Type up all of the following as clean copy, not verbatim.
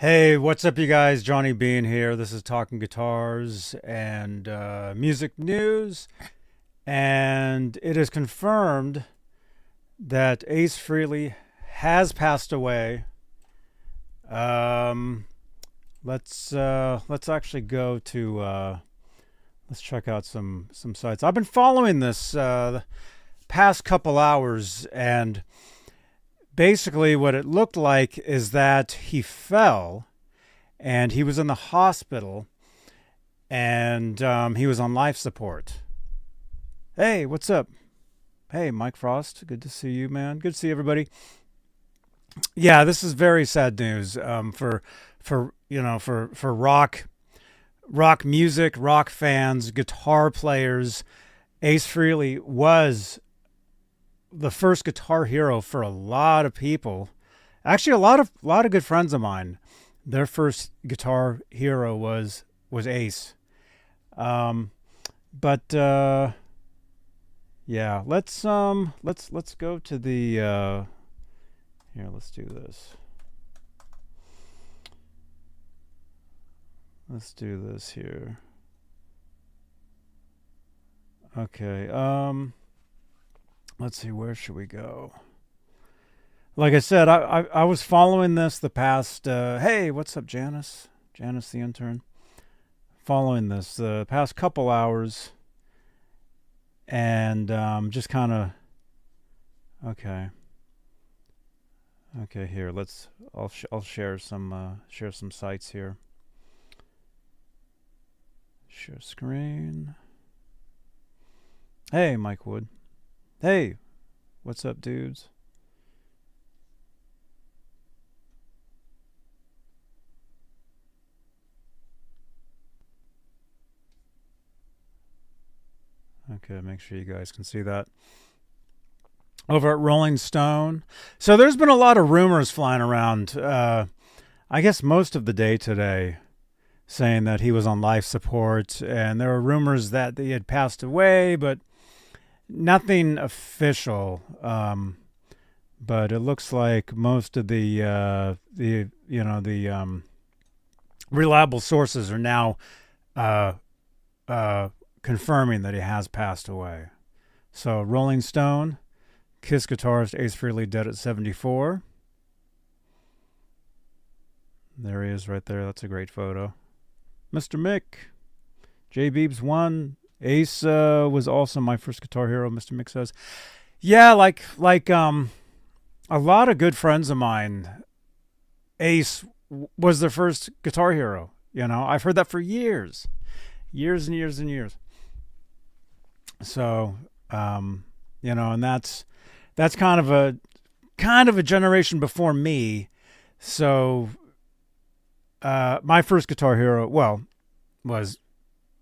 Hey, what's up, you guys? Johnny Beane here. This is Talking Guitars and Music News. And it is confirmed that Ace Frehley has passed away. Um, let's actually go to let's check out some sites. I've been following this the past couple hours, and basically what it looked like is that he fell and he was in the hospital, and he was on life support. Hey, what's up? Hey, Mike Frost. Good to see you, man. Good to see everybody. Yeah, this is very sad news for rock music, rock fans, guitar players. Ace Frehley was the first guitar hero for a lot of people. Actually, a lot of good friends of mine, their first guitar hero was Ace. Um, but yeah, let's go to the here. Let's do this. Let's do this here. Okay. Let's see. Where should we go? Like I said, I was following this the past. Hey, what's up, Janice? Janice, the intern. Following this the past couple hours, and just kind of okay. Okay, here. I'll share some sites here. Share screen. Hey, Mike Wood. Hey, what's up, dudes? Okay, make sure you guys can see that. Over at Rolling Stone. So there's been a lot of rumors flying around, I guess most of the day today, saying that he was on life support, and there were rumors that he had passed away, but nothing official. But it looks like most of the reliable sources are now uh, confirming that he has passed away. So Rolling Stone, KISS guitarist Ace Frehley dead at 74. There he is right there. That's a great photo. Mr. Mick. J. Beebs 1. Ace was also my first guitar hero, Mr. Mick says. Yeah, like a lot of good friends of mine, Ace was their first guitar hero. I've heard that for years. Years and years and years. So, and that's kind of a generation before me. So my first guitar hero, well, was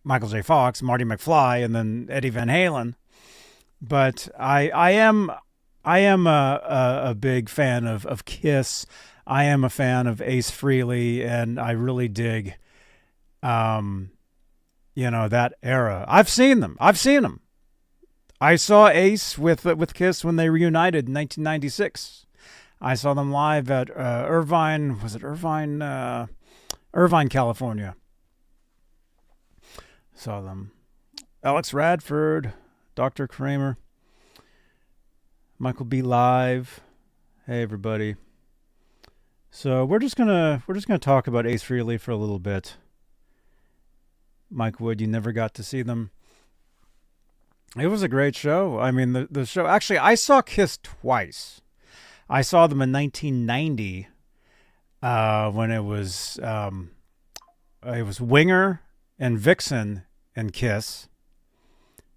Michael J. Fox, Marty McFly, and then Eddie Van Halen. But I am a big fan of Kiss. I am a fan of Ace Frehley, and I really dig that era. I've seen them. I saw Ace with Kiss when they reunited in 1996. I saw them live at Irvine. Was it Irvine? Irvine, California. Saw them. Alex Radford, Dr. Kramer, Michael B. Live. Hey, everybody. So we're just gonna talk about Ace Frehley for a little bit. Mike Wood, you never got to see them. It was a great show. I mean, the show. Actually, I saw Kiss twice. I saw them in 1990 when it was Winger and Vixen and Kiss.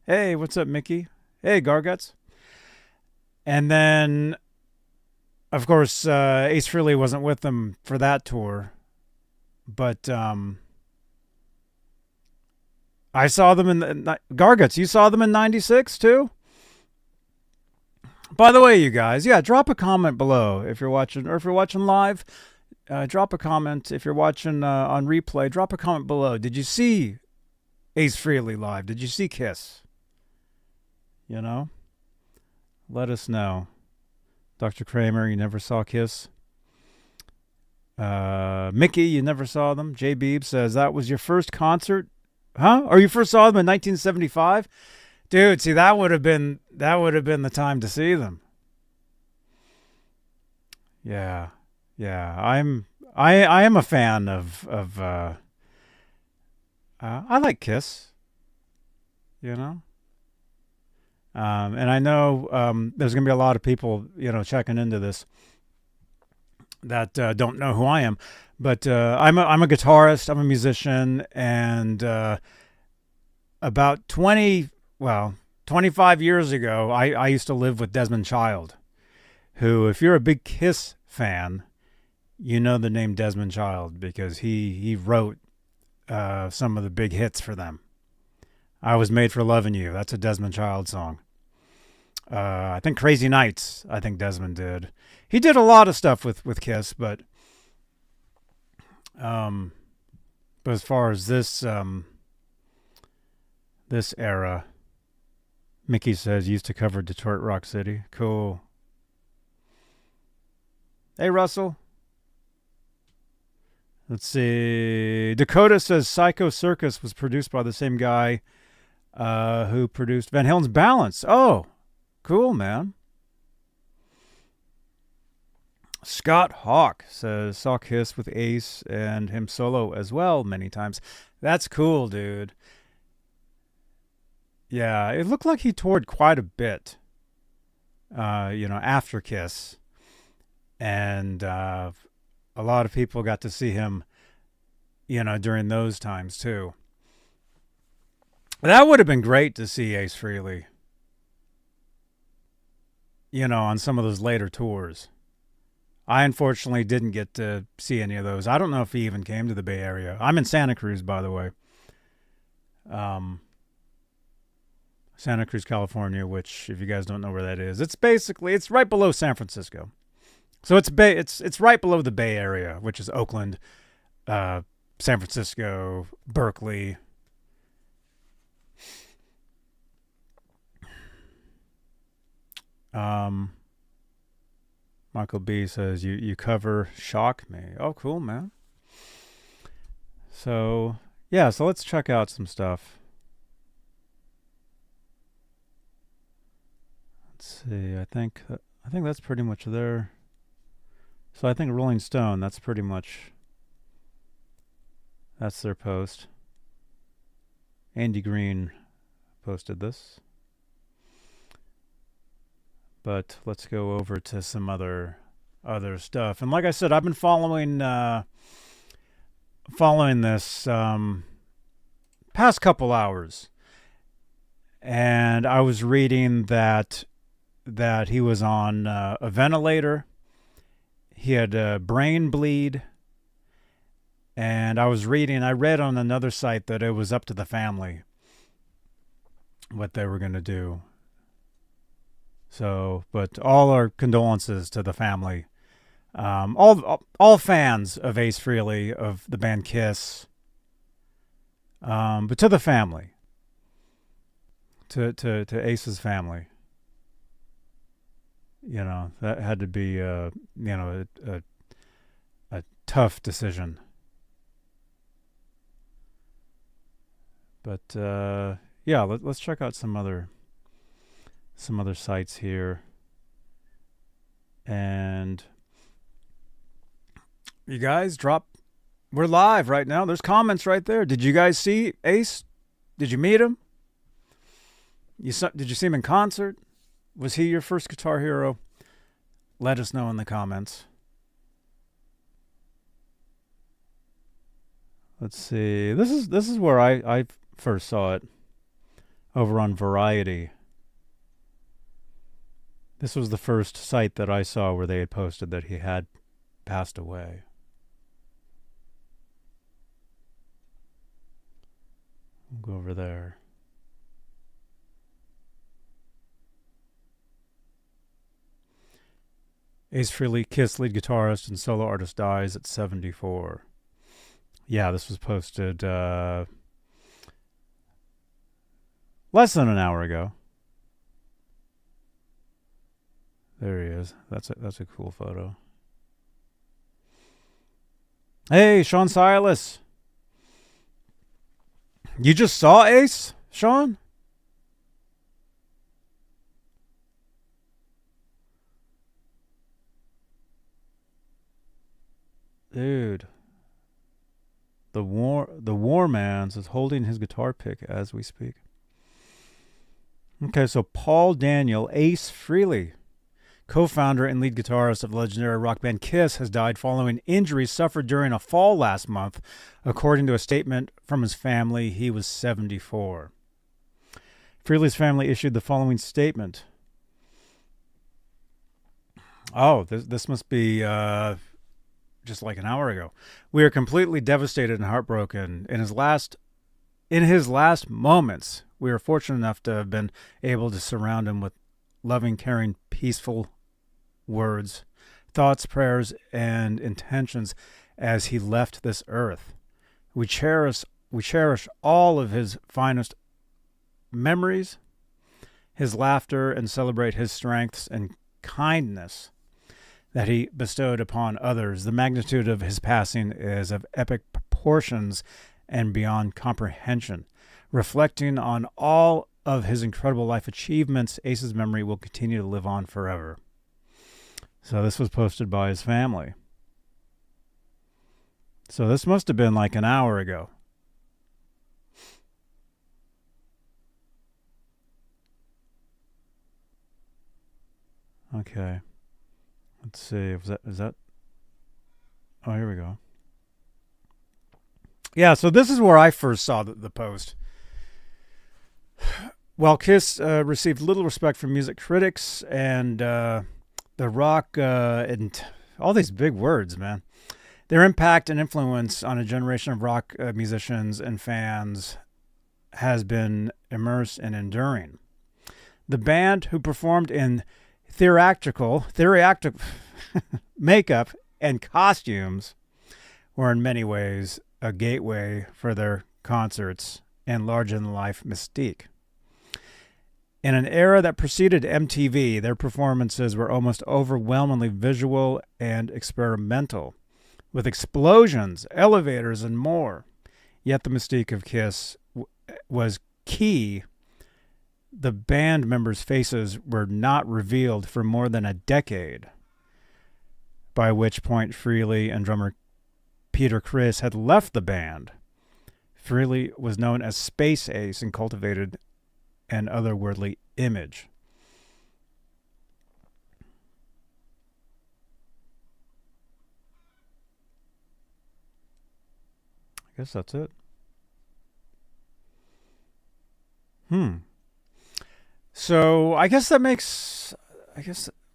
Hey, what's up, Mickey? Hey, Garguts. And then, of course, Ace Frehley wasn't with them for that tour, but I saw them in Garguts. You saw them in '96 too. By the way, you guys, yeah, drop a comment below if you're watching, or if you're watching live. Drop a comment if you're watching on replay. Drop a comment below. Did you see Ace Frehley live? Did you see Kiss? Let us know. Dr. Kramer, you never saw Kiss? Mickey, you never saw them. J. Beeb says that was your first concert, huh? Or you first saw them in 1975, dude. See, that would have been the time to see them. Yeah, yeah. I am a fan of. I like Kiss, you know. And I know there's going to be a lot of people, checking into this that don't know who I am, but I'm a guitarist, I'm a musician, and about 25 years ago, I used to live with Desmond Child, who, if you're a big Kiss fan, you know the name Desmond Child because he wrote some of the big hits for them. I Was Made for Loving You. That's a Desmond Child song. I think Crazy Nights, I think Desmond did. He did a lot of stuff with Kiss, but as far as this era, Mickey says used to cover Detroit Rock City. Cool. Hey, Russell. Let's see. Dakota says Psycho Circus was produced by the same guy who produced Van Halen's Balance. Oh, cool, man. Scott Hawk says saw Kiss with Ace and him solo as well many times. That's cool, dude. Yeah, it looked like he toured quite a bit, after Kiss. And a lot of people got to see him, during those times too. That would have been great to see Ace Frehley, on some of those later tours. I unfortunately didn't get to see any of those. I don't know if he even came to the Bay Area. I'm in Santa Cruz, by the way. Santa Cruz, California, which, if you guys don't know where that is, it's right below San Francisco. So it's right below the Bay Area, which is Oakland, San Francisco, Berkeley. Michael B says you cover Shock Me. Oh, cool, man. So yeah, so let's check out some stuff. Let's see. I think that's pretty much there. So I think Rolling Stone, that's their post. Andy Green posted this. But let's go over to some other stuff. And like I said, I've been following this past couple hours. And I was reading that he was on a ventilator. He had a brain bleed. And I read on another site that it was up to the family what they were going to do. So, but all our condolences to the family. All fans of Ace Frehley, of the band Kiss. But to the family. To Ace's family. That had to be a tough decision. But yeah, let's check out some other sites here. And you guys we're live right now. There's comments right there. Did you guys see Ace? Did you meet him? Did you see him in concert? Was he your first guitar hero? Let us know in the comments. Let's see. This is where I first saw it, over on Variety. This was the first site that I saw where they had posted that he had passed away. We'll go over there. Ace Frehley, Kiss lead guitarist and solo artist, dies at 74. Yeah, this was posted less than an hour ago. There he is. That's a cool photo. Hey, Sean Silas. You just saw Ace, Sean? Dude, the war man's is holding his guitar pick as we speak. Okay, so Paul Daniel Ace Frehley, co-founder and lead guitarist of the legendary rock band KISS, has died following injuries suffered during a fall last month. According to a statement from his family, he was 74. Frehley's family issued the following statement. Oh, this must be just like an hour ago. We are completely devastated and heartbroken. In his last moments, we are fortunate enough to have been able to surround him with loving, caring, peaceful words, thoughts, prayers, and intentions as he left this earth. We cherish all of his finest memories, his laughter, and celebrate his strengths and kindness that he bestowed upon others. The magnitude of his passing is of epic proportions and beyond comprehension. Reflecting on all of his incredible life achievements, Ace's memory will continue to live on forever. So this was posted by his family. So this must have been like an hour ago. Okay. Let's see. Is that? Oh, here we go. Yeah, so this is where I first saw the post. While KISS received little respect from music critics and the rock and all these big words, man, their impact and influence on a generation of rock musicians and fans has been immersed and enduring. The band, who performed in theatrical makeup and costumes, were in many ways a gateway for their concerts and larger-than-life mystique. In an era that preceded MTV, their performances were almost overwhelmingly visual and experimental, with explosions, elevators, and more. Yet the mystique of KISS was key. The band members' faces were not revealed for more than a decade, by which point Frehley and drummer Peter Criss had left the band. Frehley was known as Space Ace and cultivated an otherworldly image. I guess that's it. So I guess that makes.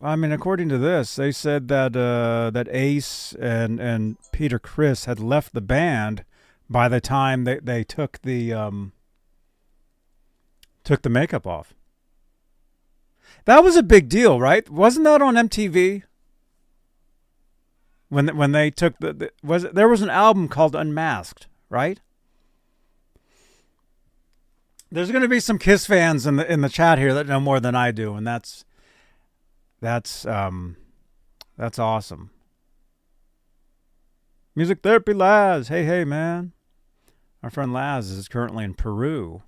According to this, they said that that Ace and Peter Criss had left the band by the time they took the makeup off. That was a big deal, right? Wasn't that on MTV? When they took there was an album called Unmasked, right? There's going to be some KISS fans in the chat here that know more than I do, and that's awesome. Music therapy, Laz. Hey, man. Our friend Laz is currently in Peru.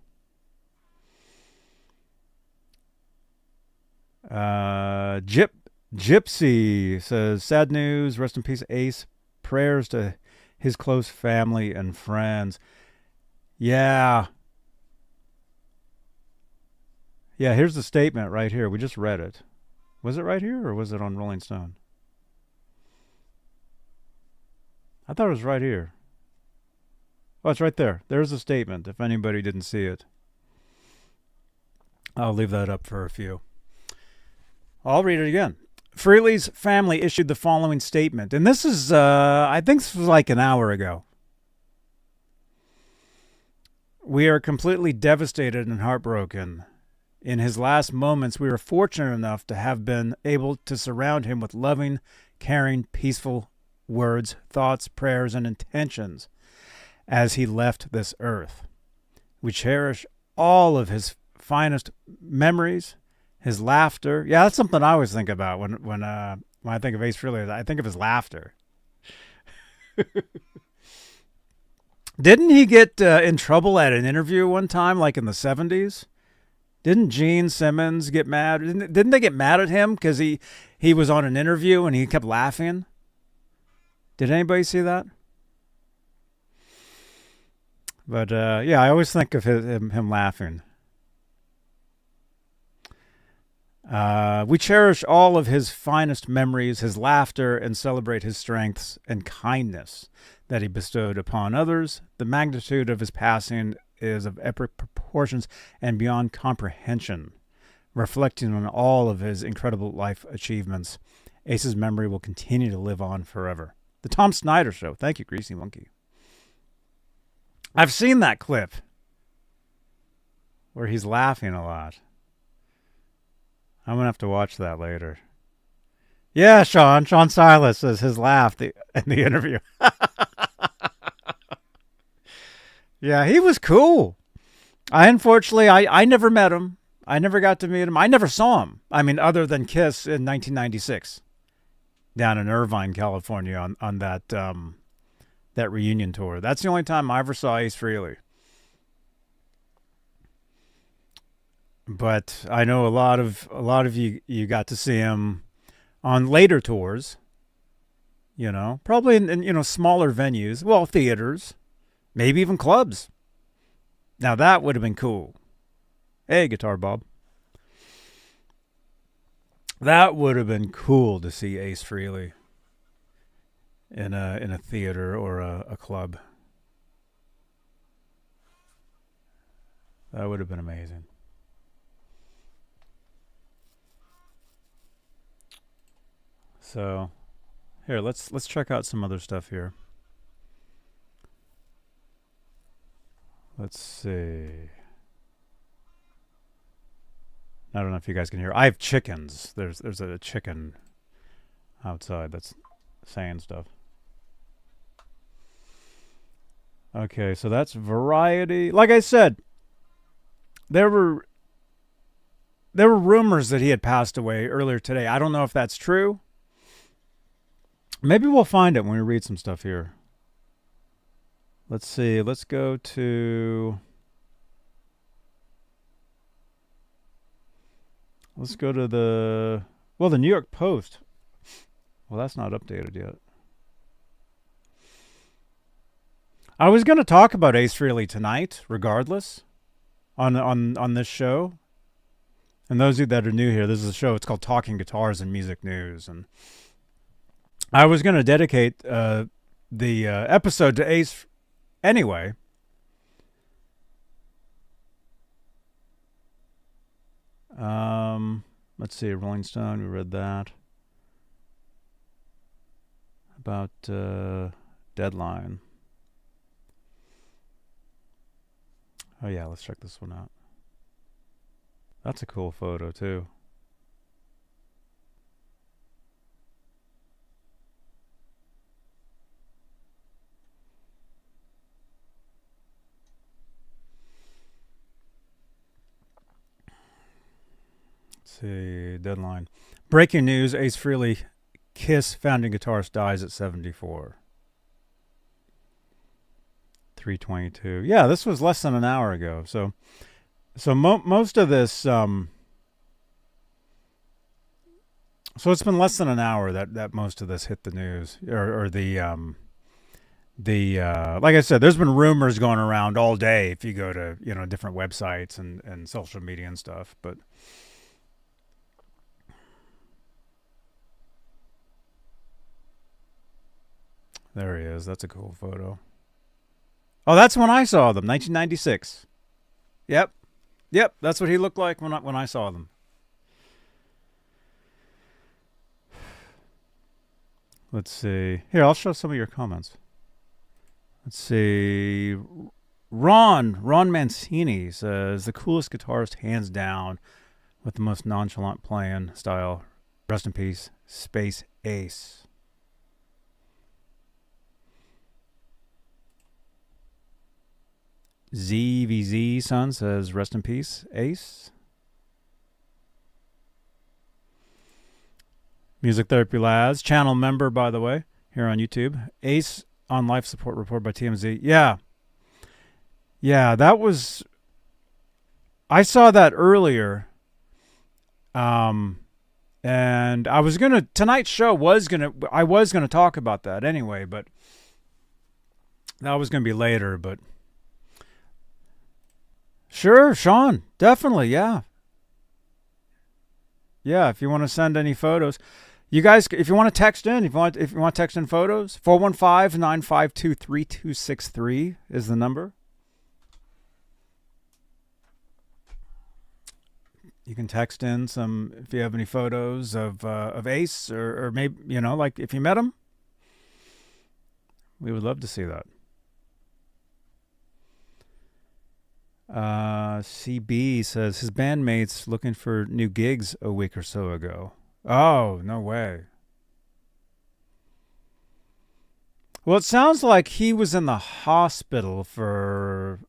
Gypsy says, sad news. Rest in peace, Ace. Prayers to his close family and friends. Yeah. Yeah, here's the statement right here. We just read it. Was it right here or was it on Rolling Stone? I thought it was right here. Oh, it's right there. There's the statement, if anybody didn't see it. I'll leave that up for a few. I'll read it again. Frehley's family issued the following statement. And this is, I think this was like an hour ago. We are completely devastated and heartbroken. In his last moments, we were fortunate enough to have been able to surround him with loving, caring, peaceful words, thoughts, prayers, and intentions as he left this earth. We cherish all of his finest memories, his laughter. Yeah, that's something I always think about when I think of Ace Frehley. I think of his laughter. Didn't he get in trouble at an interview one time, like in the 70s? Didn't Gene Simmons get mad? Didn't they get mad at him because he was on an interview and he kept laughing? Did anybody see that? But yeah, I always think of him laughing. We cherish all of his finest memories, his laughter, and celebrate his strengths and kindness that he bestowed upon others. The magnitude of his passing is of epic proportions and beyond comprehension, reflecting on all of his incredible life achievements. Ace's memory will continue to live on forever. The Tom Snyder Show. Thank you, Greasy Monkey. I've seen that clip where he's laughing a lot. I'm going to have to watch that later. Yeah, Sean Silas says his laugh in the interview. Yeah, he was cool. I never met him. I never got to meet him. I never saw him. I mean, other than KISS in 1996 down in Irvine, California on that reunion tour. That's the only time I ever saw Ace Frehley. But I know a lot of you got to see him on later tours. You know, probably in smaller venues, well, theaters, maybe even clubs. Now that would have been cool. Hey, Guitar Bob. That would have been cool to see Ace Frehley in a theater or a club. That would have been amazing. So, here, let's check out some other stuff here. Let's see. I don't know if you guys can hear. I have chickens. There's a chicken outside that's saying stuff. Okay, so that's Variety. Like I said, there were rumors that he had passed away earlier today. I don't know if that's true. Maybe we'll find it when we read some stuff here. Let's see. Let's go to the New York Post. Well, that's not updated yet. I was going to talk about Ace Frehley tonight, regardless, on this show. And those of you that are new here, this is a show. It's called Talking Guitars and Music News, and I was going to dedicate the episode to Ace anyway. Let's see, Rolling Stone, we read that. About Deadline. Oh yeah, let's check this one out. That's a cool photo too. See, Deadline. Breaking news, Ace Frehley, KISS founding guitarist, dies at 74. 3:22. Yeah, this was less than an hour ago. So most of this, so it's been less than an hour that most of this hit the news, or like I said, there's been rumors going around all day if you go to different websites and social media and stuff, but. There he is. That's a cool photo. Oh, that's when I saw them, 1996. Yep. That's what he looked like when I saw them. Let's see. Here, I'll show some of your comments. Let's see. Ron Mancini says the coolest guitarist, hands down, with the most nonchalant playing style. Rest in peace, Space Ace. ZVZ son says, rest in peace, Ace. Music Therapy Lads, channel member, by the way, here on YouTube. Ace on life support report by TMZ. Yeah. Yeah, that was... I saw that earlier. And I was going to... Tonight's show was going to... I was going to talk about that anyway, but... That was going to be later, but... Sure, Sean. Definitely, yeah. Yeah, if you want to send any photos... You guys, if you want to text in, if you want to text in photos, 415-952-3263 is the number. You can text in some if you have any photos of Ace or maybe, like if you met him. We would love to see that. CB says his bandmates looking for new gigs a week or so ago. Oh, no way. Well, it sounds like he was in the hospital for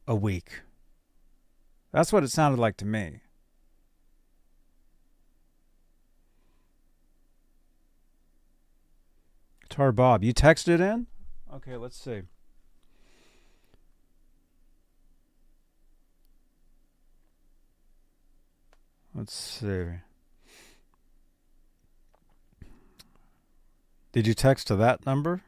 a week. That's what it sounded like to me. Guitar Bob, you texted in? Okay, let's see. Let's see. Did you text to that number?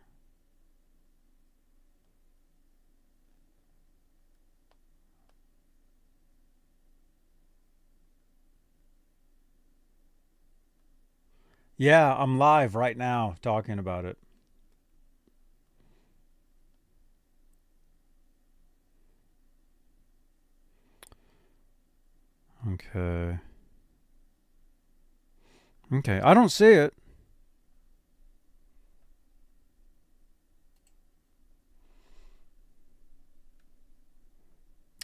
Yeah, I'm live right now talking about it. Okay. Okay, I don't see it.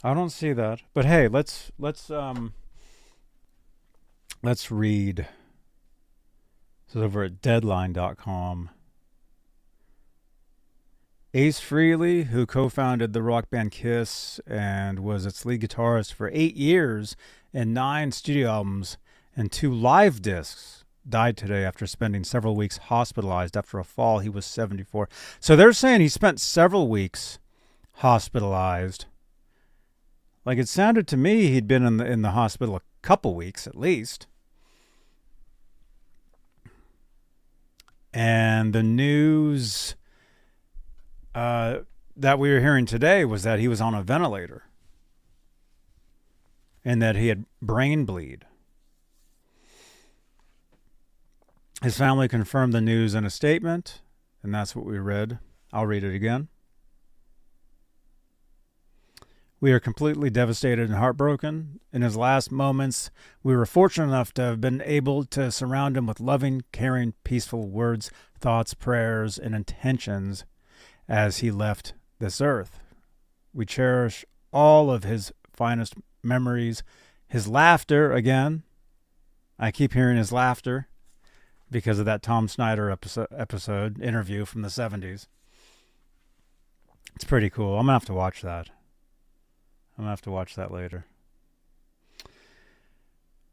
I don't see that. But hey, let's read. This is over at deadline.com. Ace Frehley, who co-founded the rock band KISS and was its lead guitarist for 8 years and 9 studio albums and 2 live discs, died today after spending several weeks hospitalized after a fall. He was 74. So they're saying he spent several weeks hospitalized. Like, it sounded to me he'd been in the hospital a couple weeks at least. And the news that we were hearing today was that he was on a ventilator and that he had brain bleed. His family confirmed the news in a statement, and that's what we read. I'll read it again. We are completely devastated and heartbroken. In his last moments, we were fortunate enough to have been able to surround him with loving, caring, peaceful words, thoughts, prayers, and intentions as he left this earth. We cherish all of his finest memories. His laughter, again, I keep hearing his laughter because of that Tom Snyder episode interview from the 70s. It's pretty cool. I'm going to have to watch that. I'm going to have to watch that later.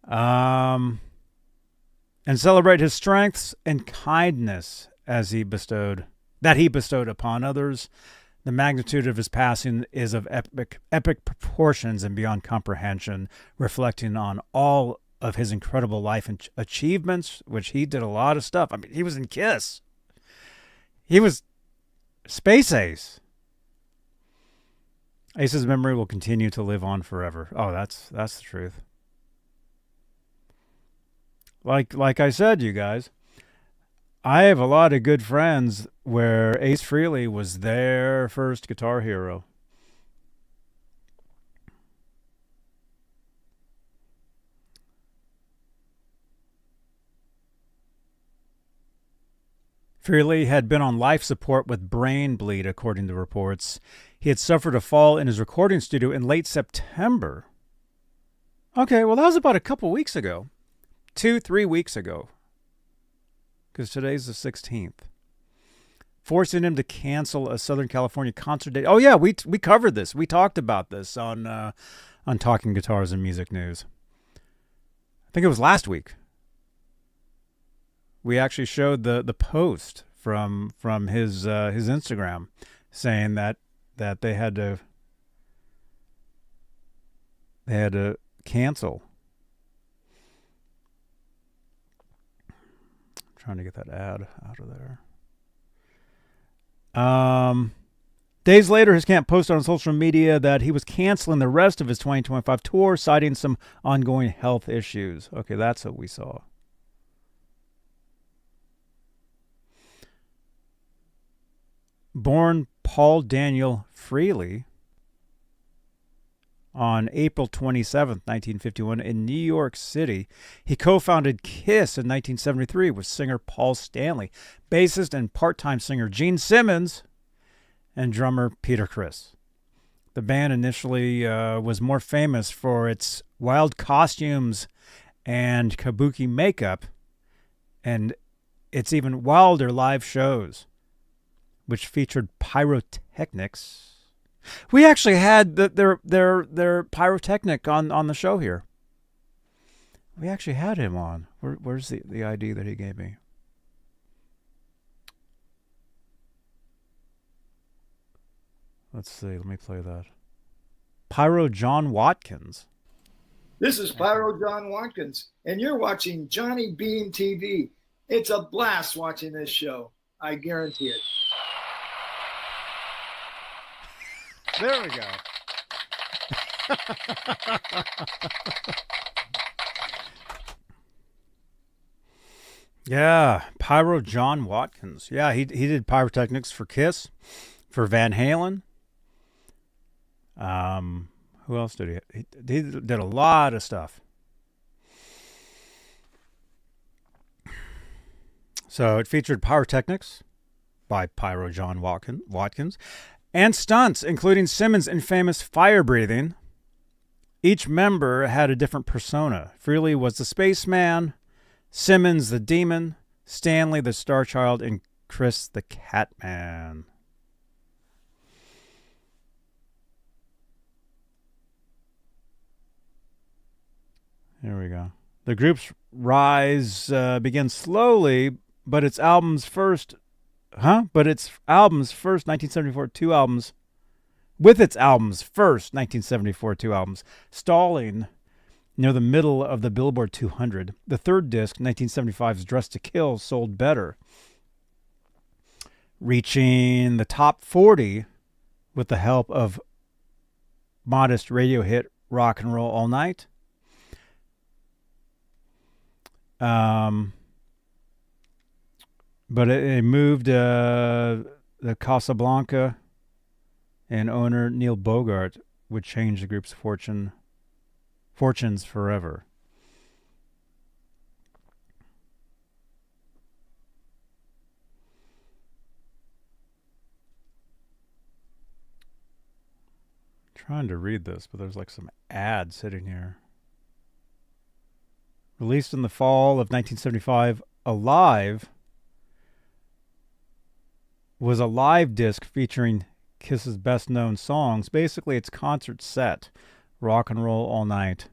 And celebrate his strengths and kindness that he bestowed upon others. The magnitude of his passing is of epic proportions and beyond comprehension, reflecting on all of his incredible life and achievements, which he did a lot of stuff. I mean, he was in KISS. He was Space Ace. Ace's memory will continue to live on forever. Oh, that's the truth. Like I said, you guys, I have a lot of good friends where Ace Frehley was their first guitar hero. Frehley had been on life support with brain bleed, according to reports. He had suffered a fall in his recording studio in late September. Okay, well, that was about a couple weeks ago. 2-3 weeks ago. Because today's the 16th. Forcing him to cancel a Southern California concert date. Oh, yeah, we covered this. We talked about this on Talking Guitars and Music News. I think it was last week. We actually showed the post from his Instagram, saying that they had to cancel. I'm trying to get that ad out of there. Days later, his camp posted on social media that he was canceling the rest of his 2025 tour, citing some ongoing health issues. Okay, that's what we saw. Born Paul Daniel Frehley on April 27, 1951, in New York City, he co-founded KISS in 1973 with singer Paul Stanley, bassist and part-time singer Gene Simmons, and drummer Peter Criss. The band initially was more famous for its wild costumes and kabuki makeup, and its even wilder live shows, which featured pyrotechnics. We actually had their pyrotechnic on the show here. We actually had him on. Where's the ID that he gave me? Let's see. Let me play that. Pyro John Watkins. This is Pyro John Watkins, and you're watching Johnny Beane TV. It's a blast watching this show. I guarantee it. There we go. Yeah, Pyro John Watkins. Yeah, he did pyrotechnics for KISS, for Van Halen. Who else did he did a lot of stuff. So it featured pyrotechnics by Pyro John Watkins and stunts, including Simmons' infamous fire breathing. Each member had a different persona. Frehley was the Spaceman, Simmons the Demon, Stanley the Star Child, and Criss the Catman. Here we go. The group's rise began slowly, but its album's first 1974 two albums, stalling near the middle of the Billboard 200. The third disc, 1975's Dressed to Kill, sold better, reaching the top 40 with the help of modest radio hit Rock and Roll All Night. But it moved the Casablanca and owner Neil Bogart would change the group's fortunes forever. Trying to read this, but there's like some ad sitting here. Released in the fall of 1975, Alive was a live disc featuring KISS's best-known songs. Basically, its concert set, Rock and Roll All Night,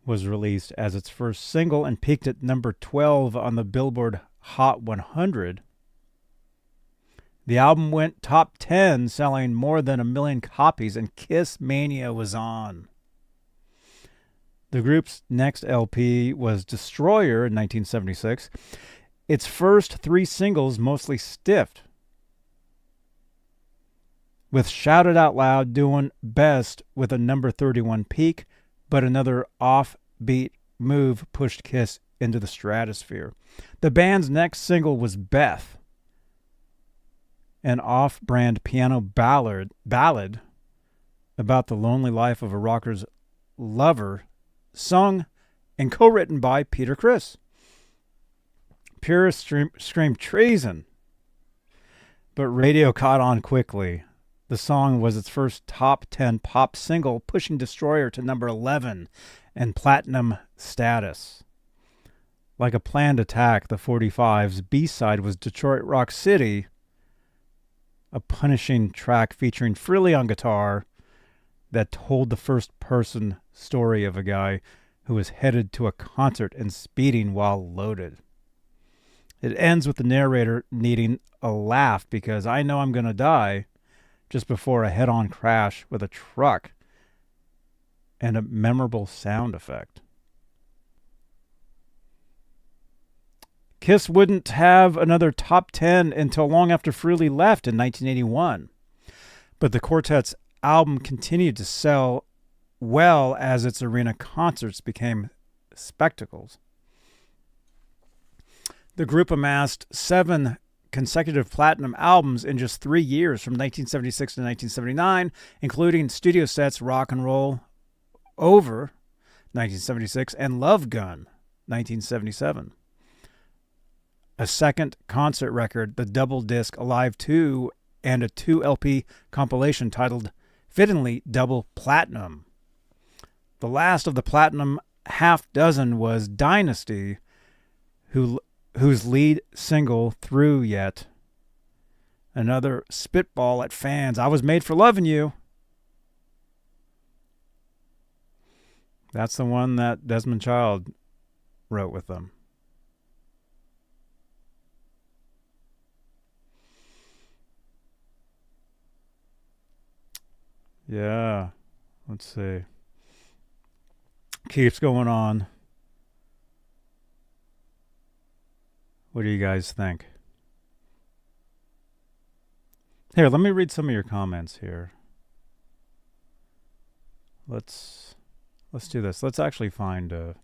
was released as its first single and peaked at number 12 on the Billboard Hot 100. The album went top 10, selling more than 1 million copies, and Kiss Mania was on. The group's next LP was Destroyer in 1976. Its first 3 singles mostly stiffed, with Shout It Out Loud doing best with a number 31 peak, but another offbeat move pushed KISS into the stratosphere. The band's next single was Beth, an off-brand piano ballad about the lonely life of a rocker's lover, sung and co-written by Peter Criss. Purists screamed treason, but radio caught on quickly. The song was its first top 10 pop single, pushing Destroyer to number 11 and platinum status. Like a planned attack, the 45's B-side was Detroit Rock City, a punishing track featuring Frehley on guitar that told the first-person story of a guy who was headed to a concert and speeding while loaded. It ends with the narrator needing a laugh because I know I'm going to die just before a head-on crash with a truck and a memorable sound effect. KISS wouldn't have another top 10 until long after Frehley left in 1981. But the quartet's album continued to sell well as its arena concerts became spectacles. The group amassed 7 consecutive platinum albums in just 3 years from 1976 to 1979, including studio sets Rock and Roll Over 1976 and Love Gun 1977. A second concert record, the double disc Alive 2, and a 2 LP compilation titled fittingly Double Platinum. The last of the platinum half dozen was Dynasty, whose lead single Through Yet. Another spitball at fans. I Was Made for Loving You. That's the one that Desmond Child wrote with them. Yeah, let's see. Keeps going on. What do you guys think? Here, let me read some of your comments here. Let's do this. Let's actually find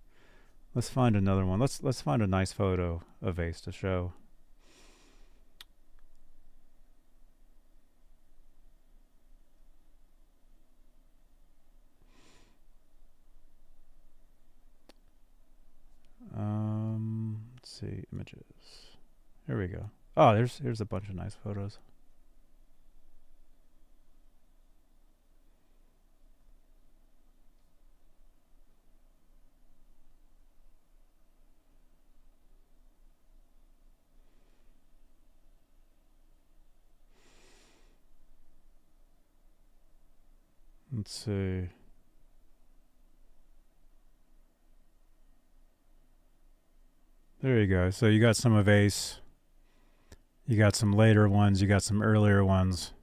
let's find another one. Let's find a nice photo of Ace to show. Let's see, images. Here we go. Oh, here's a bunch of nice photos. Let's see. There you go. So you got some of Ace. You got some later ones. You got some earlier ones.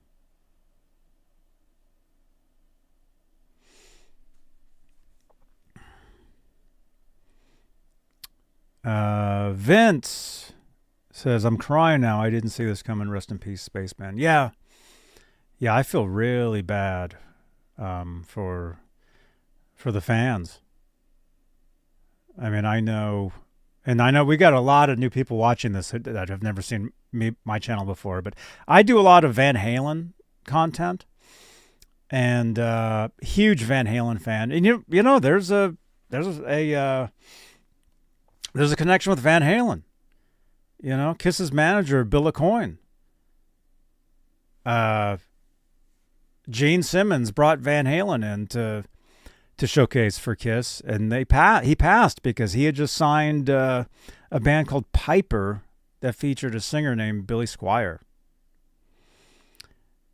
Vince says, I'm crying now. I didn't see this coming. Rest in peace, Spaceman. Yeah, I feel really bad for the fans. I mean, I know we got a lot of new people watching this that have never seen my channel before, but I do a lot of Van Halen content, and huge Van Halen fan. And you know, there's a connection with Van Halen. You know, KISS's manager, Bill Aucoin. Gene Simmons brought Van Halen in to showcase for KISS, and he passed because he had just signed a band called Piper that featured a singer named Billy Squier.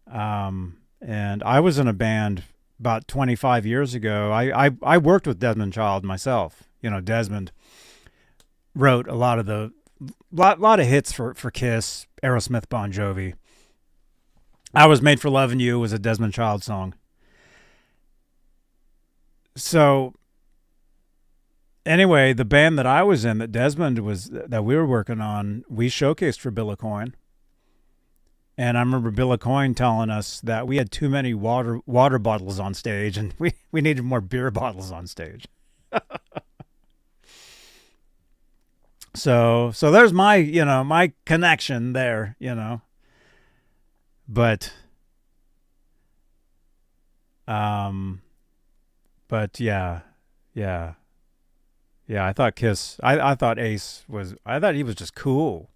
And I was in a band about 25 years ago. I worked with Desmond Child myself. You know, Desmond wrote a lot of hits for KISS, Aerosmith, Bon Jovi. I Was Made for Loving You was a Desmond Child song. So anyway, the band that I was in, that we were working on, we showcased for Bill Aucoin. And I remember Bill Aucoin telling us that we had too many water bottles on stage, and we needed more beer bottles on stage. So there's my connection there, But yeah, I thought KISS, I thought Ace I thought he was just cool.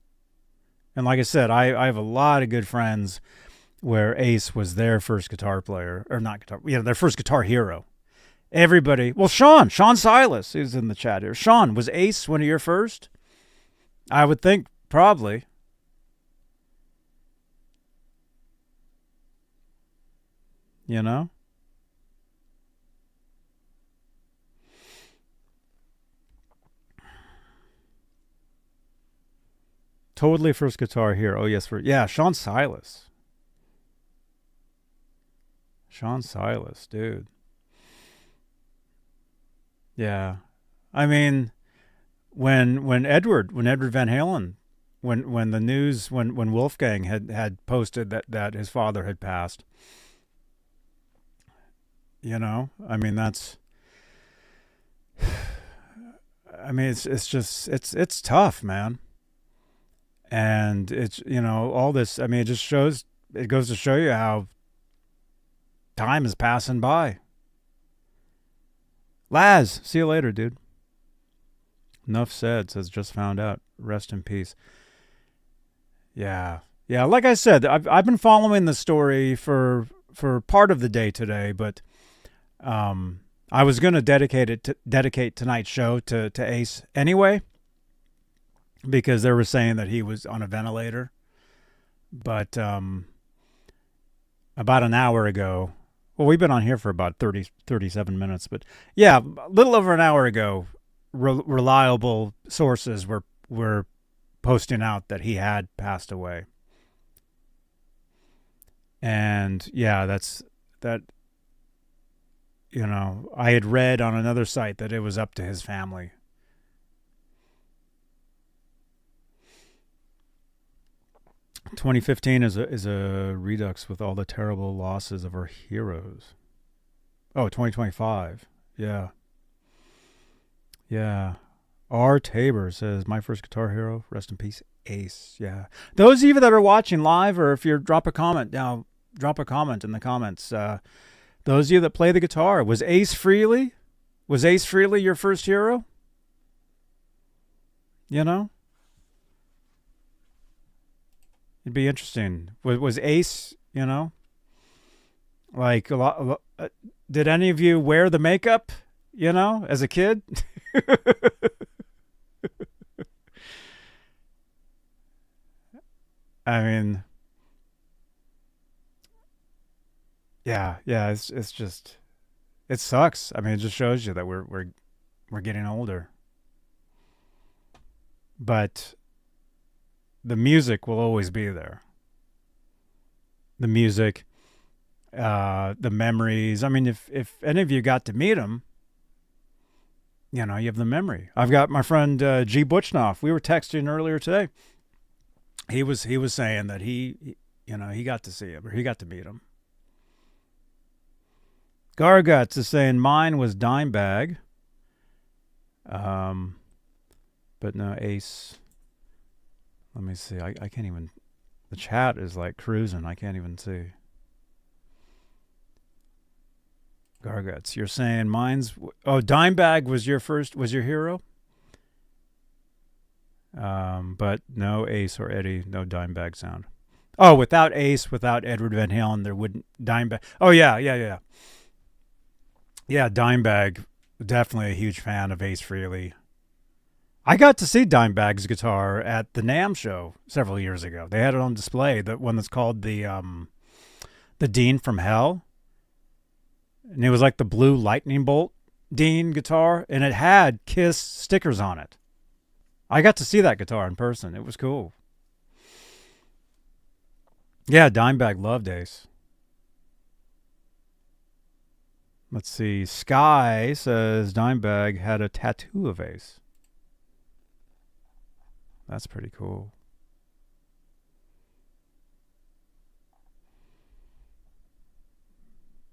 And like I said, I have a lot of good friends where Ace was their first guitar player, or not guitar, their first guitar hero. Everybody, well, Sean Silas is in the chat here. Sean, was Ace one of your first? I would think probably. You know? Totally first guitar hero. Oh, yes. Yeah, Sean Silas. Sean Silas, dude. Yeah. I mean, when Edward Van Halen, when the news, when Wolfgang had posted that his father had passed, you know, I mean, it's just it's tough, man. And it's, you know, all this, I mean, it goes to show you how time is passing by. Laz, see you later, dude. Enough said, says just found out. Rest in peace. Yeah. Yeah, like I said, I've been following the story for part of the day today, but I was going to dedicate tonight's show to Ace anyway, because they were saying that he was on a ventilator. But about an hour ago, well, we've been on here for about 37 minutes, but yeah, a little over an hour ago, reliable sources were posting out that he had passed away. And yeah, that, you know, I had read on another site that it was up to his family. "2015 is a redux with all the terrible losses of our heroes." Oh, 2025. Yeah. Yeah. R. Tabor says, "My first guitar hero, rest in peace, Ace." Yeah. Those of you that are watching live, or if you're drop a comment in the comments. Those of you that play the guitar, was Ace Frehley your first hero? You know? It'd be interesting. Was Ace, you know, like a lot, did any of you wear the makeup, you know, as a kid? I mean, yeah, it's just, it sucks. I mean, it just shows you that we're getting older. But the music will always be there. The music, the memories. I mean, if any of you got to meet him, you know, you have the memory. I've got my friend G. Butchnoff. We were texting earlier today. He was saying that he got to see him, or he got to meet him. Garguts is saying mine was Dimebag. But no, Ace. Let me see. I can't even. The chat is like cruising. I can't even see. Garguts, you're saying mine's. Oh, Dimebag was your hero? But no Ace or Eddie, no Dimebag sound. Oh, without Ace, without Edward Van Halen, there wouldn't Dimebag. Oh yeah. Yeah, Dimebag, definitely a huge fan of Ace Frehley. I got to see Dimebag's guitar at the NAMM show several years ago. They had it on display, the one that's called the Deane from Hell. And it was like the blue lightning bolt Deane guitar, and it had KISS stickers on it. I got to see that guitar in person. It was cool. Yeah, Dimebag loved Ace. Let's see. Sky says Dimebag had a tattoo of Ace. That's pretty cool.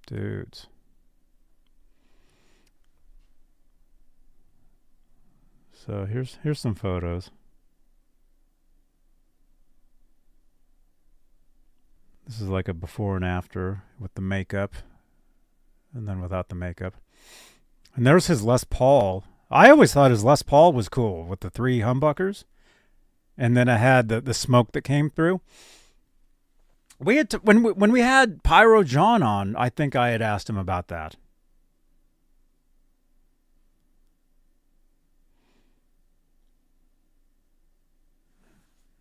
Dudes. So here's some photos. This is like a before and after with the makeup, and then without the makeup. And there's his Les Paul. I always thought his Les Paul was cool with the 3 humbuckers, and then it had the smoke that came through. We had when we had Pyro John on, I think I had asked him about that.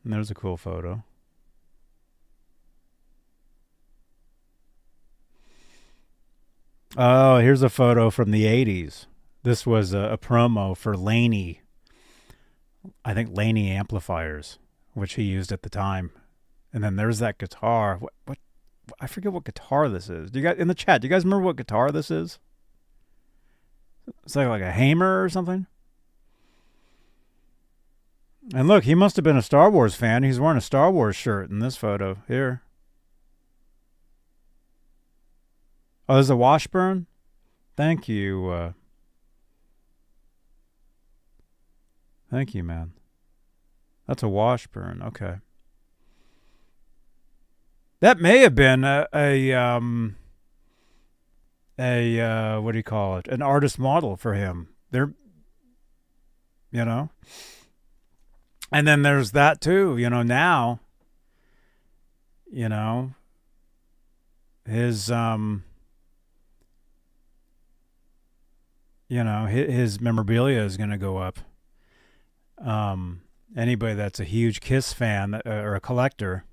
And there's a cool photo. Oh, here's a photo from the 80s. This was a promo for Laney. I think Laney amplifiers. which he used at the time. And then there's that guitar. What I forget what guitar this is. Do you guys in the chat? Do you guys remember what guitar this is? It's like a Hamer or something. And look, he must have been a Star Wars fan. He's wearing a Star Wars shirt in this photo here. Oh, there's a Washburn. Thank you. Thank you, man. That's a Washburn. Okay. That may have been a what do you call it? An artist model for him. There, you know. And then there's that too, now, his his memorabilia is going to go up. Anybody that's a huge KISS fan or a collector,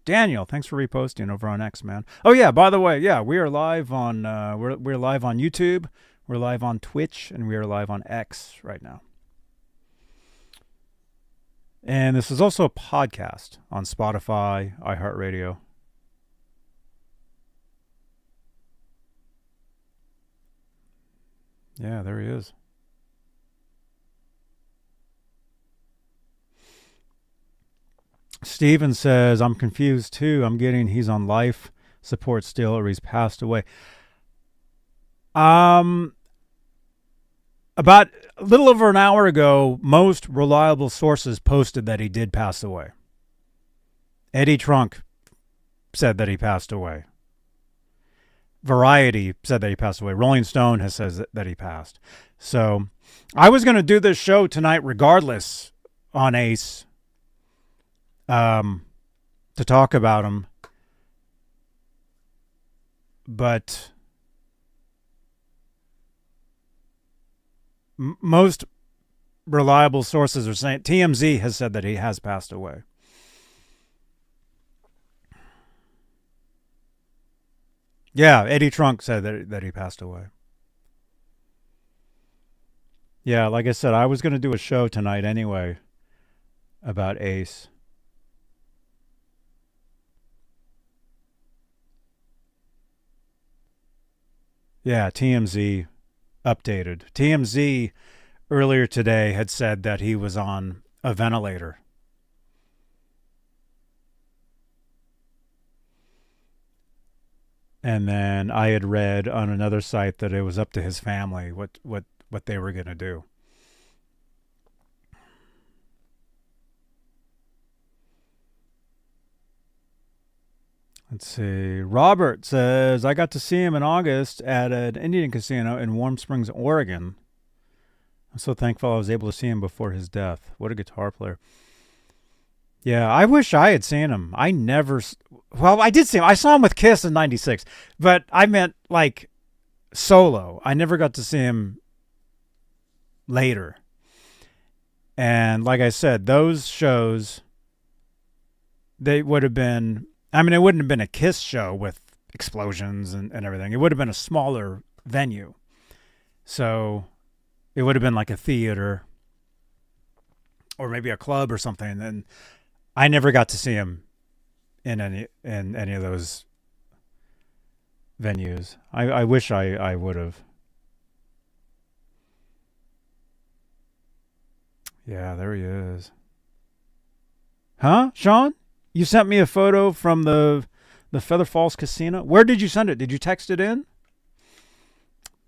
Daniel, thanks for reposting over on X, man. Oh yeah, by the way, yeah, we are live on we're live on YouTube, we're live on Twitch, and we are live on X right now. And this is also a podcast on Spotify, iHeartRadio. Yeah, there he is. Steven says, I'm confused too. I'm getting he's on life support still or he's passed away. About a little over an hour ago, most reliable sources posted that he did pass away. Eddie Trunk said that he passed away. Variety said that he passed away. Rolling Stone has said that he passed. So I was going to do this show tonight regardless on Ace to talk about him. But most reliable sources are saying TMZ has said that he has passed away. Yeah, Eddie Trunk said that he passed away. Yeah, like I said, I was going to do a show tonight anyway about Ace. Yeah, TMZ updated. TMZ earlier today had said that he was on a ventilator. And then I had read on another site that it was up to his family what they were going to do. Let's see. Robert says, I got to see him in August at an Indian casino in Warm Springs, Oregon. I'm so thankful I was able to see him before his death. What a guitar player. Yeah, I wish I had seen him. I did see him. I saw him with KISS in 96, but I meant like solo. I never got to see him later. And like I said, those shows, they would have been, it wouldn't have been a KISS show with explosions and everything. It would have been a smaller venue. So it would have been like a theater or maybe a club or something. And I never got to see him in any of those venues. I wish I would have. Yeah, there he is. Huh, Sean? You sent me a photo from the Feather Falls Casino. Where did you send it? Did you text it in?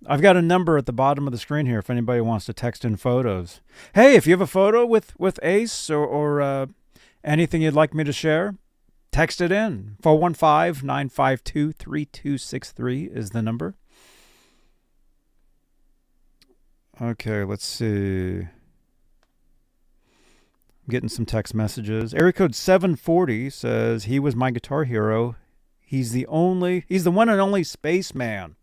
I've got a number at the bottom of the screen here if anybody wants to text in photos. Hey, if you have a photo with Ace or anything you'd like me to share, text it in. 415-952-3263 is the number. Okay, let's see. I'm getting some text messages. Area code 740 says, he was my guitar hero. He's the one and only Spaceman.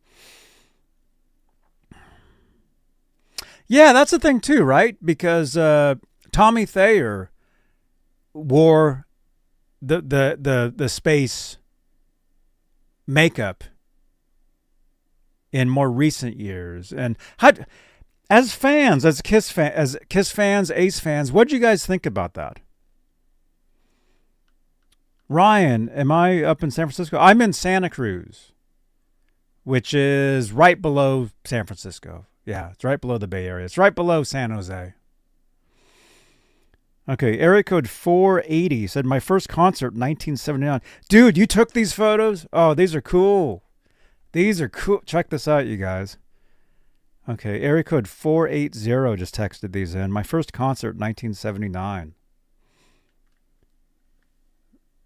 Yeah, that's the thing too, right? Because Tommy Thayer wore the space makeup in more recent years. And As fans, as Kiss fans, Ace fans, what do you guys think about that? Ryan, am I up in San Francisco? I'm in Santa Cruz, which is right below San Francisco. Yeah, it's right below the Bay Area. It's right below San Jose. Okay, area code 480 said my first concert 1979. Dude, you took these photos? Oh, these are cool. These are cool. Check this out, you guys. Okay, area code 480 just texted these in. My first concert 1979.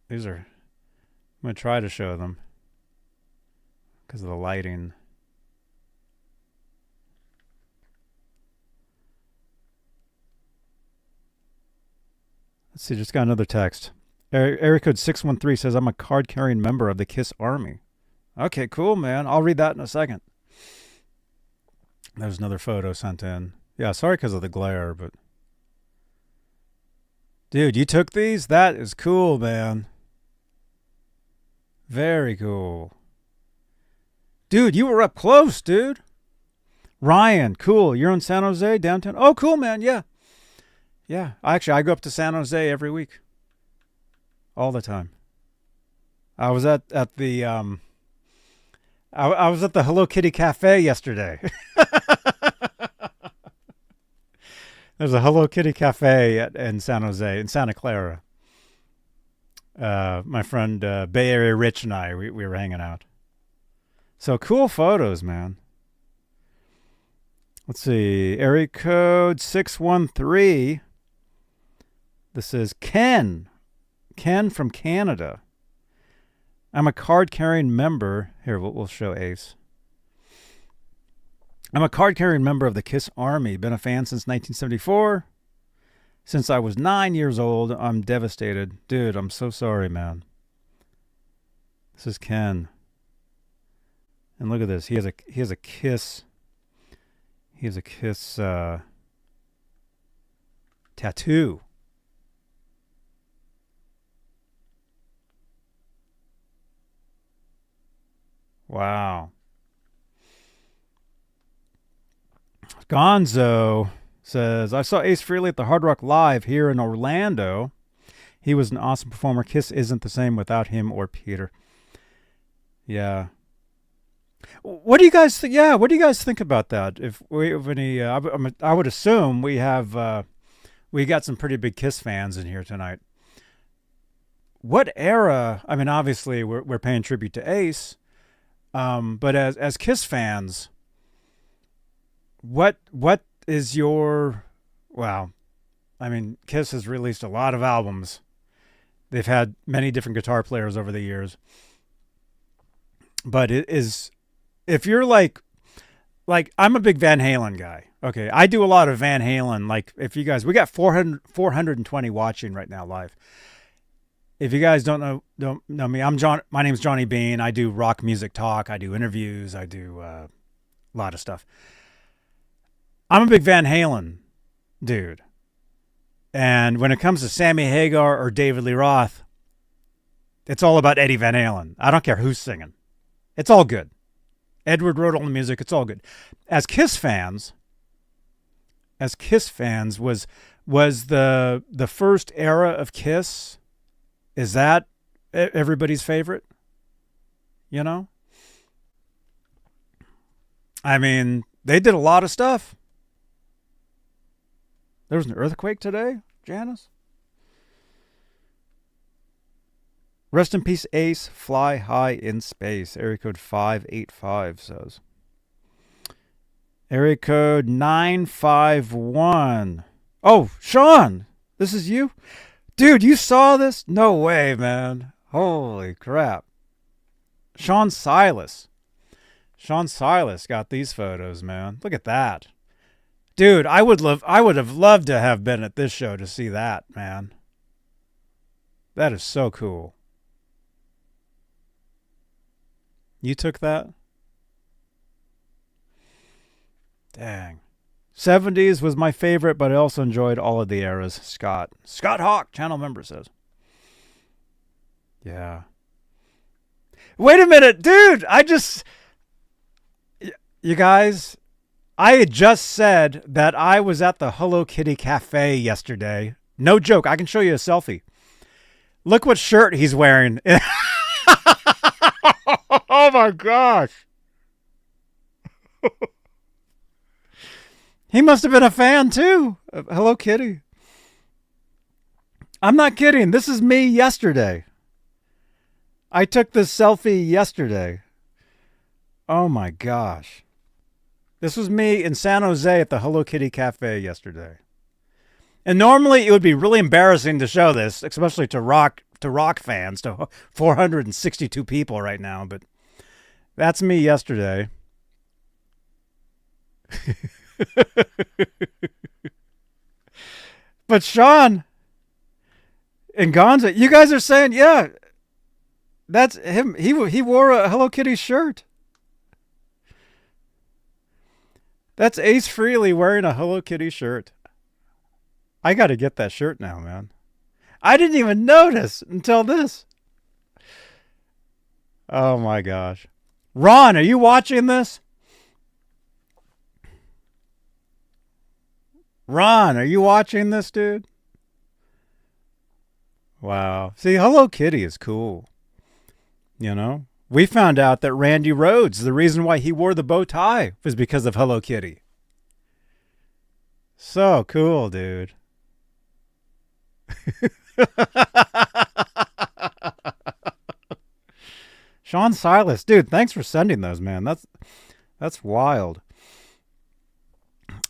These are, I'm going to try to show them because of the lighting. Let's see, just got another text. Area code 613 says, I'm a card-carrying member of the KISS Army. Okay, cool, man. I'll read that in a second. There's another photo sent in. Yeah, sorry because of the glare, but... Dude, you took these? That is cool, man. Very cool. Dude, you were up close, dude. Ryan, cool. You're in San Jose, downtown? Oh, cool, man. Yeah. Yeah. Actually, I go up to San Jose every week. All the time. I was at the I was at the Hello Kitty Cafe yesterday. There's a Hello Kitty Cafe in San Jose, in Santa Clara. My friend Bay Area Rich and I, we were hanging out. So cool photos, man. Let's see. Area code 613. This is Ken. Ken from Canada. I'm a card-carrying member. Here, we'll show Ace. I'm a card-carrying member of the KISS Army. Been a fan since 1974. Since I was 9 years old. I'm devastated. Dude, I'm so sorry, man. This is Ken. And look at this. He has a KISS. He has a KISS tattoo. Wow. Gonzo says, I saw Ace Frehley at the Hard Rock Live here in Orlando. He was an awesome performer. KISS isn't the same without him or Peter. Yeah. What do you guys think? Yeah, what do you guys think about that? If we have any, I would assume we have, we got some pretty big KISS fans in here tonight. What era? I mean, obviously we're paying tribute to Ace, but as KISS fans, what is your? Well, I mean, KISS has released a lot of albums. They've had many different guitar players over the years, but it is. If you're like I'm a big Van Halen guy. Okay, I do a lot of Van Halen. Like, if you guys, we got 420 watching right now live. If you guys don't know me, my name's Johnny Beane. I do rock music talk. I do interviews. I do a lot of stuff. I'm a big Van Halen dude. And when it comes to Sammy Hagar or David Lee Roth, it's all about Eddie Van Halen. I don't care who's singing. It's all good. Edward wrote all the music. It's all good. As KISS fans, was the first era of KISS, is that everybody's favorite? You know? I mean, they did a lot of stuff. There was an earthquake today, Janice? Rest in peace, Ace. Fly high in space. Area code 585 says. Area code 951. Oh, Sean, this is you? Dude, you saw this? No way, man. Holy crap. Sean Silas. Sean Silas got these photos, man. Look at that. Dude, I would have loved to have been at this show to see that, man. That is so cool. You took that? Dang. 70s was my favorite, but I also enjoyed all of the eras. Scott Hawk, channel member, says. Yeah. Wait a minute, dude. You guys, I had just said that I was at the Hello Kitty Cafe yesterday. No joke. I can show you a selfie. Look what shirt he's wearing. Oh my gosh. He must have been a fan too of Hello Kitty. I'm not kidding. This is me yesterday. I took this selfie yesterday. Oh my gosh. This was me in San Jose at the Hello Kitty Cafe yesterday. And normally it would be really embarrassing to show this, especially to rock fans, to 462 people right now, but that's me yesterday. But Sean and Gonza, you guys are saying, yeah, that's him. He wore a Hello Kitty shirt. That's Ace Frehley wearing a Hello Kitty shirt. I got to get that shirt now, man. I didn't even notice until this. Oh my gosh. Ron, are you watching this? Ron, are you watching this, dude? Wow. See, Hello Kitty is cool. You know? We found out that Randy Rhoads, the reason why he wore the bow tie was because of Hello Kitty. So cool, dude. Sean Silas, dude, thanks for sending those, man. That's wild.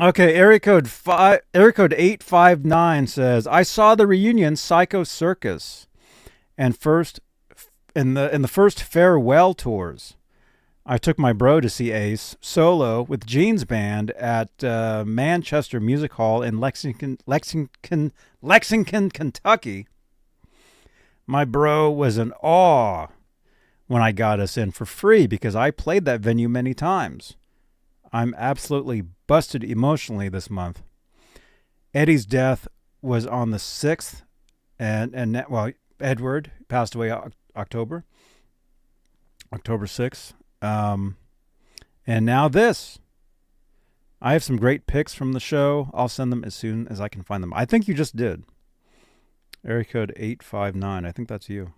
Okay, area code 859 says, I saw the reunion Psycho Circus and in the first farewell tours. I took my bro to see Ace solo with Gene's band at Manchester Music Hall in Lexington, Kentucky. My bro was in awe when I got us in for free because I played that venue many times. I'm absolutely busted emotionally this month. Eddie's death was on the 6th, and Edward passed away October 6th. And now this. I have some great pics from the show. I'll send them as soon as I can find them. I think you just did. Area code 859. I think that's you.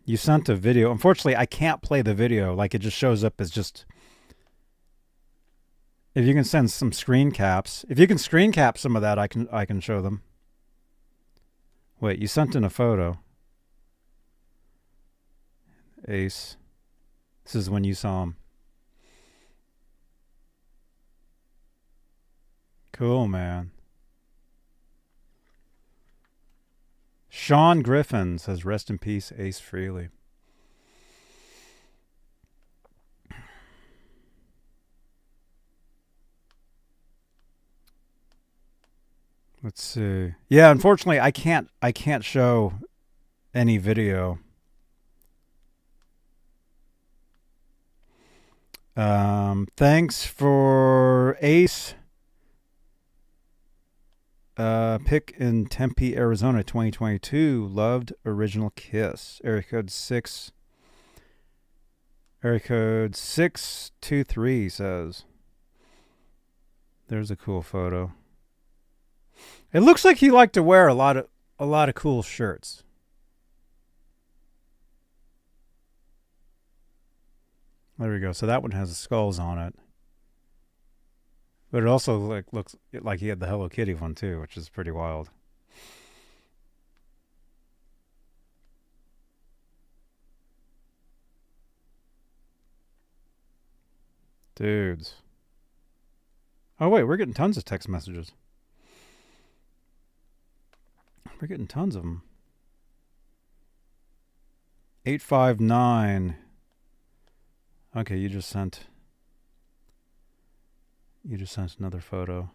You sent a video. Unfortunately, I can't play the video. Like, it just shows up as just... If you can send some screen caps. If you can screen cap some of that, I can show them. Wait, you sent in a photo. Ace. This is when you saw him. Cool, man. Sean Griffin says, rest in peace, Ace Frehley. Let's see. Yeah, unfortunately, I can't show any video. Thanks for Ace. Pick in Tempe, Arizona, 2022. Loved original Kiss. Area code 623 says. There's a cool photo. It looks like he liked to wear a lot of cool shirts. There we go. So that one has skulls on it. But it also looks like he had the Hello Kitty one too, which is pretty wild. Dudes. Oh wait, we're getting tons of text messages. We're getting tons of them. 859. Okay, you just sent another photo.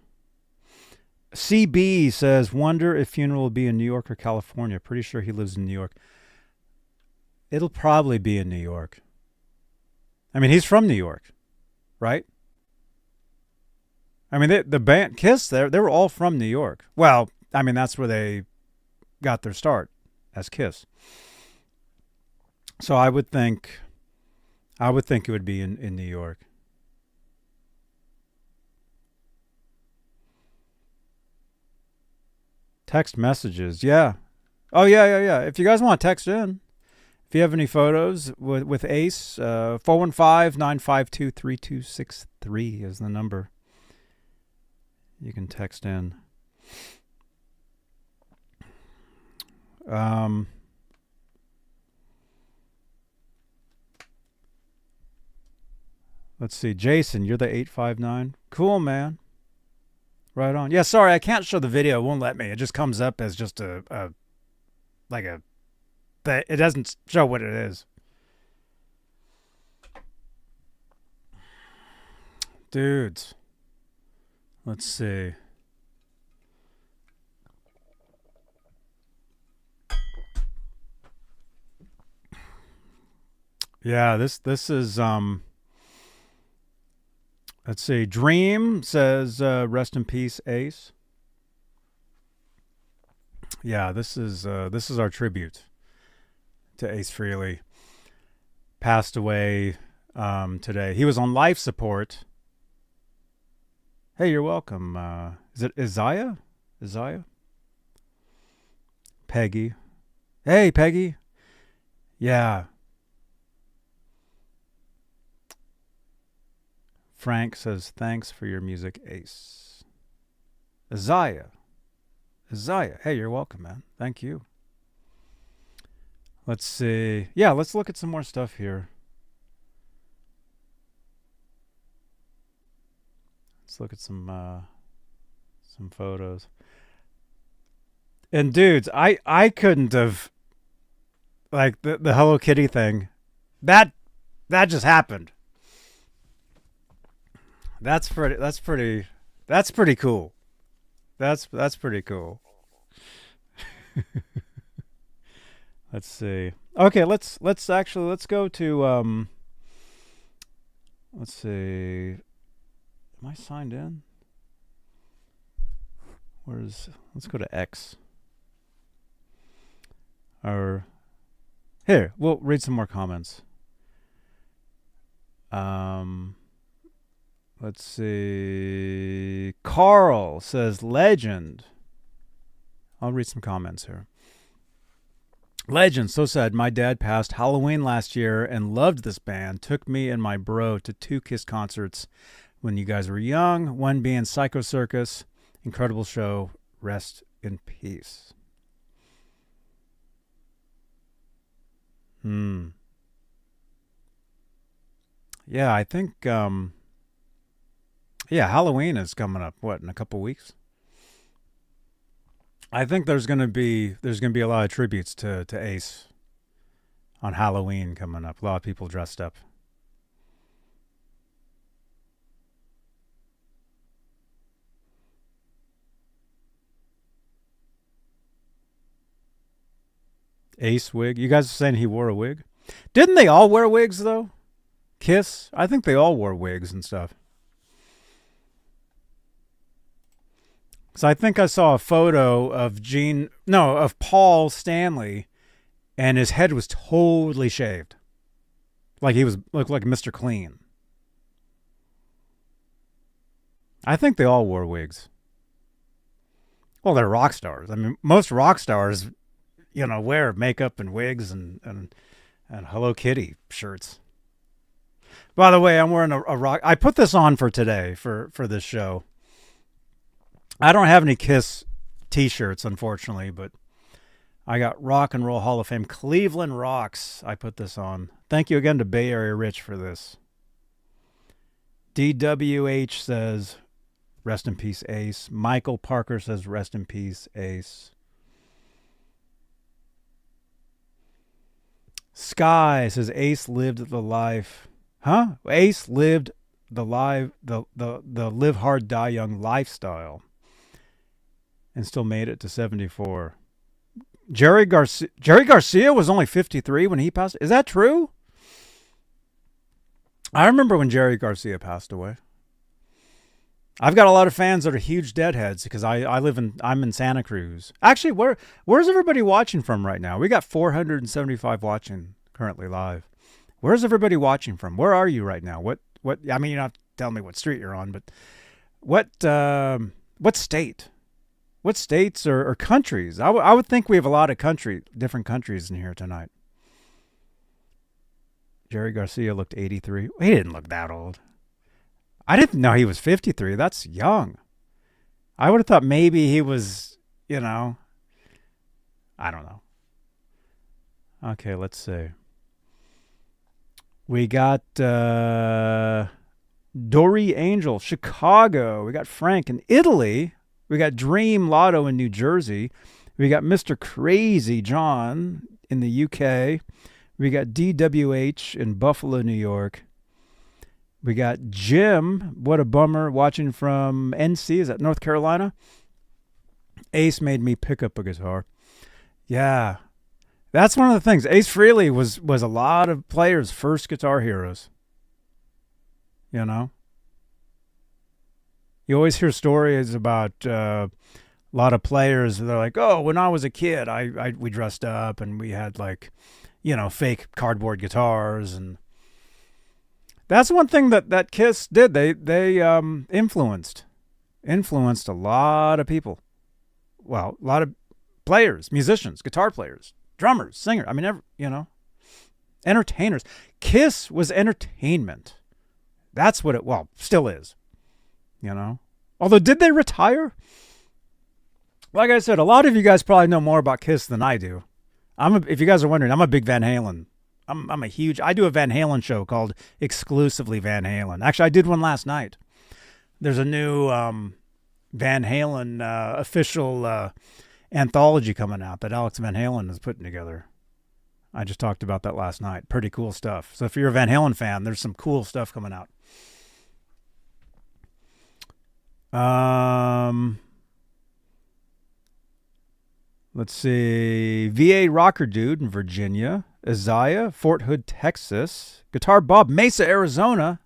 CB says, wonder if funeral will be in New York or California. Pretty sure he lives in New York. It'll probably be in New York. I mean, he's from New York, right? I mean, the band Kiss, they were all from New York. Well, I mean, that's where they got their start as Kiss. So I would think I would think it would be in New York. Text messages, yeah. Oh, yeah. If you guys want to text in, if you have any photos with Ace, 415-952-3263 is the number. You can text in. Let's see. Jason, you're the 859. Cool, man. Right on. Yeah, sorry, I can't show the video. It won't let me. It just comes up as just it doesn't show what it is. Dudes. Let's see. Yeah, this is let's see. Dream says rest in peace, Ace. Yeah, this is our tribute to Ace Frehley. Passed away today. He was on life support. Hey, you're welcome. Is it Isaiah? Isaiah? Peggy. Hey, Peggy. Yeah. Frank says, thanks for your music, Ace. Isaiah. Hey, you're welcome, man. Thank you. Let's see. Yeah, let's look at some more stuff here. Let's look at some photos. And dudes, I couldn't have, like, the Hello Kitty thing. That just happened. That's pretty cool. That's pretty cool. Let's see. Okay, let's go to let's see. Am I signed in? Let's go to X. Or here, we'll read some more comments. Let's see. Carl says legend. I'll read some comments here. Legend, so sad. My dad passed Halloween last year and loved this band. Took me and my bro to 2 KISS concerts when you guys were young. One being Psycho Circus. Incredible show. Rest in peace. Yeah, I think Halloween is coming up, in a couple weeks? I think there's gonna be a lot of tributes to Ace on Halloween coming up. A lot of people dressed up. Ace wig. You guys are saying he wore a wig? Didn't they all wear wigs though? KISS? I think they all wore wigs and stuff. So I think I saw a photo of Paul Stanley, and his head was totally shaved. Like he looked like Mr. Clean. I think they all wore wigs. Well, they're rock stars. I mean, most rock stars, wear makeup and wigs and Hello Kitty shirts. By the way, I'm wearing a rock. I put this on for today for this show. I don't have any KISS t-shirts, unfortunately, but I got Rock and Roll Hall of Fame Cleveland Rocks. I put this on. Thank you again to Bay Area Rich for this. DWH says, rest in peace, Ace. Michael Parker says, rest in peace, Ace. Sky says, Ace lived the life. Huh? Ace lived the live hard, die young lifestyle. And still made it to 74. Jerry Garcia was only 53 when he passed. Is that true? I remember when Jerry Garcia passed away. I've got a lot of fans that are huge Deadheads because I'm in Santa Cruz. Actually, where's everybody watching from right now? We got 475 watching currently live. Where's everybody watching from? Where are you right now? What? I mean, you don't have to tell me what street you're on, but what state? What states or countries? I would think we have a lot of different countries in here tonight. Jerry Garcia looked 83. He didn't look that old. I didn't know he was 53. That's young. I would have thought maybe he was, I don't know. Okay, let's see. We got Dory Angel, Chicago. We got Frank in Italy. We got Dream Lotto in New Jersey. We got Mr. Crazy John in the UK. We got DWH in Buffalo, New York. We got Jim, what a bummer, watching from NC. Is that North Carolina? Ace made me pick up a guitar. Yeah. That's one of the things. Ace Frehley was a lot of players' first guitar heroes. You know? You always hear stories about a lot of players. They're like, oh, when I was a kid, we dressed up and we had fake cardboard guitars. And that's one thing that KISS did. They influenced a lot of people. Well, a lot of players, musicians, guitar players, drummers, singers. I mean, entertainers. KISS was entertainment. That's what it, still is. Although, did they retire? Like I said, a lot of you guys probably know more about KISS than I do. If you guys are wondering, I'm a big Van Halen. I do a Van Halen show called Exclusively Van Halen. Actually, I did one last night. There's a new Van Halen official anthology coming out that Alex Van Halen is putting together. I just talked about that last night. Pretty cool stuff. So if you're a Van Halen fan, there's some cool stuff coming out. Let's see. VA Rocker Dude in Virginia. Isaiah, Fort Hood, Texas. Guitar Bob, Mesa, Arizona.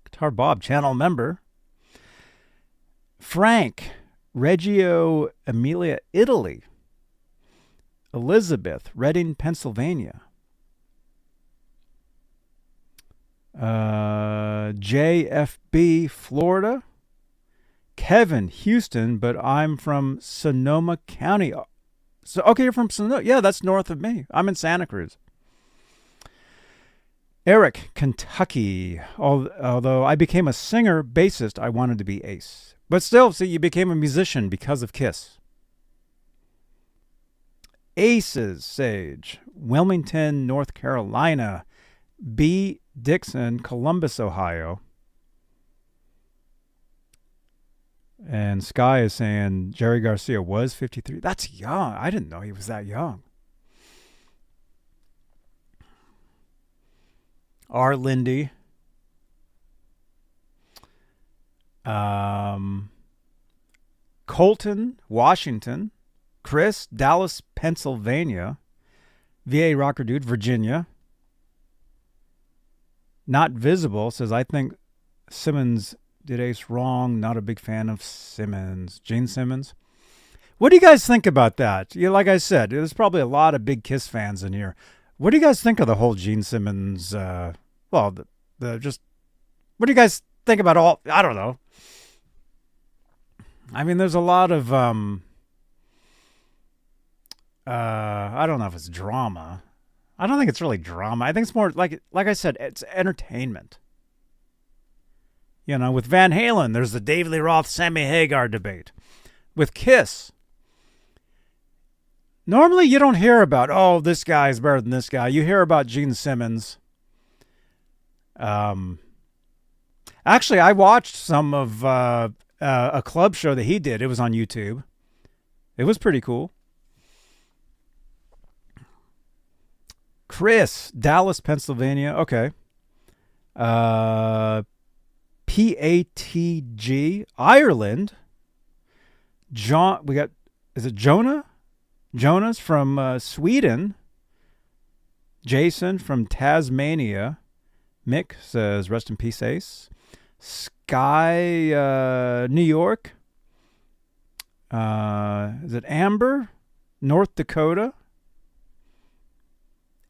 Guitar Bob, channel member. Frank, Reggio Emilia, Italy. Elizabeth, Reading, Pennsylvania. JFB, Florida. Kevin, Houston, but I'm from Sonoma County. So, okay, you're from Sonoma. Yeah, that's north of me. I'm in Santa Cruz. Eric, Kentucky. Although I became a singer, bassist, I wanted to be Ace. But still, see, you became a musician because of KISS. Aces, Sage. Wilmington, North Carolina. B. Dixon, Columbus, Ohio. And Sky is saying Jerry Garcia was 53. That's young. I didn't know he was that young. R. Lindy. Colton, Washington. Chris, Dallas, Pennsylvania. VA Rocker Dude, Virginia. Not Visible says, I think Simmons did Ace wrong. Not a big fan of Simmons. Gene Simmons. What do you guys think about that? Like I said, there's probably a lot of big KISS fans in here. What do you guys think of the whole Gene Simmons? What do you guys think about all? I don't know. I mean, there's a lot of I don't know if it's drama. I don't think it's really drama. I think it's more like I said, it's entertainment. With Van Halen, there's the David Lee Roth, Sammy Hagar debate. With KISS, normally you don't hear about, oh, this guy is better than this guy. You hear about Gene Simmons. Actually, I watched some of a club show that he did. It was on YouTube. It was pretty cool. Chris, Dallas, Pennsylvania. Okay. PATG, Ireland. John, is it Jonah? Jonas from Sweden. Jason from Tasmania. Mick says, rest in peace, Ace. Sky, New York. Is it Amber? North Dakota.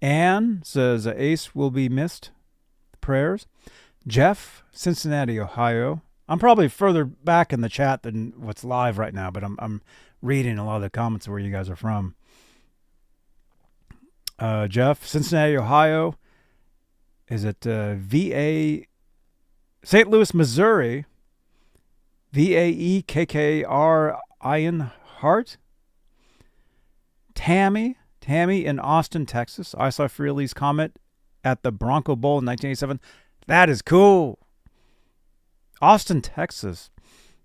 Ann says Ace will be missed. Prayers. Jeff, Cincinnati, Ohio. I'm probably further back in the chat than what's live right now, but I'm reading a lot of the comments of where you guys are from. Jeff, Cincinnati, Ohio. Is it VA? St. Louis, Missouri. VAEKKRIN Hart. Tammy in Austin, Texas. I saw Frehley's comment at the Bronco Bowl in 1987. That is cool. Austin, Texas.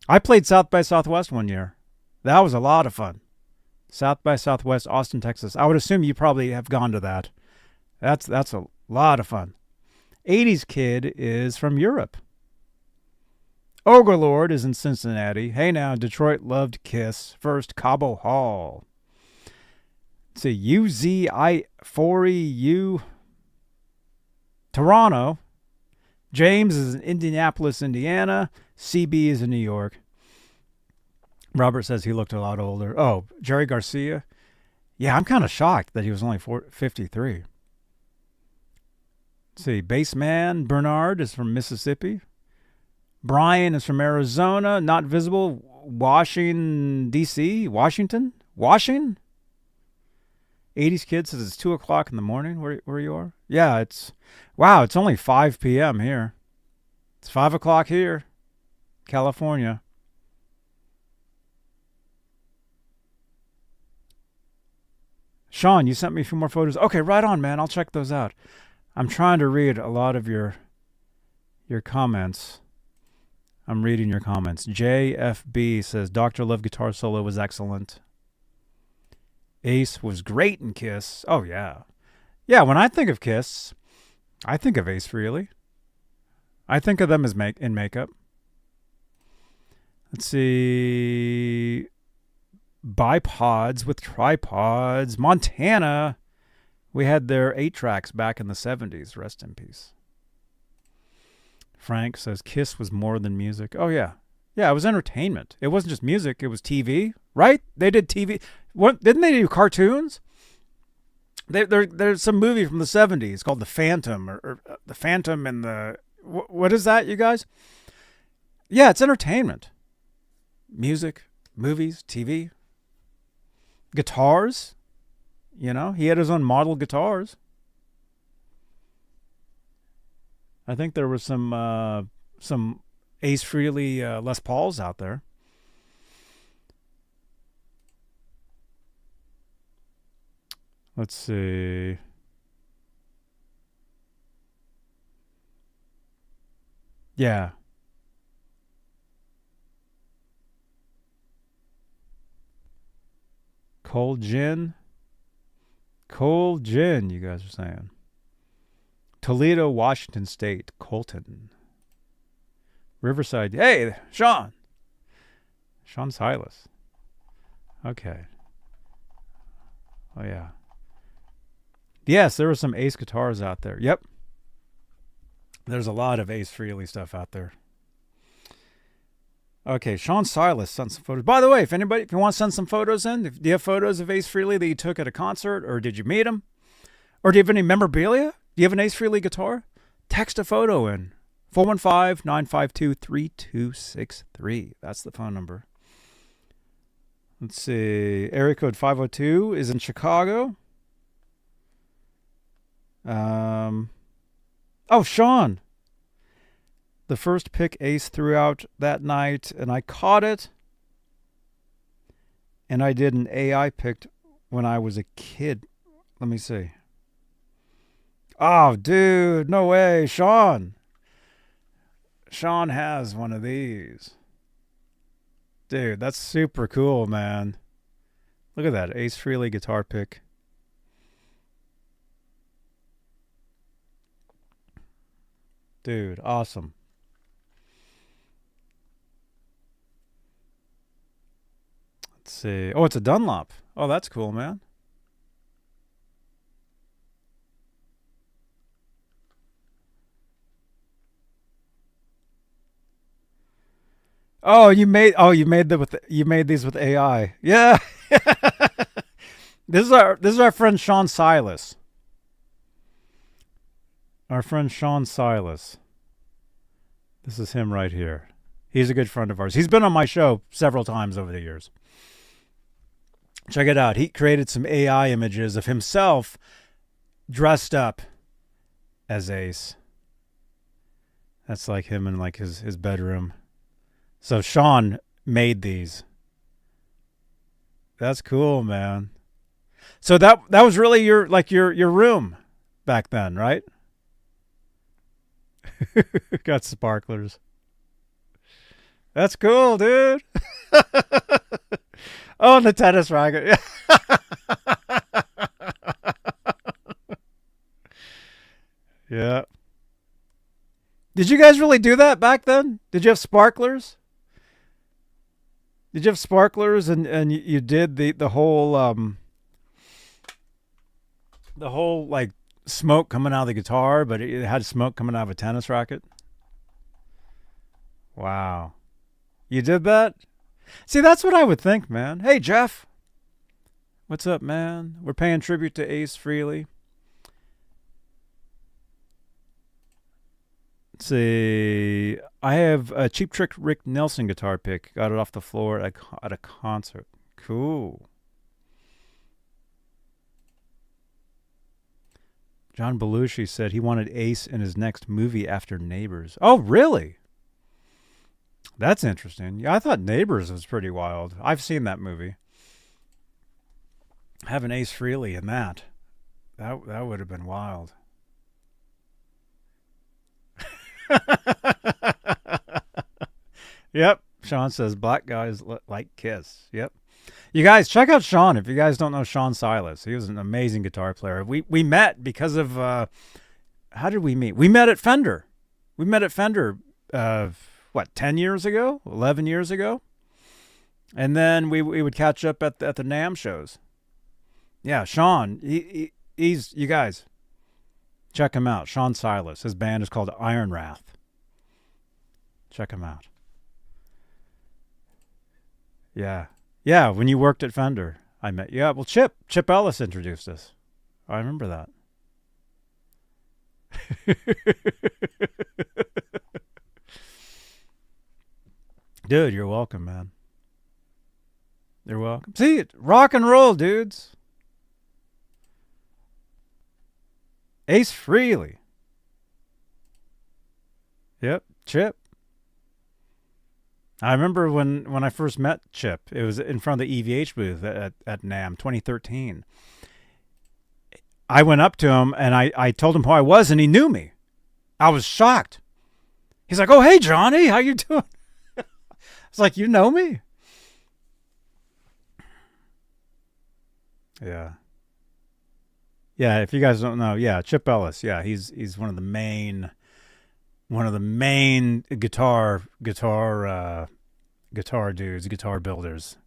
I played South by Southwest one year. That was a lot of fun. South by Southwest, Austin, Texas. I would assume you probably have gone to that. That's a lot of fun. 80s Kid is from Europe. Ogre is in Cincinnati. Hey now, Detroit loved Kiss. First, Cabo Hall. Let's see, UZI40U. Toronto. James is in Indianapolis, Indiana. CB is in New York. Robert says he looked a lot older. Oh, Jerry Garcia. Yeah, I'm kind of shocked that he was only 53. Let's see, Baseman Bernard is from Mississippi. Brian is from Arizona. Not visible. Washington, D.C. Washington? 80s Kid says it's 2 o'clock in the morning where you are. Yeah, it's only 5 p.m. here. It's 5 o'clock here, California. Sean, you sent me a few more photos. Okay, right on, man. I'll check those out. I'm trying to read a lot of your comments. I'm reading your comments. JFB says, Dr. Love guitar solo was excellent. Ace was great in Kiss. Oh, yeah. Yeah, when I think of Kiss, I think of Ace Frehley. I think of them as in makeup. Let's see. Bipods with tripods. Montana. We had their 8-tracks back in the 70s. Rest in peace. Frank says Kiss was more than music. Oh, yeah. Yeah, it was entertainment. It wasn't just music. It was TV, right? They did TV. What, didn't they do cartoons? There's some movie from the 70s called The Phantom or The Phantom and the... What is that, you guys? Yeah, it's entertainment. Music, movies, TV. Guitars. You know, he had his own model guitars. I think there was some Ace Frehley Les Pauls out there. Let's see. Yeah. Cold gin, you guys are saying. Toledo, Washington State, Colton. Riverside. Hey, Sean Silas. Okay. Oh, yeah. Yes, there were some Ace guitars out there. Yep. There's a lot of Ace Frehley stuff out there. Okay, Sean Silas sent some photos. By the way, if you want to send some photos in, do you have photos of Ace Frehley that you took at a concert, or did you meet him? Or do you have any memorabilia? Do you have an Ace Frehley guitar? Text a photo in. 415-952-3263. That's the phone number. Let's see. Area code 502 is in Chicago. Oh, Sean. The first pick Ace threw out that night, and I caught it. And I did an AI picked when I was a kid. Let me see. Oh, dude, no way. Sean has one of these. Dude, that's super cool, man. Look at that. Ace Frehley guitar pick. Dude, awesome. Let's see. Oh, it's a Dunlop. Oh, that's cool, man. You made these with AI. Yeah. This is our friend Sean Silas. Our friend Sean Silas. This is him right here. He's a good friend of ours. He's been on my show several times over the years. Check it out. He created some AI images of himself dressed up as Ace. That's like him in like his bedroom. So Sean made these. That's cool, man. So that was really your room back then, right? Got sparklers. That's cool, dude. Oh, and the tennis racket. Yeah. Did you guys really do that back then? Did you have sparklers? Did you have sparklers and you did the whole like smoke coming out of the guitar, but it had smoke coming out of a tennis racket? Wow. You did that? See, that's what I would think, man. Hey, Jeff. What's up, man? We're paying tribute to Ace Frehley. Let's see. I have a Cheap Trick Rick Nelson guitar pick. Got it off the floor at a concert. Cool. John Belushi said he wanted Ace in his next movie after Neighbors. Oh, really? That's interesting. Yeah, I thought Neighbors was pretty wild. I've seen that movie. Having Ace Frehley in that would have been wild. Yep. Sean says black guys like Kiss. Yep. You guys check out Sean if you guys don't know Sean Silas. He was an amazing guitar player. We met because of how did we meet? We met at Fender. We met at Fender 10 years ago? 11 years ago? And then we would catch up at the NAMM shows. Yeah, Sean, he's you guys check him out. Sean Silas. His band is called Iron Wrath. Check him out. Yeah. Yeah, when you worked at Fender, I met you. Yeah, well, Chip Ellis introduced us. I remember that. Dude, you're welcome, man. You're welcome. See, rock and roll, dudes. Ace Frehley. Yep, Chip. I remember when I first met Chip. It was in front of the EVH booth at NAMM 2013. I went up to him and I told him who I was, and he knew me. I was shocked. He's like, "Oh, hey, Johnny, how you doing?" I was like, "You know me?" Yeah. Yeah, if you guys don't know, yeah, Chip Ellis. Yeah, he's one of the main guitar dudes, guitar builders.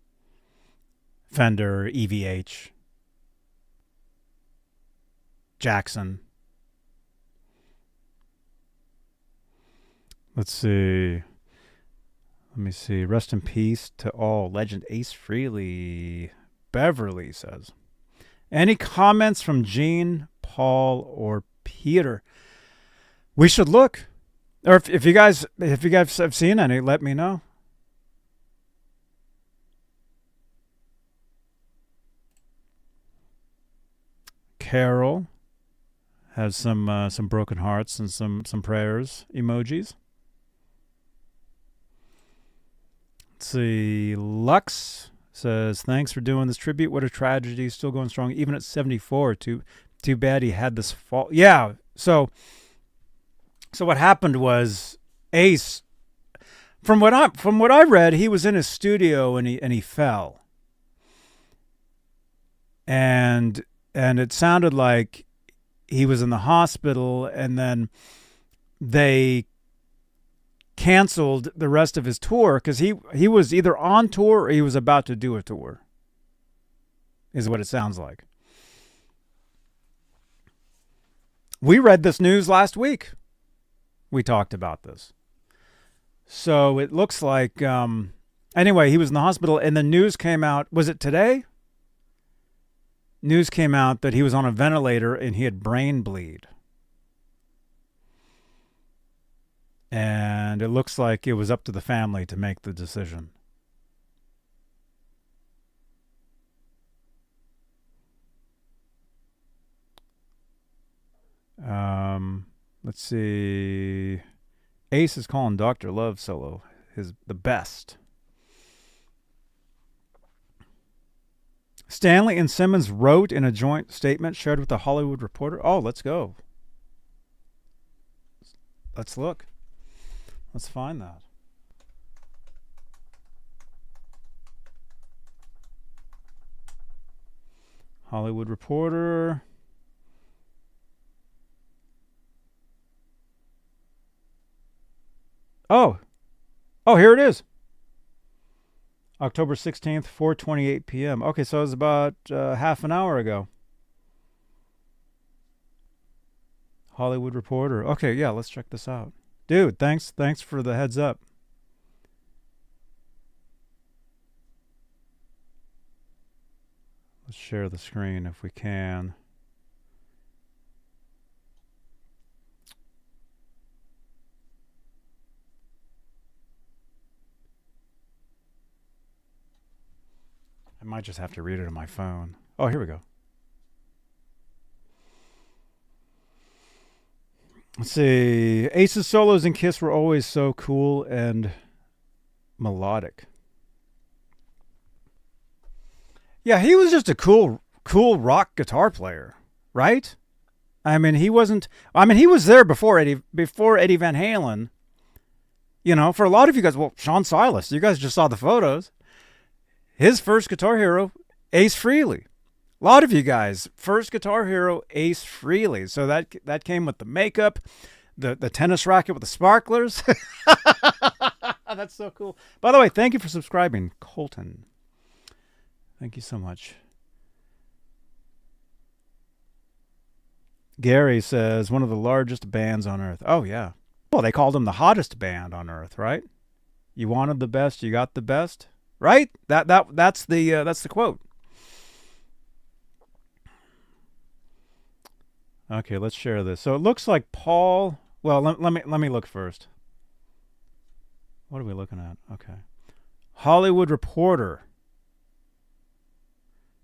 Fender, EVH, Jackson. Let's see. Let me see. Rest in peace to all. Legend Ace Frehley. Beverly says. Any comments from Gene, Paul, or Peter? We should look. Or if you guys have seen any, let me know. Carol has some broken hearts and some prayers emojis. Let's see. Lux says, thanks for doing this tribute. What a tragedy. Still going strong, even at 74. Too bad he had this fall. Yeah. So what happened was Ace, from what I read, he was in his studio and he fell. And it sounded like he was in the hospital, and then they canceled the rest of his tour because he was either on tour or he was about to do a tour, is what it sounds like. We read this news last week. We talked about this. So it looks like, anyway, he was in the hospital, and the news came out. Was it today? News came out that he was on a ventilator and he had brain bleed. And it looks like it was up to the family to make the decision. Let's see. Ace is calling Dr. Love solo the best. Stanley and Simmons wrote in a joint statement shared with the Hollywood Reporter. Oh, let's go. Let's look. Let's find that. Hollywood Reporter. Oh, here it is. October 16th, 4:28 p.m. Okay, so it was about half an hour ago. Hollywood Reporter. Okay, yeah, let's check this out. Dude, thanks for the heads up. Let's share the screen if we can. I might just have to read it on my phone. Oh, here we go. Let's see. Ace's solos in Kiss were always so cool and melodic. Yeah, he was just a cool rock guitar player, right? I mean, he was there before Eddie Van Halen. You know, for a lot of you guys, well, Sean Silas, you guys just saw the photos. His first guitar hero, Ace Frehley. A lot of you guys, first guitar hero, Ace Frehley. So that came with the makeup, the tennis racket with the sparklers. That's so cool. By the way, thank you for subscribing, Colton. Thank you so much. Gary says, one of the largest bands on earth. Oh, yeah. Well, they called him the hottest band on earth, right? You wanted the best, you got the best. Right? That's the quote. Okay, let's share this. So it looks like Paul. Well, let me look first. What are we looking at? Okay, Hollywood Reporter.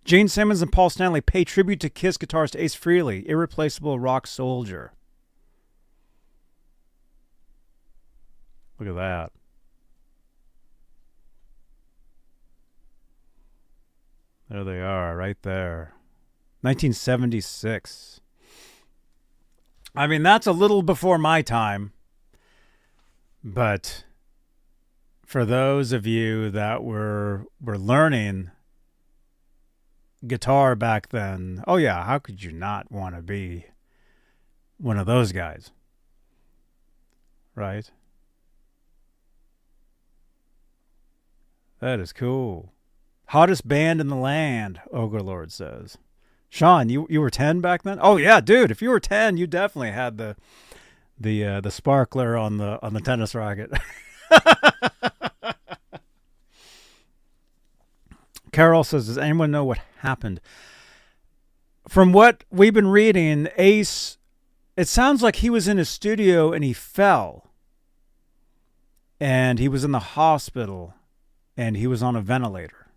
Gene Simmons and Paul Stanley pay tribute to Kiss guitarist Ace Frehley, irreplaceable rock soldier. Look at that. There they are, right there. 1976. I mean, that's a little before my time. But for those of you that were learning guitar back then, oh yeah, how could you not want to be one of those guys? Right? That is cool. Hottest band in the land, Ogre says. Sean, you were 10 back then? Oh yeah, dude. If you were 10, you definitely had the sparkler on the tennis racket. Carol says, does anyone know what happened? From what we've been reading, Ace, it sounds like he was in his studio and he fell. And he was in the hospital and he was on a ventilator.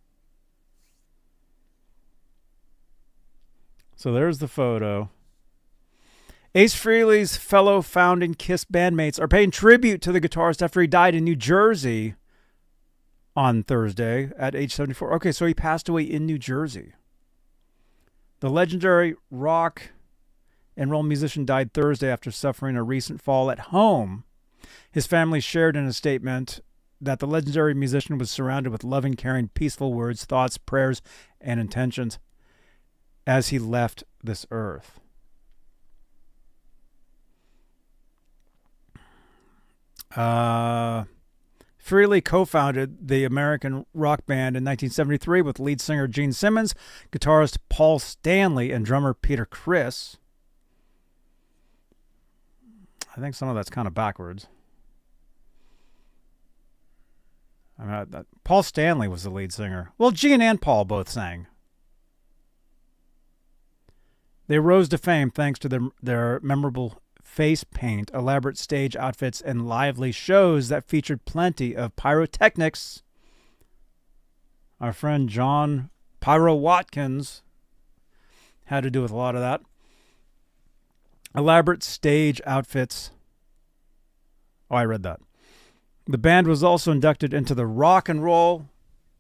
So there's the photo. Ace Frehley's fellow founding Kiss bandmates are paying tribute to the guitarist after he died in New Jersey on Thursday at age 74. Okay, so he passed away in New Jersey. The legendary rock and roll musician died Thursday after suffering a recent fall at home. His family shared in a statement that the legendary musician was surrounded with loving, caring, peaceful words, thoughts, prayers, and intentions as he left this earth. Frehley co-founded the American rock band in 1973 with lead singer Gene Simmons, guitarist Paul Stanley, and drummer Peter Criss. I think some of that's kind of backwards. Paul Stanley was the lead singer. Well, Gene and Paul both sang. They rose to fame thanks to their memorable face paint, elaborate stage outfits, and lively shows that featured plenty of pyrotechnics. Our friend John Pyro Watkins had to do with a lot of that. Elaborate stage outfits. Oh, I read that. The band was also inducted into the Rock and Roll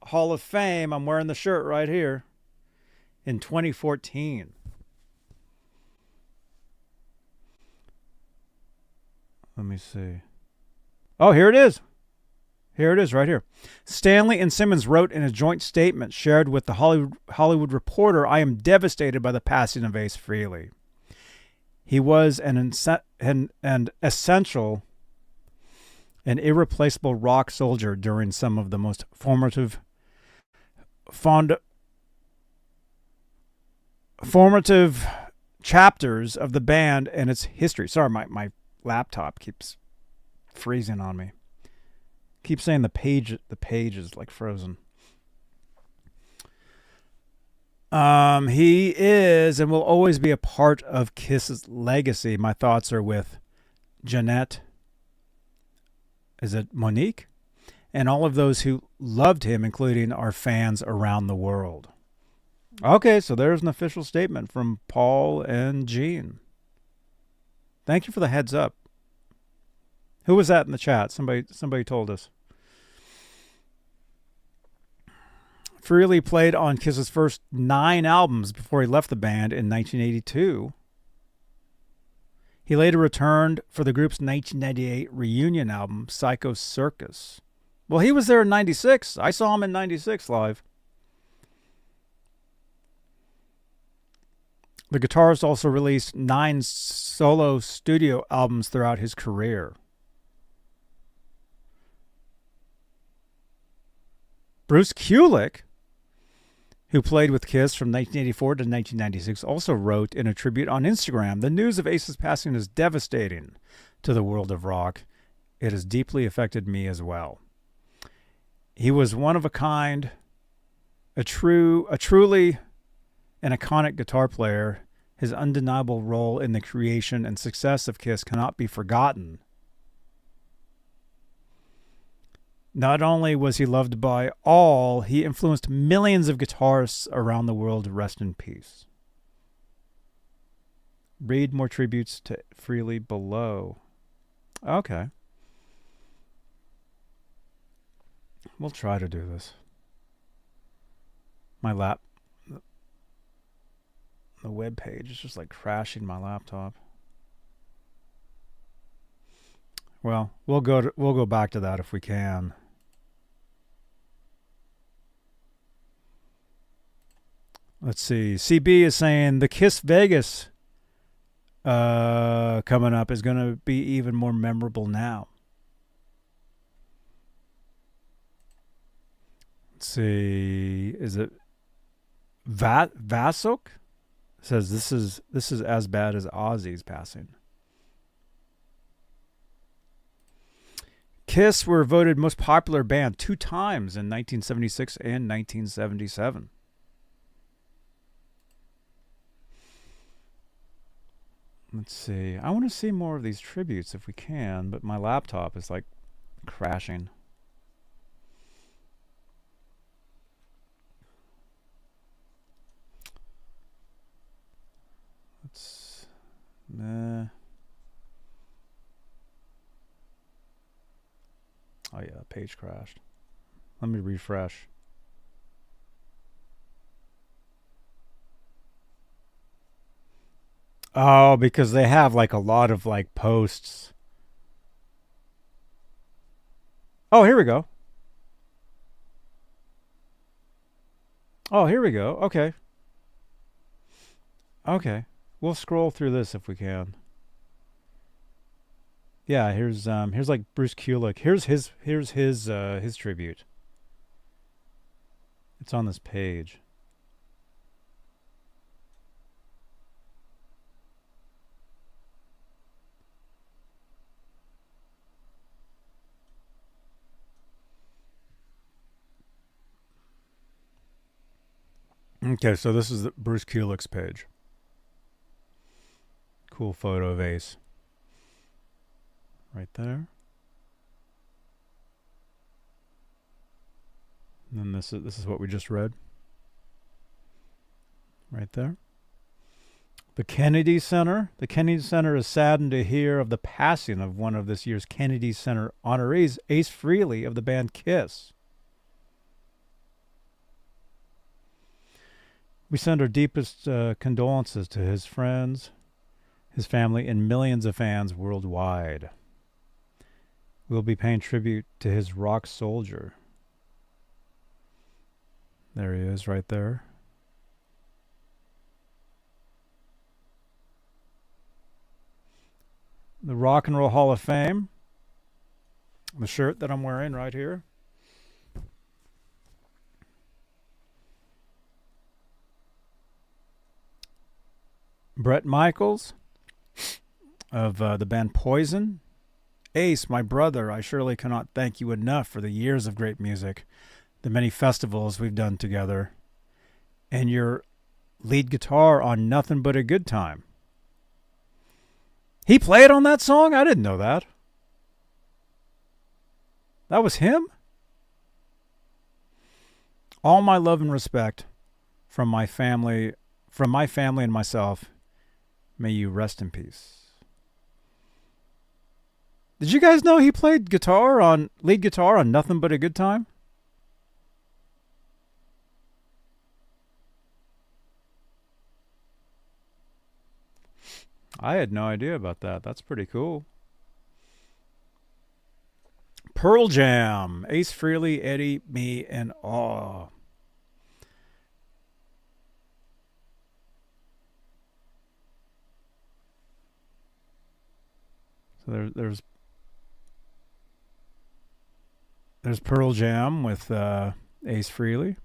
Hall of Fame. I'm wearing the shirt right here. In 2014. Let me see. Oh, here it is. Here it is right here. Stanley and Simmons wrote in a joint statement shared with the Hollywood Reporter, "I am devastated by the passing of Ace Frehley. He was an essential and irreplaceable rock soldier during some of the most formative chapters of the band and its history." Sorry, my laptop keeps freezing on me. Keep saying the page is like frozen. He is and will always be a part of Kiss's legacy. My thoughts are with Jeanette. Is it Monique? And all of those who loved him, including our fans around the world. Okay, so there's an official statement from Paul and Jean. Thank you for the heads up. Who was that in the chat? Somebody told us. Frehley played on Kiss's first 9 albums before he left the band in 1982. He later returned for the group's 1998 reunion album, Psycho Circus. Well, he was there in 96. I saw him in 96 live. The guitarist also released 9 solo studio albums throughout his career. Bruce Kulick, who played with Kiss from 1984 to 1996, also wrote in a tribute on Instagram, "The news of Ace's passing is devastating to the world of rock. It has deeply affected me as well. He was one of a kind, a truly an iconic guitar player. His undeniable role in the creation and success of Kiss cannot be forgotten. Not only was he loved by all, he influenced millions of guitarists around the world. Rest in peace." Read more tributes to Frehley below. Okay. We'll try to do this. The web page is just like crashing my laptop. Well, we'll go back to that if we can. Let's see. CB is saying the Kiss Vegas coming up is going to be even more memorable now. Let's see. Is it Vasok? Says this is as bad as Ozzy's passing. Kiss were voted most popular band 2 times in 1976 and 1977. Let's see. I want to see more of these tributes if we can, but my laptop is like crashing. Nah. Oh yeah, the page crashed. Let me refresh. Oh, because they have like a lot of like posts. Oh, here we go. Oh, here we go. Okay. Okay. We'll scroll through this if we can. Yeah, here's like Bruce Kulick. Here's his tribute. It's on this page. Okay, so this is Bruce Kulick's page. Cool photo of Ace. right there. And then this is what we just read. Right there. The Kennedy Center. The Kennedy Center is saddened to hear of the passing of one of this year's Kennedy Center honorees, Ace Frehley of the band KISS. We send our deepest condolences to his friends, his family, and millions of fans worldwide. We'll be paying tribute to his rock soldier. There he is right there. The Rock and Roll Hall of Fame. The shirt that I'm wearing right here. Brett Michaels of the band Poison. Ace, my brother, I surely cannot thank you enough for the years of great music, the many festivals we've done together, and your lead guitar on Nothing But a Good Time. He played on that song? I didn't know that. That was him? All my love and respect from my family and myself. May you rest in peace. Did you guys know he played lead guitar on Nothing But a Good Time? I had no idea about that. That's pretty cool. Pearl Jam. Ace Frehley, Eddie, me, and awe. So there's Pearl Jam with Ace Frehley. It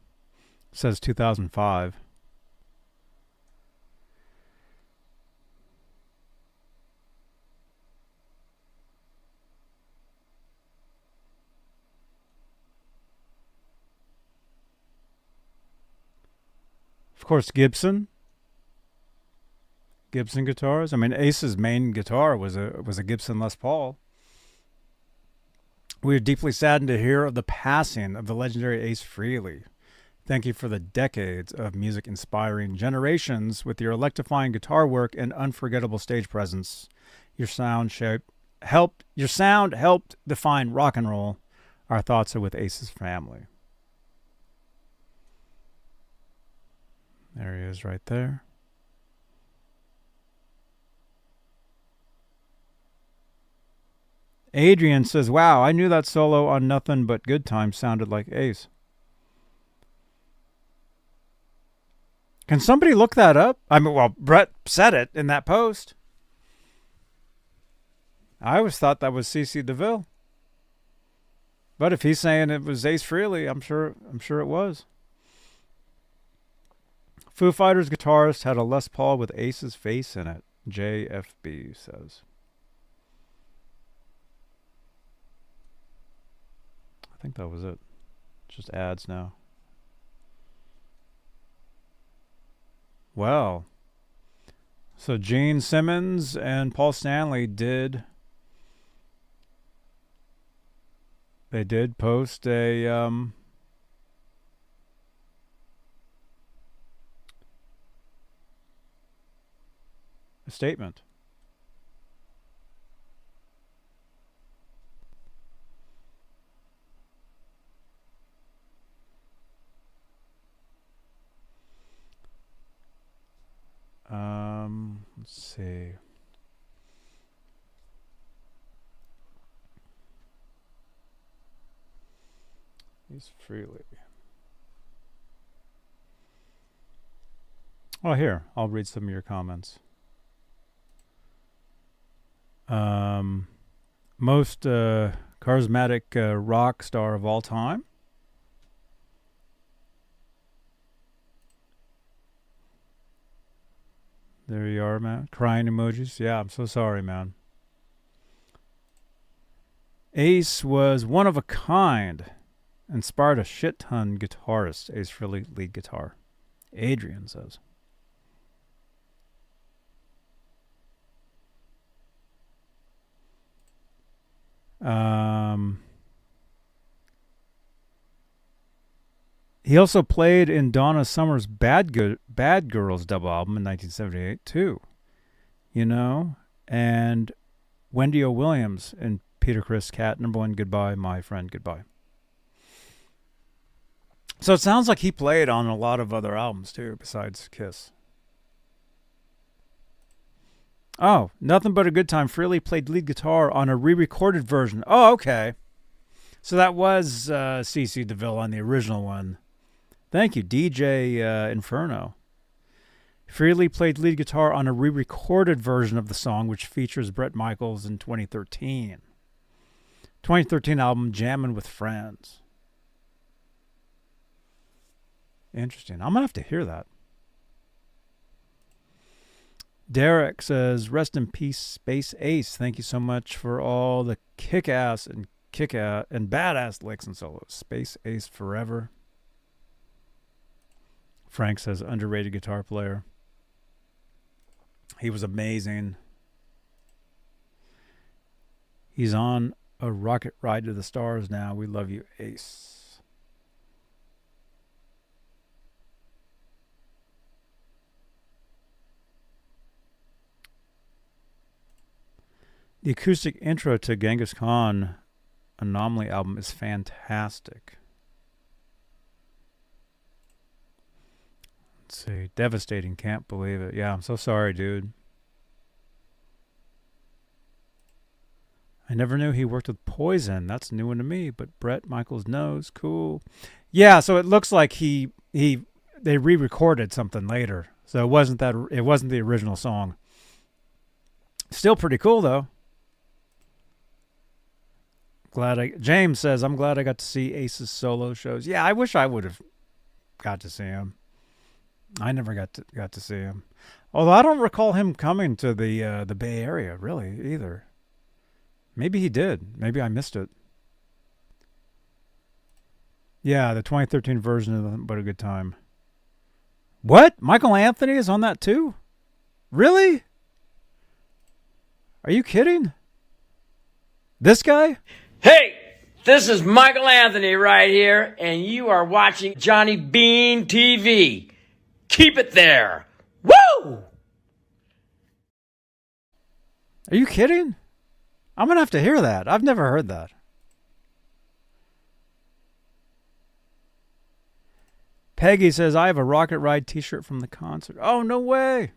says 2005. Of course, Gibson guitars. I mean, Ace's main guitar was a Gibson Les Paul. We are deeply saddened to hear of the passing of the legendary Ace Frehley. Thank you for the decades of music inspiring generations with your electrifying guitar work and unforgettable stage presence. Your sound helped define rock and roll. Our thoughts are with Ace's family. There he is right there. Adrian says, wow, I knew that solo on Nothing But Good Time sounded like Ace. Can somebody look that up? I mean, well, Brett said it in that post. I always thought that was CeCe DeVille. But if he's saying it was Ace Frehley, I'm sure it was. Foo Fighters guitarist had a Les Paul with Ace's face in it, JFB says. I think that was it. Just ads now. Well, so Gene Simmons and Paul Stanley did post a statement. Let's see. Ace Frehley. Oh, here. I'll read some of your comments. Most charismatic rock star of all time. There you are, man. Crying emojis. Yeah, I'm so sorry, man. Ace was one of a kind. Inspired a shit ton guitarist. Ace Frehley lead guitar. Adrian says. He also played in Donna Summer's Bad Girls double album in 1978 too. You know, and Wendy O. Williams and Peter Criss Cat, number one, Goodbye, My Friend, Goodbye. So it sounds like he played on a lot of other albums too, besides Kiss. Oh, Nothing But a Good Time. Frehley played lead guitar on a re-recorded version. Oh, okay. So that was C.C. DeVille on the original one. Thank you, DJ Inferno. Frehley played lead guitar on a re-recorded version of the song, which features Bret Michaels in 2013. 2013 album, Jammin' with Friends. Interesting. I'm going to have to hear that. Derek says, rest in peace, Space Ace. Thank you so much for all the kick-ass and badass licks and solos. Space Ace forever. Frank says, underrated guitar player. He was amazing. He's on a rocket ride to the stars now. We love you, Ace. The acoustic intro to Genghis Khan Anomaly album is fantastic. Let's see. Devastating. Can't believe it. Yeah, I'm so sorry, dude. I never knew he worked with Poison. That's new one to me, but Bret Michaels knows. Cool. Yeah, so it looks like they re-recorded something later. So it wasn't the original song. Still pretty cool though. James says, I'm glad I got to see Ace's solo shows. Yeah, I wish I would have got to see him. I never got to see him. Although I don't recall him coming to the Bay Area really either. Maybe he did. Maybe I missed it. Yeah, the 2013 version of Nothing But a Good Time. What? Michael Anthony is on that too? Really? Are you kidding? This guy? Hey, this is Michael Anthony right here, and you are watching Johnny Beane TV. Keep it there. Woo! Are you kidding? I'm going to have to hear that. I've never heard that. Peggy says, I have a Rocket Ride t-shirt from the concert. Oh, no way.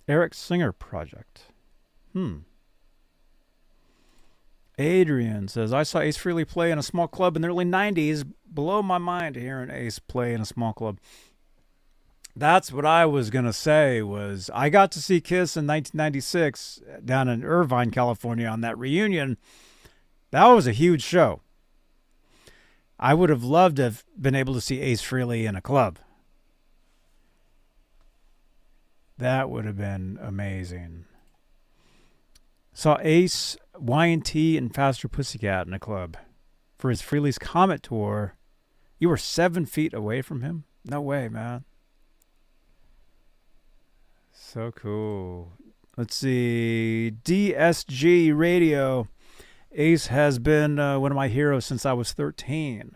Eric Singer Project. Adrian says, I saw Ace Frehley play in a small club in the early 90s. Blow my mind hearing Ace play in a small club. That's what I was going to say was I got to see Kiss in 1996 down in Irvine, California on that reunion. That was a huge show. I would have loved to have been able to see Ace Frehley in a club. That would have been amazing. Saw Ace, Y&T, and Faster Pussycat in a club. For his Frehley's Comet Tour, you were 7 feet away from him? No way, man. So cool. Let's see. DSG Radio. Ace has been one of my heroes since I was 13.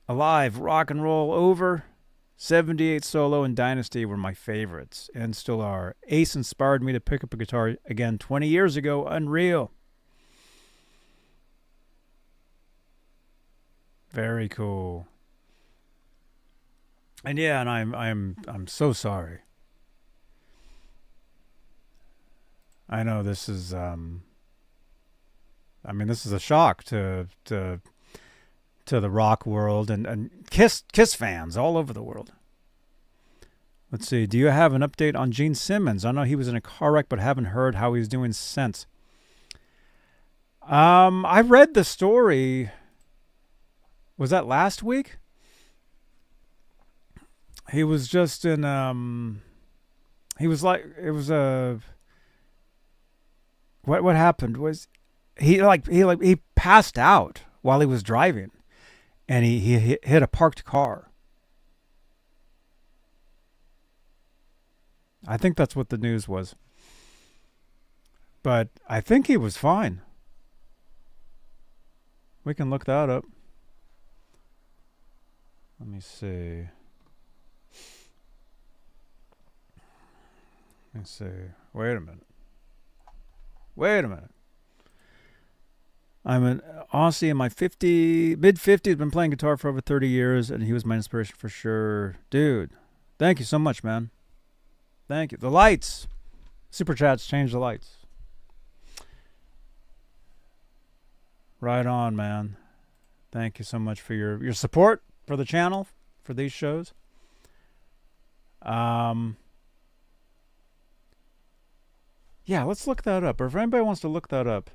Alive, Rock and Roll Over. 78 Solo and Dynasty were my favorites and still are. Ace inspired me to pick up a guitar again 20 years ago. Unreal. Very cool. And yeah, and I'm so sorry. I know this is this is a shock to the rock world and Kiss fans all over the world. Let's see. Do you have an update on Gene Simmons? I know he was in a car wreck, but haven't heard how he's doing since. I read the story. Was that last week? He was just in he was like it was a what happened was he passed out while he was driving. And he hit a parked car. I think that's what the news was. But I think he was fine. We can look that up. Let me see. Let's see. Wait a minute. I'm an Aussie in my mid-50s, been playing guitar for over 30 years, and he was my inspiration for sure. Dude, thank you so much, man. Thank you. The lights. Super chats change the lights. Right on, man. Thank you so much for your support for the channel, for these shows. Yeah, let's look that up. Or if anybody wants to look that up.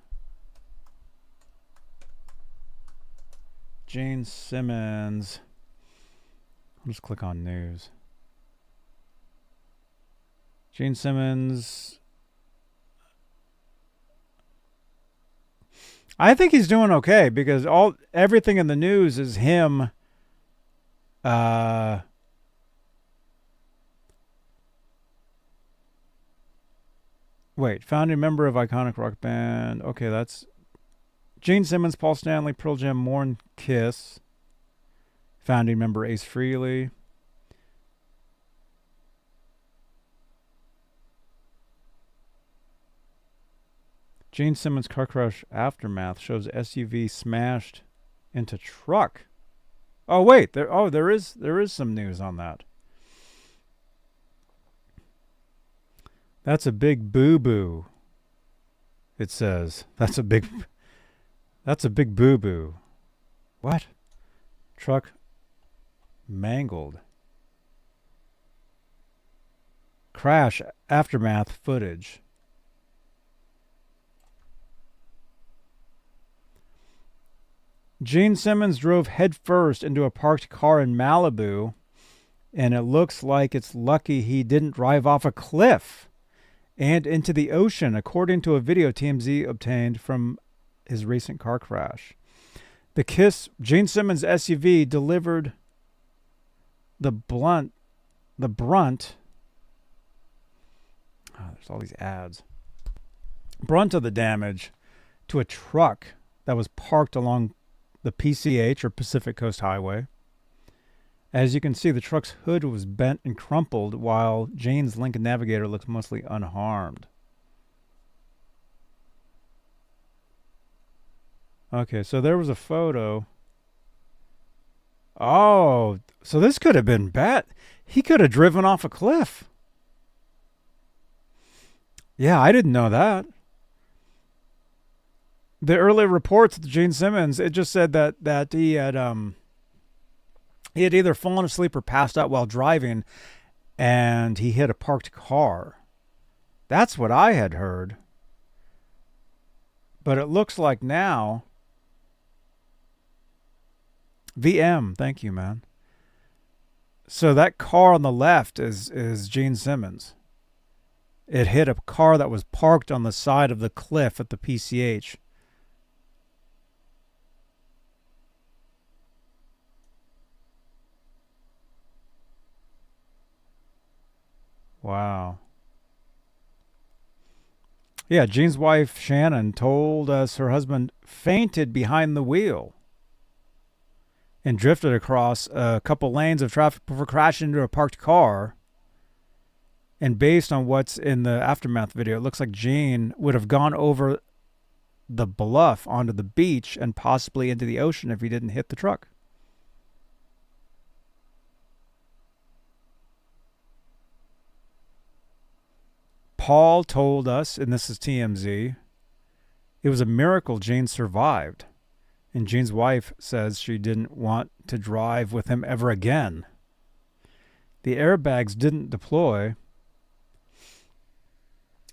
Gene Simmons. I'll just click on news. Gene Simmons. I think he's doing okay because everything in the news is him wait, founding member of iconic rock band. Okay, that's Gene Simmons, Paul Stanley, Pearl Jam, Mourning, KISS. Founding member Ace Frehley. Gene Simmons car crash aftermath shows SUV smashed into truck. Oh wait, there is some news on that. That's a big boo-boo. It says that's a big boo-boo. What? Truck mangled. Crash aftermath footage. Gene Simmons drove headfirst into a parked car in Malibu, and it looks like it's lucky he didn't drive off a cliff and into the ocean, according to a video TMZ obtained from his recent car crash. The KISS Gene Simmons SUV delivered the brunt. Oh, there's all these ads. Brunt of the damage to a truck that was parked along the PCH, or Pacific Coast Highway. As you can see, the truck's hood was bent and crumpled, while Jane's Lincoln Navigator looks mostly unharmed. Okay, so there was a photo. Oh, so this could have been bad. He could have driven off a cliff. Yeah, I didn't know that. The early reports of Gene Simmons, it just said that he had either fallen asleep or passed out while driving, and he hit a parked car. That's what I had heard. But it looks like now, VM, thank you, man. So that car on the left is Gene Simmons. It hit a car that was parked on the side of the cliff at the PCH. Wow. Yeah, Gene's wife, Shannon, told us her husband fainted behind the wheel and drifted across a couple lanes of traffic before crashing into a parked car. And based on what's in the aftermath video, it looks like Gene would have gone over the bluff onto the beach and possibly into the ocean if he didn't hit the truck. Paul told us, and this is TMZ, it was a miracle Gene survived. And Gene's wife says she didn't want to drive with him ever again. The airbags didn't deploy,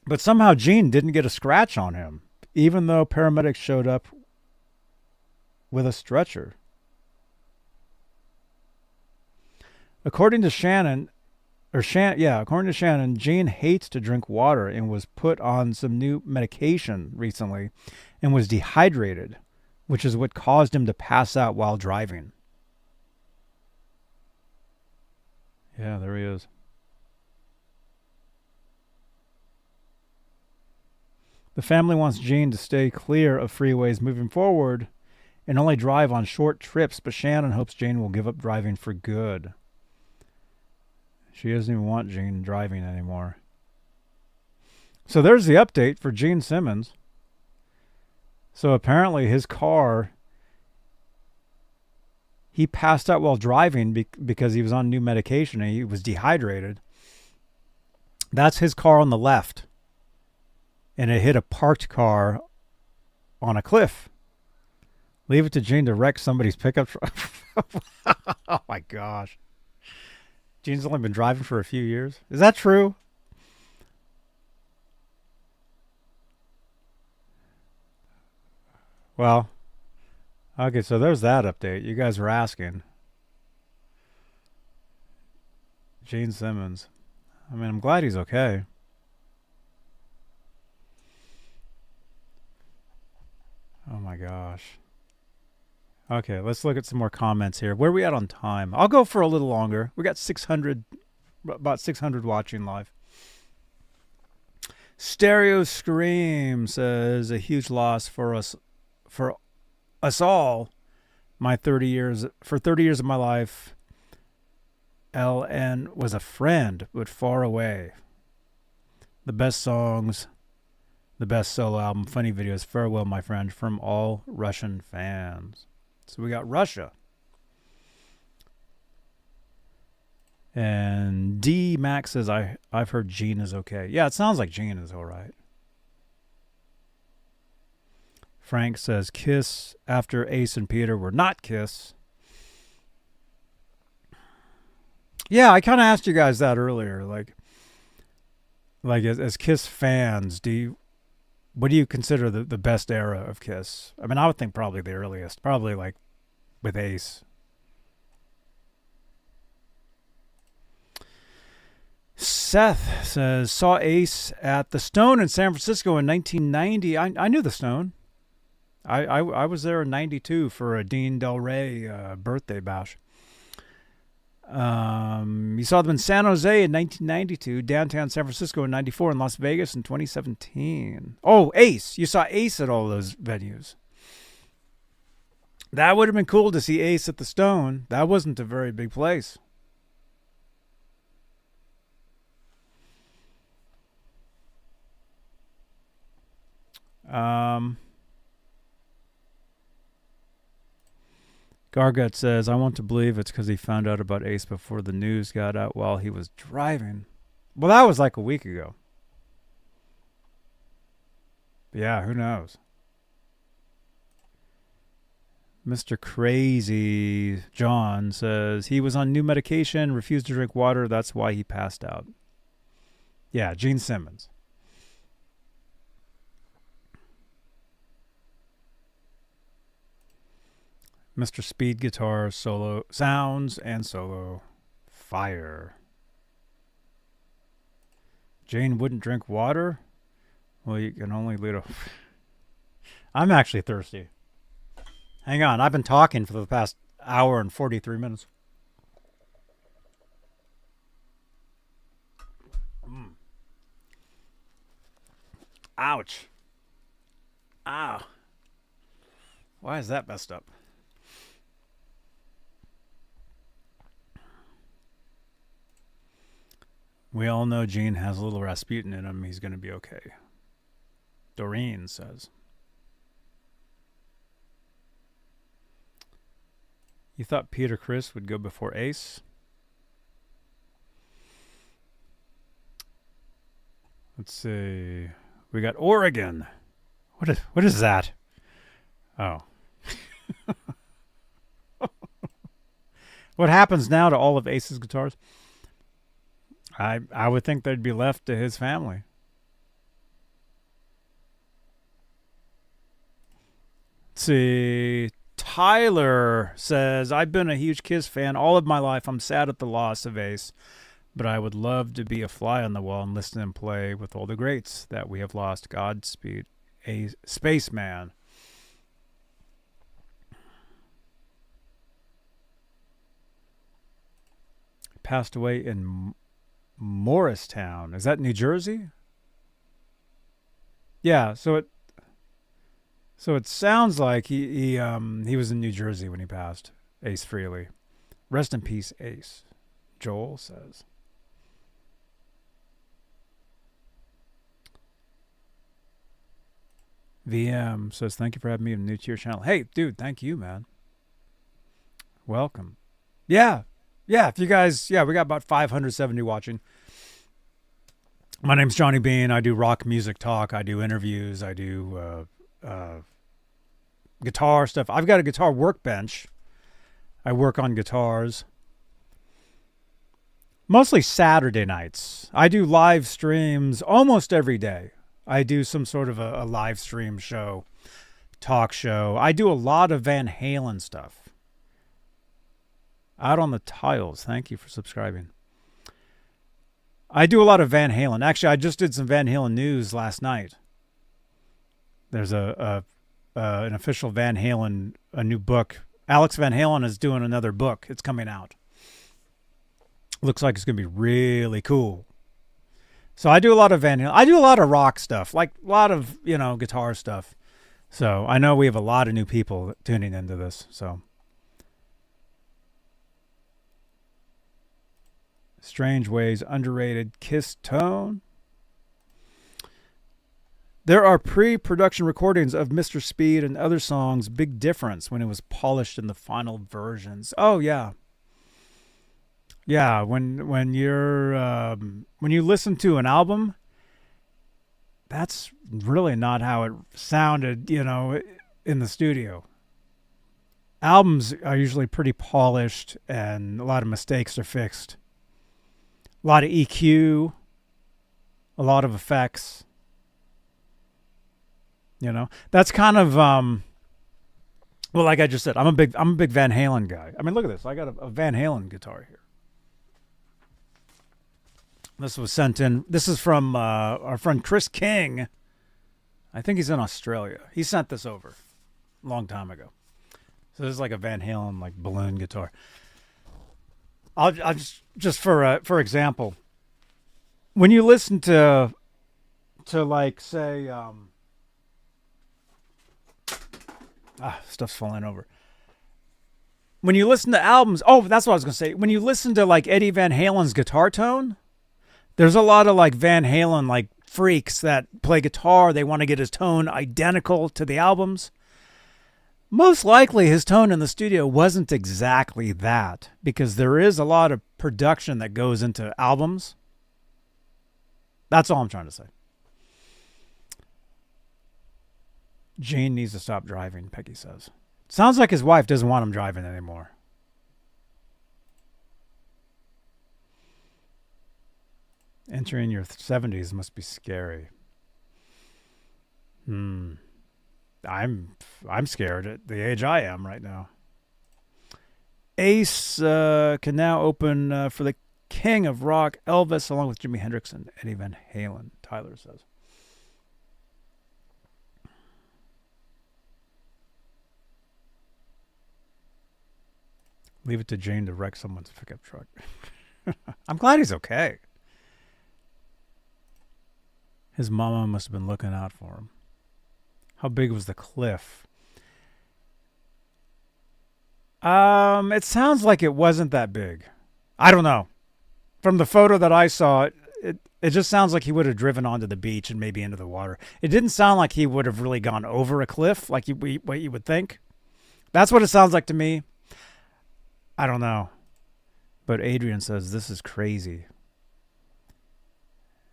but somehow Gene didn't get a scratch on him, even though paramedics showed up with a stretcher. According to Shannon, Gene hates to drink water and was put on some new medication recently and was dehydrated, which is what caused him to pass out while driving. Yeah, there he is. The family wants Gene to stay clear of freeways moving forward and only drive on short trips, but Shannon hopes Gene will give up driving for good. She doesn't even want Gene driving anymore. So there's the update for Gene Simmons. So apparently his car, he passed out while driving because he was on new medication and he was dehydrated. That's his car on the left. And it hit a parked car on a cliff. Leave it to Gene to wreck somebody's pickup truck. Oh my gosh. Gene's only been driving for a few years. Is that true? Well, okay, so there's that update. You guys were asking. Gene Simmons. I mean, I'm glad he's okay. Oh my gosh. Okay, let's look at some more comments here. Where are we at on time? I'll go for a little longer. We got about 600 watching live. Stereo Scream says a huge loss for us all. For 30 years of my life, LN was a friend, but far away. The best songs, the best solo album, funny videos, farewell, my friend, from all Russian fans. So we got Russia. And D Max says, I've heard Gene is okay. Yeah, it sounds like Gene is all right. Frank says, Kiss after Ace and Peter were not Kiss. Yeah, I kind of asked you guys that earlier. Like as Kiss fans, what do you consider the best era of Kiss? I mean, I would think probably the earliest. Probably like with Ace. Seth says, saw Ace at the Stone in San Francisco in 1990. I knew the Stone. I was there in 92 for a Dean Del Rey birthday bash. You saw them in San Jose in 1992, downtown San Francisco in 94, and Las Vegas in 2017. Oh, Ace. You saw Ace at all those venues. That would have been cool to see Ace at the Stone. That wasn't a very big place. Gargut says, I want to believe it's because he found out about Ace before the news got out while he was driving. Well, that was like a week ago. But yeah, who knows? Mr. Crazy John says, he was on new medication, refused to drink water. That's why he passed out. Yeah, Gene Simmons. Mr. Speed Guitar solo sounds and solo fire. Jane wouldn't drink water? Well, you can only lead a... I'm actually thirsty. Hang on, I've been talking for the past hour and 43 minutes. Ouch. Ow. Why is that messed up? We all know Gene has a little Rasputin in him. He's going to be okay. Doreen says. You thought Peter Criss would go before Ace? Let's see. We got Oregon. What is that? Oh. What happens now to all of Ace's guitars? I would think they'd be left to his family. Let's see. Tyler says, I've been a huge Kiss fan all of my life. I'm sad at the loss of Ace, but I would love to be a fly on the wall and listen and play with all the greats that we have lost. Godspeed, a Spaceman. Passed away in Morristown. Is that New Jersey? Yeah, so it sounds like he was in New Jersey when he passed. Ace Frehley. Rest in peace, Ace. Joel says. VM says, thank you for having me new to your channel. Hey, dude, thank you, man. Welcome. Yeah. If you guys, we got about 570 watching. My name's Johnny Beane. I do rock music talk. I do interviews. I do guitar stuff. I've got a guitar workbench. I work on guitars. Mostly Saturday nights. I do live streams almost every day. I do some sort of a live stream show, talk show. I do a lot of Van Halen stuff. Out on the Tiles. Thank you for subscribing. I do a lot of Van Halen. Actually, I just did some Van Halen news last night. There's an official Van Halen, a new book. Alex Van Halen is doing another book. It's coming out. Looks like it's going to be really cool. So I do a lot of Van Halen. I do a lot of rock stuff, like a lot of, guitar stuff. So I know we have a lot of new people tuning into this. So Strange Ways, underrated Kiss tone. There are pre-production recordings of Mr. Speed and other songs. Big difference when it was polished in the final versions. Oh yeah. Yeah, when you listen to an album, that's really not how it sounded, in the studio. Albums are usually pretty polished and a lot of mistakes are fixed. A lot of EQ, a lot of effects. That's kind of well, like I just said, I'm a big Van Halen guy. I mean, look at this. I got a Van Halen guitar here. This was sent in. This is from our friend Chris King. I think he's in Australia. He sent this over a long time ago. So this is like a Van Halen like balloon guitar. I'll just for example, when you listen to like say stuff's falling over. When you listen to albums, that's what I was gonna say. When you listen to like Eddie Van Halen's guitar tone. There's a lot of like Van Halen like freaks that play guitar. They want to get his tone identical to the albums. Most likely his tone in the studio wasn't exactly that because there is a lot of production that goes into albums. That's all I'm trying to say. Gene needs to stop driving, Peggy says. Sounds like his wife doesn't want him driving anymore. Entering your 70s must be scary. I'm scared at the age I am right now. Ace can now open for the king of rock, Elvis, along with Jimi Hendrix and Eddie Van Halen, Tyler says. Leave it to Jane to wreck someone's pickup truck. I'm glad he's okay. His mama must have been looking out for him. How big was the cliff? It sounds like it wasn't that big. I don't know. From the photo that I saw, it just sounds like he would have driven onto the beach and maybe into the water. It didn't sound like he would have really gone over a cliff like what you would think. That's what it sounds like to me. I don't know. But Adrian says, this is crazy.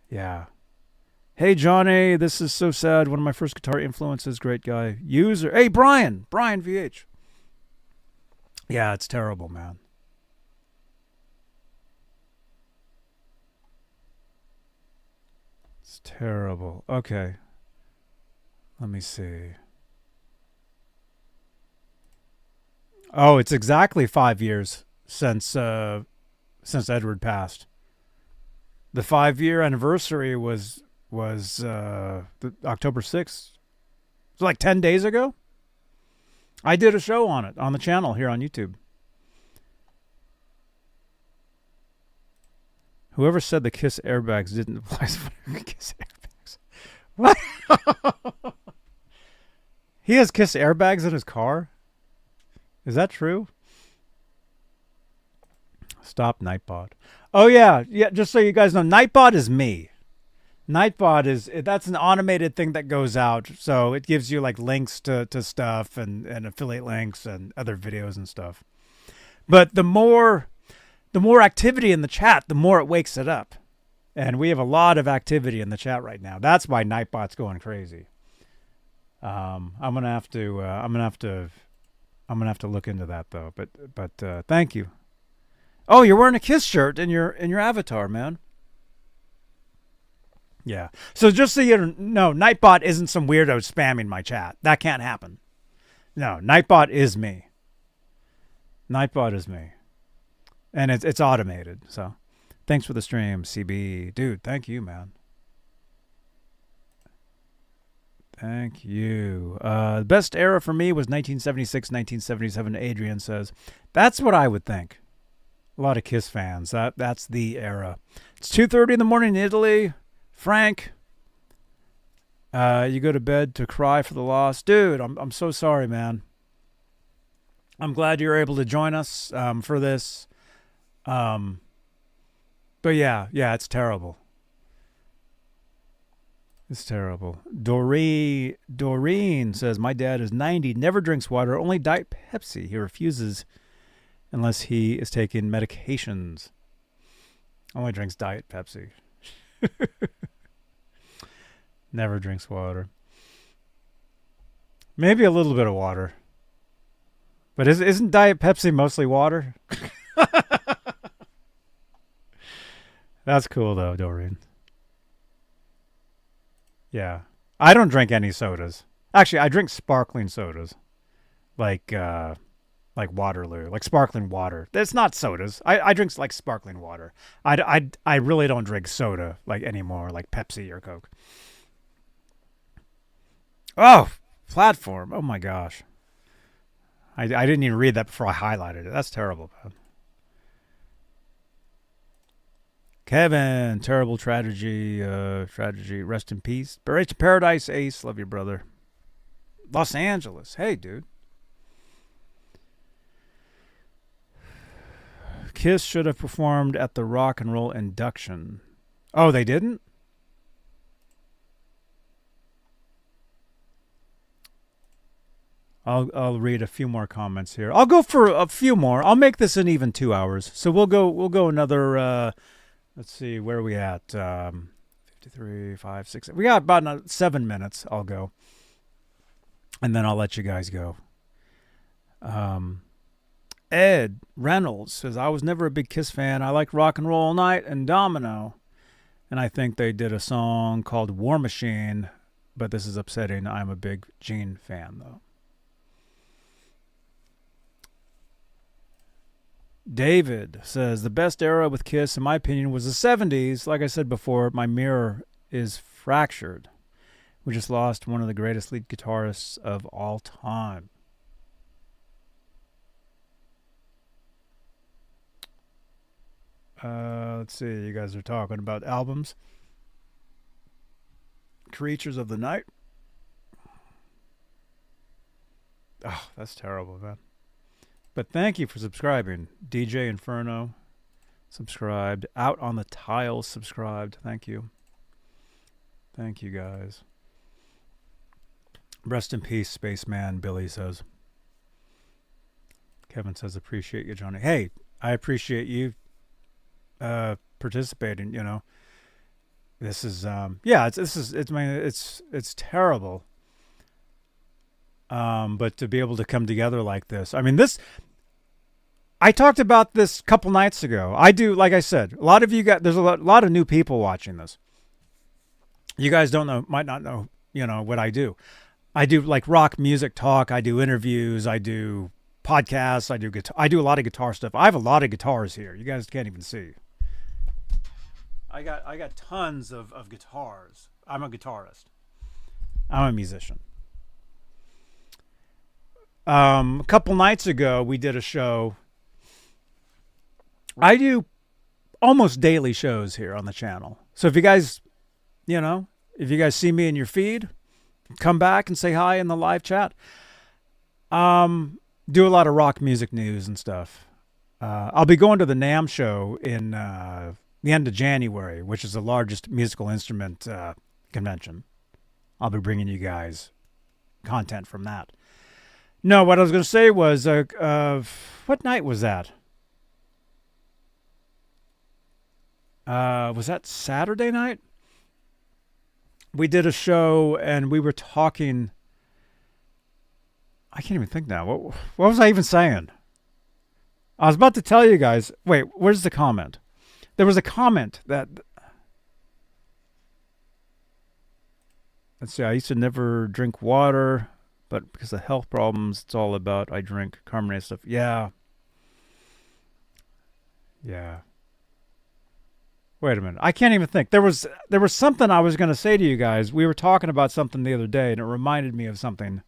Yeah. Hey, Johnny, this is so sad. One of my first guitar influences, great guy. User. Hey, Brian VH. Yeah, it's terrible, man. It's terrible. Okay. Let me see. Oh, it's exactly 5 years since Edward passed. The 5-year anniversary was October 6th. It was like 10 days ago. I did a show on it on the channel here on YouTube. Whoever said the Kiss airbags didn't apply to Kiss airbags. What? He has Kiss airbags in his car? Is that true? Stop Nightbot. Oh, yeah. Yeah, just so you guys know, Nightbot is me. Nightbot that's an automated thing that goes out. So it gives you like links to stuff and affiliate links and other videos and stuff. But the more activity in the chat, the more it wakes it up. And we have a lot of activity in the chat right now. That's why Nightbot's going crazy. I'm gonna have to look into that though. But thank you. Oh, you're wearing a Kiss shirt in your avatar, man. Yeah. So just so you know, Nightbot isn't some weirdo spamming my chat. That can't happen. No, Nightbot is me. Nightbot is me. And it's automated. So thanks for the stream, CB. Dude, thank you, man. Thank you. The best era for me was 1976, 1977, Adrian says. That's what I would think. A lot of Kiss fans. That's the era. It's 2:30 in the morning in Italy. Frank, you go to bed to cry for the loss. Dude, I'm so sorry, man. I'm glad you're able to join us for this. But yeah, it's terrible. It's terrible. Doreen says, my dad is 90, never drinks water, only Diet Pepsi. He refuses unless he is taking medications. Only drinks Diet Pepsi. Never drinks water. Maybe a little bit of water. But isn't Diet Pepsi mostly water? That's cool though, Doreen. Yeah. I don't drink any sodas. Actually, I drink sparkling sodas. Like Waterloo, like sparkling water. It's not sodas. I drink like sparkling water. I really don't drink soda like anymore, like Pepsi or Coke. Oh, platform. Oh my gosh. I didn't even read that before I highlighted it. That's terrible, man. Kevin, terrible tragedy. Rest in peace. Buried to paradise, Ace. Love you, brother. Los Angeles. Hey, dude. Kiss should have performed at the rock and roll induction. Oh, they didn't? I'll read a few more comments here. I'll go for a few more. I'll make this an even 2 hours. So we'll go another let's see, where are we at? 53, 5, 6. We got about 7 minutes. I'll go. And then I'll let you guys go. Ed Reynolds says, I was never a big Kiss fan. I like Rock and Roll All Night and Domino. And I think they did a song called War Machine, but this is upsetting. I'm a big Gene fan, though. David says, the best era with Kiss, in my opinion, was the 70s. Like I said before, my mirror is fractured. We just lost one of the greatest lead guitarists of all time. Let's see. You guys are talking about albums. Creatures of the Night. Oh, that's terrible, man. But thank you for subscribing. DJ Inferno subscribed. Out on the Tiles subscribed. Thank you. Thank you, guys. Rest in peace, Spaceman, Billy says. Kevin says, appreciate you, Johnny. Hey, I appreciate you participating, you know. This is it's terrible. But to be able to come together like this. I mean, I talked about this a couple nights ago. I do, like I said, a lot of you there's a lot of new people watching this. You guys might not know, you know, what I do. I do like rock music talk. I do interviews. I do podcasts. I do a lot of guitar stuff. I have a lot of guitars here. You guys can't even see. I got tons of guitars. I'm a guitarist. I'm a musician. A couple nights ago, we did a show. I do almost daily shows here on the channel. So if you guys, you know, if you guys see me in your feed, come back and say hi in the live chat. Do a lot of rock music news and stuff. I'll be going to the NAMM show in the end of January, which is the largest musical instrument convention. I'll be bringing you guys content from that. No, what I was going to say was, what night was that? Was that Saturday night? We did a show and we were talking. I can't even think now. What was I even saying? I was about to tell you guys. Wait, where's the comment? There was a comment that. Let's see. I used to never drink water, but because of health problems, it's all about I drink carbonated stuff. Yeah. Yeah. Wait a minute. I can't even think. There was something I was going to say to you guys. We were talking about something the other day, and it reminded me of something.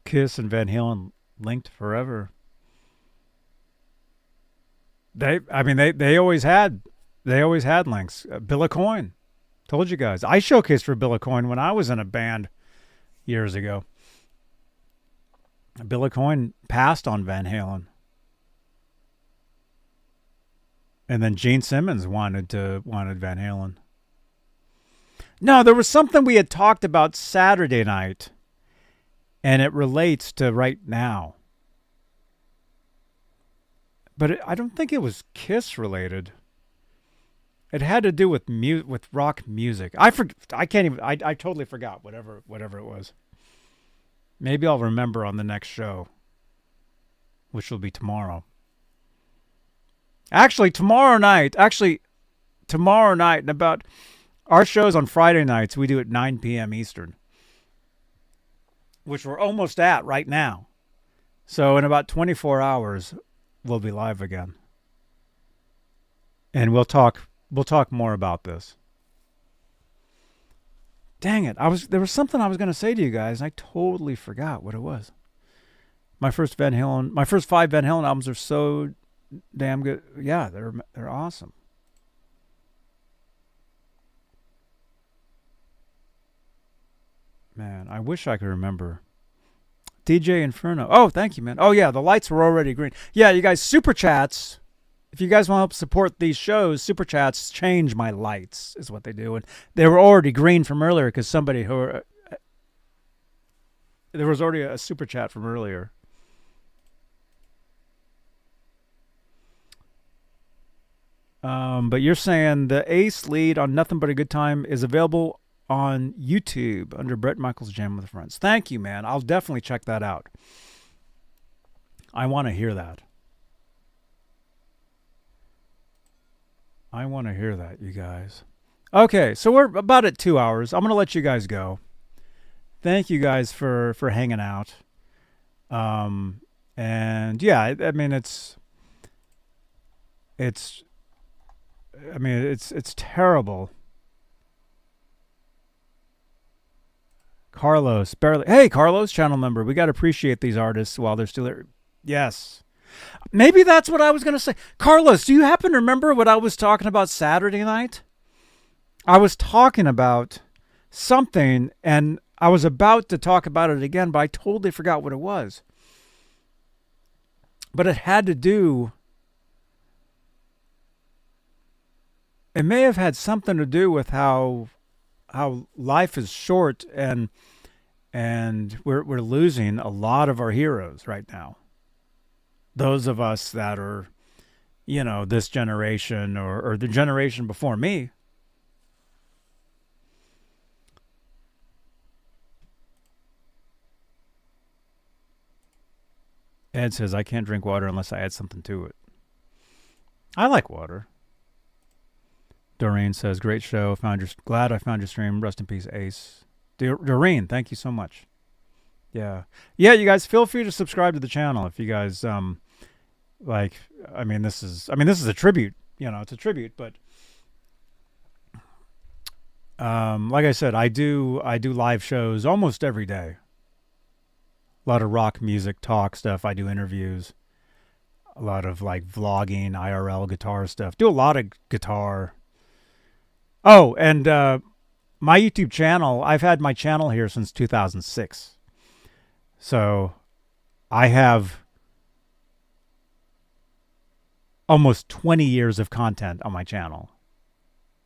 Kiss and Van Halen linked forever. They always had links. Bill Coyne, told you guys. I showcased for Bill Coyne when I was in a band years ago. Bill Coyne passed on Van Halen, and then Gene Simmons wanted Van Halen. No, there was something we had talked about Saturday night, and it relates to right now. But I don't think it was Kiss related. It had to do with with rock music. I totally forgot whatever it was. Maybe I'll remember on the next show, which will be tomorrow. Actually, tomorrow night, and about our shows on Friday nights, we do at 9 p.m. Eastern, which we're almost at right now. So in about 24 hours, we'll be live again. And we'll talk more about this. Dang it. There was something I was going to say to you guys, and I totally forgot what it was. My first 5 Van Halen albums are so damn good. Yeah, they're awesome. Man, I wish I could remember. DJ Inferno. Oh, thank you, man. Oh, yeah, the lights were already green. Yeah, you guys, super chats. If you guys want to help support these shows, super chats change my lights, is what they do. And they were already green from earlier because there was already a super chat from earlier. But you're saying the Ace lead on Nothing But a Good Time is available on YouTube under Bret Michaels Jam with Friends. Thank you, man. I'll definitely check that out. I want to hear that. You guys. Okay, so we're about at 2 hours. I'm going to let you guys go. Thank you guys for hanging out. And yeah, I mean, it's terrible. Carlos, barely. Hey, Carlos, channel member. We got to appreciate these artists while they're still there. Yes. Maybe that's what I was going to say. Carlos, do you happen to remember what I was talking about Saturday night? I was talking about something, and I was about to talk about it again, but I totally forgot what it was. But it had to do... It may have had something to do with how life is short, and we're losing a lot of our heroes right now. Those of us that are, this generation or the generation before me. Ed says, I can't drink water unless I add something to it. I like water. Doreen says, great show. Glad I found your stream. Rest in peace, Ace. Doreen, thank you so much. Yeah, you guys feel free to subscribe to the channel if you guys this is a tribute, it's a tribute, but like I said, I do live shows almost every day. A lot of rock music talk stuff. I do interviews. a lot of like vlogging, IRL guitar stuff. Do a lot of guitar. Oh, and my YouTube channel, I've had my channel here since 2006. So I have almost 20 years of content on my channel,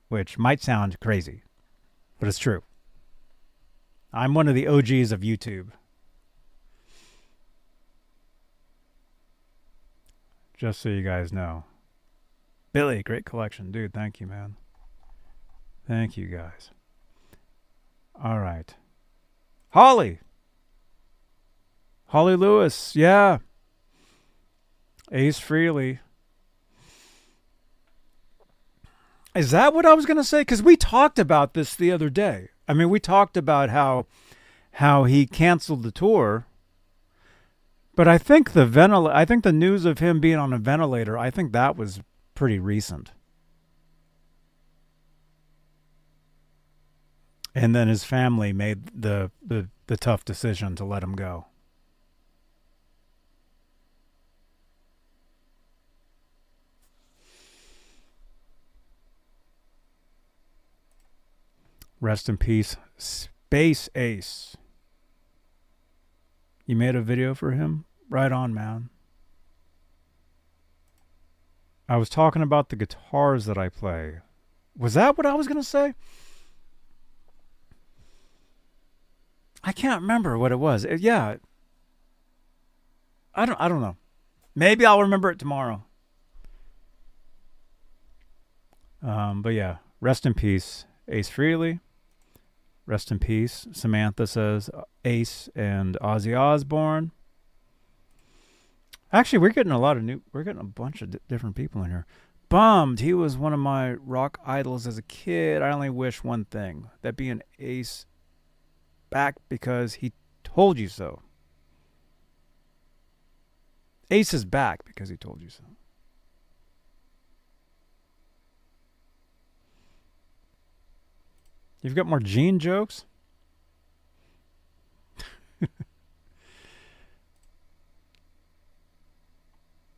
which might sound crazy, but it's true. I'm one of the OGs of YouTube. Just so you guys know. Billy, great collection. Dude, thank you, man. Thank you, guys. All right. Holly. Holly Lewis, yeah. Ace Frehley. Is that what I was going to say? Because we talked about this the other day. I mean, we talked about how he canceled the tour. But I think the news of him being on a ventilator, I think that was pretty recent. And then his family made the tough decision to let him go. Rest in peace, Space Ace. You made a video for him? Right on, man. I was talking about the guitars that I play. Was that what I was going to say? I can't remember what it was. Yeah. I don't know. Maybe I'll remember it tomorrow. But yeah, rest in peace, Ace Frehley. Rest in peace, Samantha says Ace and Ozzy Osbourne. Actually, we're getting a bunch of different people in here. Bummed. He was one of my rock idols as a kid. I only wish one thing, that being Ace back because he told you so. Ace is back because he told you so. You've got more Gene jokes?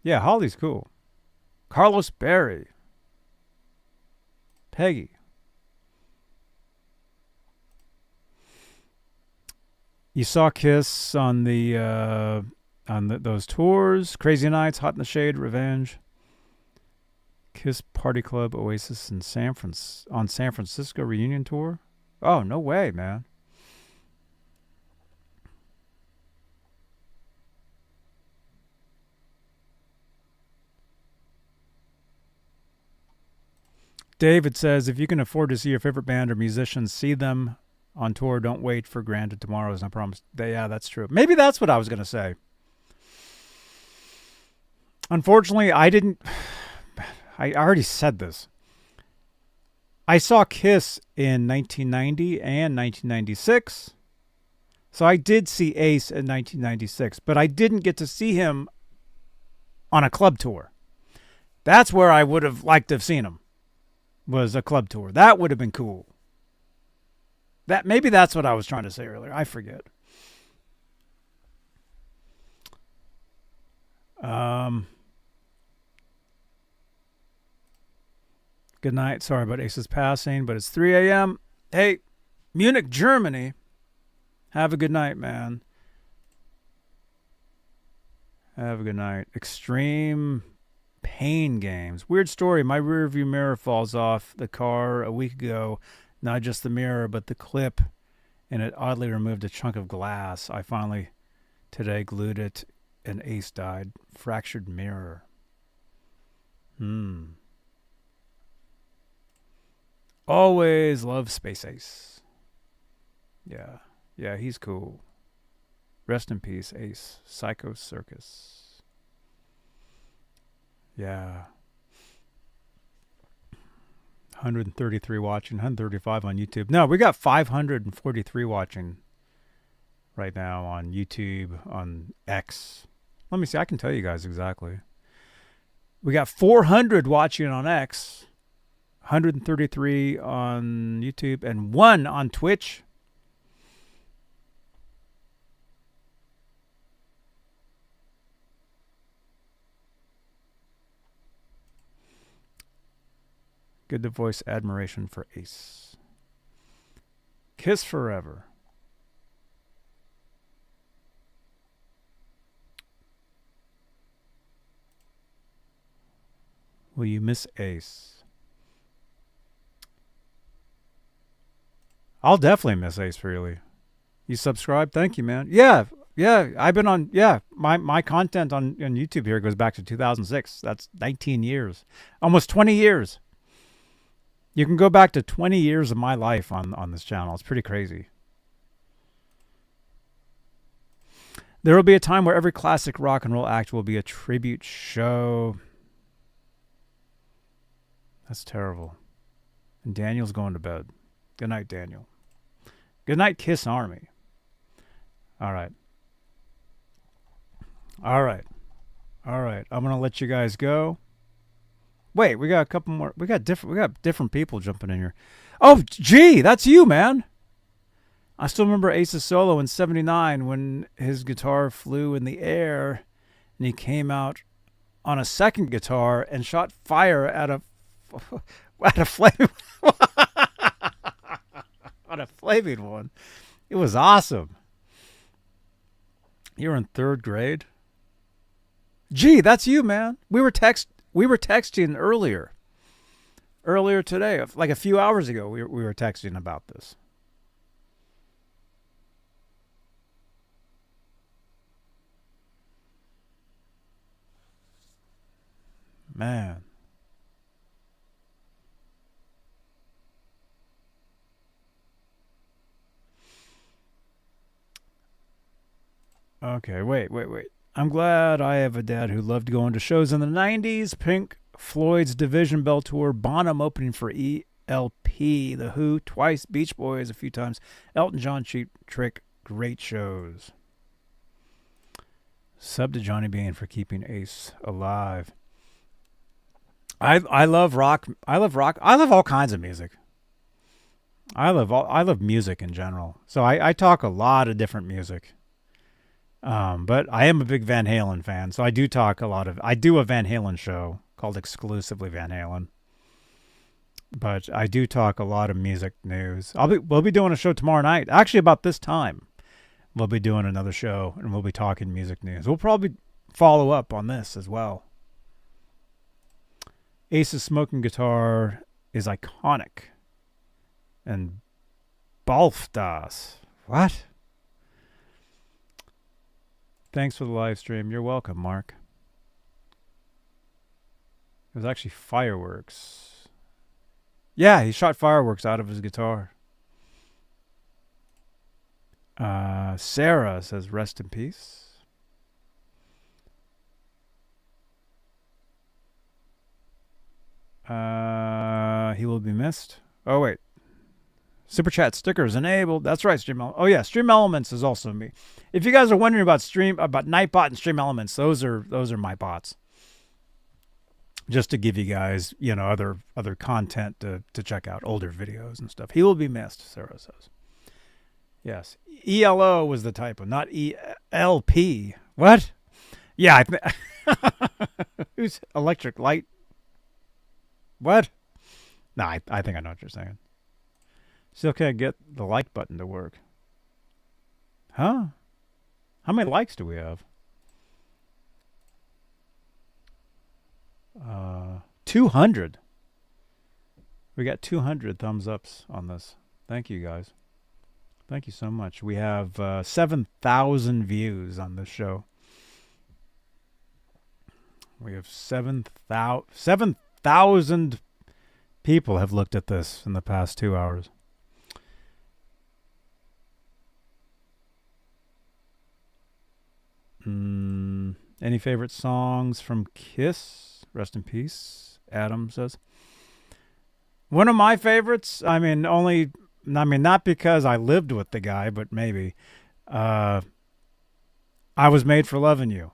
Yeah, Holly's cool. Carlos Berry. Peggy. You saw Kiss on those tours. Crazy Nights, Hot in the Shade, Revenge. Kiss Party Club, Oasis, and San Francisco reunion tour. Oh, no way, man. David says, if you can afford to see your favorite band or musicians, see them on tour. Don't wait for granted tomorrow is not promised. Yeah, that's true. Maybe that's what I was going to say. Unfortunately, I already said this. I saw Kiss in 1990 and 1996. So I did see Ace in 1996, but I didn't get to see him on a club tour. That's where I would have liked to have seen him, was a club tour. That would have been cool. Maybe that's what I was trying to say earlier. I forget. Good night. Sorry about Ace's passing, but it's 3 a.m. Hey, Munich, Germany. Have a good night, man. Have a good night. Extreme Pain Games. Weird story. My rear view mirror falls off the car a week ago. Not just the mirror, but the clip, and it oddly removed a chunk of glass. I finally, today, glued it, and Ace died. Fractured mirror. Always love Space Ace. Yeah. Yeah, he's cool. Rest in peace, Ace. Psycho Circus. Yeah. 133 watching, 135 on YouTube. No, we got 543 watching right now on YouTube, on X. Let me see. I can tell you guys exactly. We got 400 watching on X, 133 on YouTube, and 1 on Twitch. Good to voice admiration for Ace. Kiss forever. Will you miss Ace? I'll definitely miss Ace Frehley. You subscribe? Thank you, man. Yeah. I've been on. Yeah, my content on YouTube here goes back to 2006. That's 19 years, almost 20 years. You can go back to 20 years of my life on this channel. It's pretty crazy. There will be a time where every classic rock and roll act will be a tribute show. That's terrible. And Daniel's going to bed. Good night, Daniel. Good night, Kiss Army. All right. I'm gonna let you guys go. Wait, we got a couple more. We got different people jumping in here. Oh, gee, that's you, man. I still remember Ace's solo in '79 when his guitar flew in the air, and he came out on a second guitar and shot fire at a flame on a flaming one. It was awesome. You were in 3rd grade. Gee, that's you, man. We were texting earlier today, like a few hours ago. We were texting about this. Man. Okay, wait. I'm glad I have a dad who loved going to shows in the 90s. Pink Floyd's Division Bell Tour, Bonham opening for ELP, The Who, twice, Beach Boys a few times, Elton John, Cheap Trick, great shows. Sub to Johnny Beane for keeping Ace alive. I love rock. I love all kinds of music. I love music in general. So I talk a lot of different music. But I am a big Van Halen fan, so I do a Van Halen show called Exclusively Van Halen. But I do talk a lot of music news. We'll be doing a show tomorrow night, actually about this time. We'll be doing another show, and we'll be talking music news. We'll probably follow up on this as well. Ace's smoking guitar is iconic. And Balfdas. What? Thanks for the live stream. You're welcome, Mark. It was actually fireworks. Yeah, he shot fireworks out of his guitar. Sarah says, rest in peace. He will be missed. Oh, wait. Super chat stickers enabled. That's right, Stream Elements. Oh, yeah, Stream Elements is also me. If you guys are wondering about Nightbot and Stream Elements, those are my bots. Just to give you guys, other content to check out, older videos and stuff. He will be missed, Sarah says. Yes. ELO was the typo, not ELP. What? Yeah, who's electric light? What? No, I think I know what you're saying. Still can't get the like button to work. Huh? How many likes do we have? 200. We got 200 thumbs ups on this. Thank you, guys. Thank you so much. We have 7,000 views on this show. We have 7,000 people have looked at this in the past 2 hours. Any favorite songs from Kiss? Rest in peace, Adam says. One of my favorites, not because I lived with the guy, but maybe. I Was Made for Loving You.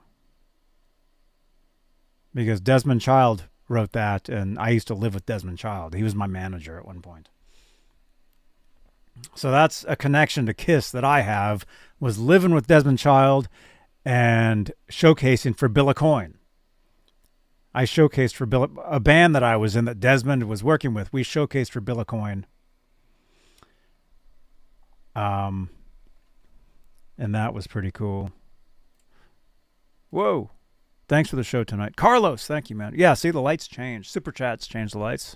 Because Desmond Child wrote that, and I used to live with Desmond Child. He was my manager at one point. So that's a connection to Kiss that I have, was living with Desmond Child and showcasing for Bill Aucoin. I showcased for a band that I was in that Desmond was working with. We showcased for Bill a Coin. And that was pretty cool. Whoa. Thanks for the show tonight. Carlos, thank you, man. Yeah, see, the lights change. Super Chats change the lights.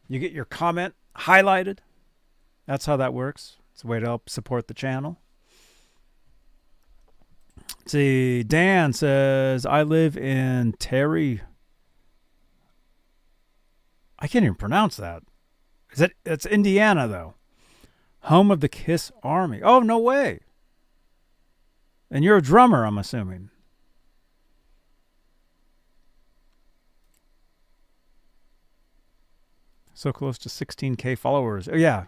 You get your comment highlighted. That's how that works. It's a way to help support the channel. Let's see, Dan says, I live in Terry. I can't even pronounce that. It's Indiana, though. Home of the KISS Army. Oh, no way. And you're a drummer, I'm assuming. So close to 16K followers. Oh, yeah.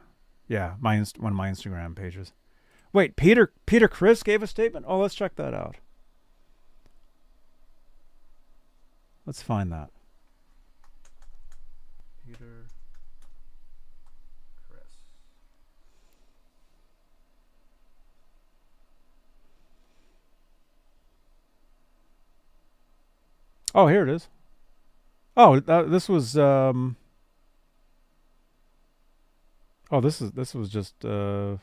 Yeah, one of my Instagram pages. Wait, Peter Criss gave a statement? Oh, let's check that out. Let's find that. Peter Criss. Oh, here it is. Oh, this was oh, this was just oh,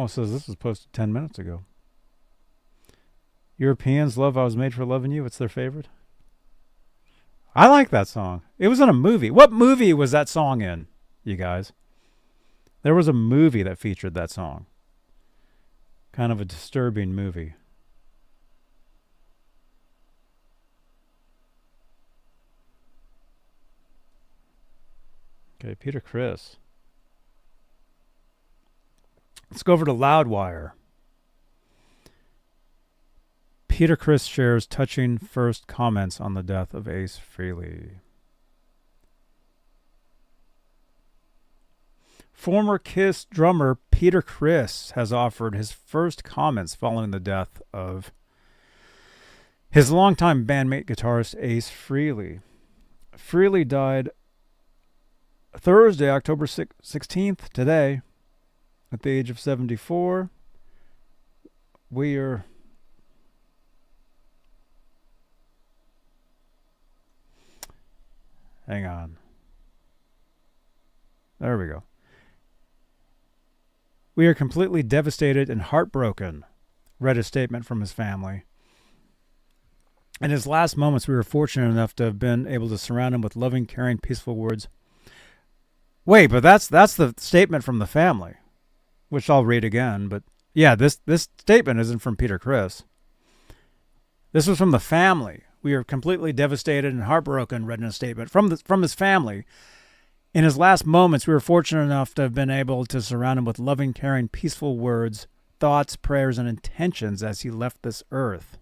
it says this was posted 10 minutes ago. Europeans love I Was Made for Loving You. It's their favorite. I like that song. It was in a movie. What movie was that song in, you guys? There was a movie that featured that song. Kind of a disturbing movie. Okay, Peter Criss. Let's go over to Loudwire. Peter Criss shares touching first comments on the death of Ace Frehley. Former KISS drummer Peter Criss has offered his first comments following the death of his longtime bandmate guitarist Ace Frehley. Frehley died Thursday, October 16th, today, at the age of 74. Hang on. There we go. We are completely devastated and heartbroken, read a statement from his family. In his last moments, we were fortunate enough to have been able to surround him with loving, caring, peaceful words. Wait, but that's the statement from the family, which I'll read again. But yeah, this statement isn't from Peter Criss. This was from the family. We are completely devastated and heartbroken, read in a statement from his family. In his last moments, we were fortunate enough to have been able to surround him with loving, caring, peaceful words, thoughts, prayers, and intentions as he left this earth.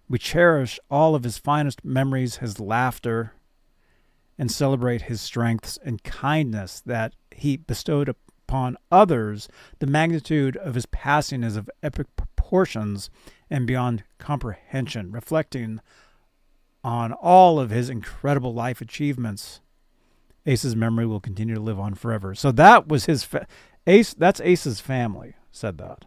We cherish all of his finest memories, his laughter, and celebrate his strengths and kindness that he bestowed upon others. The magnitude of his passing is of epic proportions and beyond comprehension, reflecting on all of his incredible life achievements. Ace's memory will continue to live on forever. So that was his Ace. That's Ace's family said that.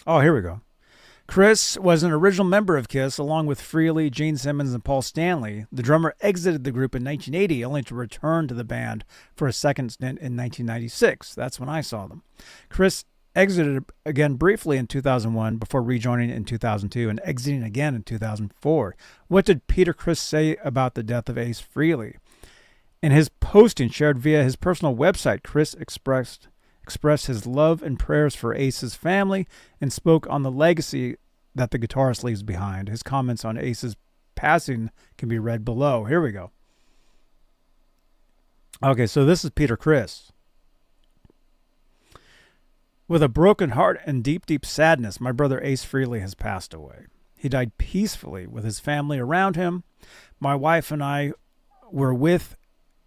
Oh, here we go. Criss was an original member of KISS, along with Frehley, Gene Simmons, and Paul Stanley. The drummer exited the group in 1980, only to return to the band for a second stint in 1996. That's when I saw them. Criss exited again briefly in 2001 before rejoining in 2002 and exiting again in 2004. What did Peter Criss say about the death of Ace Frehley? In his posting shared via his personal website, Criss expressed his love and prayers for Ace's family and spoke on the legacy that the guitarist leaves behind. His comments on Ace's passing can be read below. Here we go. Okay, so this is Peter Criss. With a broken heart and deep, deep sadness, my brother Ace Frehley has passed away. He died peacefully with his family around him. My wife and I were with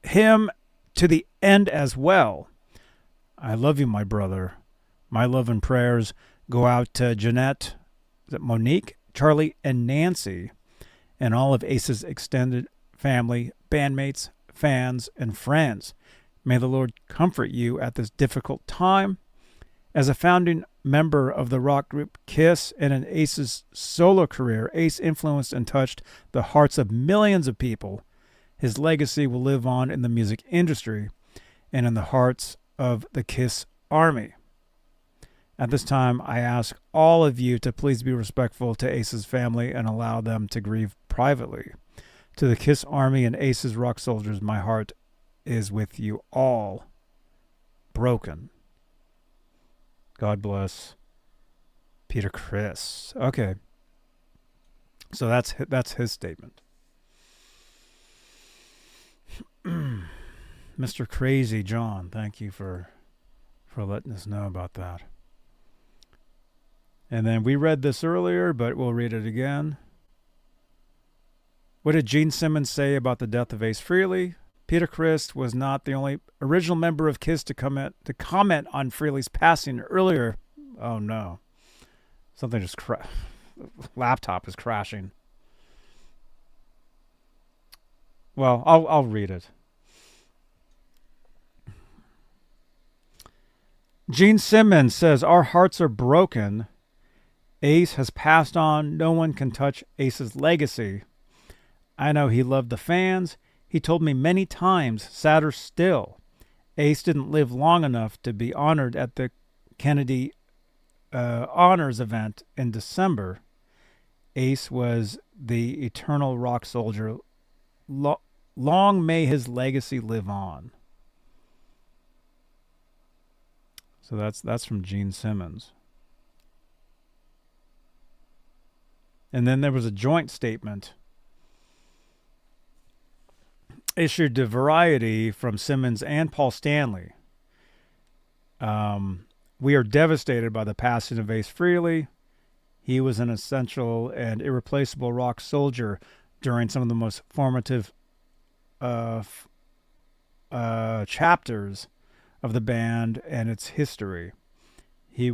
him to the end as well. I love you, my brother. My love and prayers go out to Jeanette, Monique, Charlie, and Nancy, and all of Ace's extended family, bandmates, fans, and friends. May the Lord comfort you at this difficult time. As a founding member of the rock group KISS and in Ace's solo career, Ace influenced and touched the hearts of millions of people. His legacy will live on in the music industry and in the hearts of the KISS Army. At this time, I ask all of you to please be respectful to Ace's family and allow them to grieve privately. To the KISS Army and Ace's rock soldiers, my heart is with you all. Broken. God bless. Peter Criss. Okay. So that's his statement. Mr. Crazy John, thank you for letting us know about that. And then we read this earlier, but we'll read it again. What did Gene Simmons say about the death of Ace Frehley? Peter Criss was not the only original member of KISS to comment on Frehley's passing earlier. Oh no. Something just laptop is crashing. Well, I'll read it. Gene Simmons says, our hearts are broken. Ace has passed on. No one can touch Ace's legacy. I know he loved the fans. He told me many times, sadder still, Ace didn't live long enough to be honored at the Kennedy Honors event in December. Ace was the eternal rock soldier. Long may his legacy live on. So that's from Gene Simmons. And then there was a joint statement issued to Variety from Simmons and Paul Stanley. We are devastated by the passing of Ace Frehley. He was an essential and irreplaceable rock soldier during some of the most formative chapters of the band and its history. He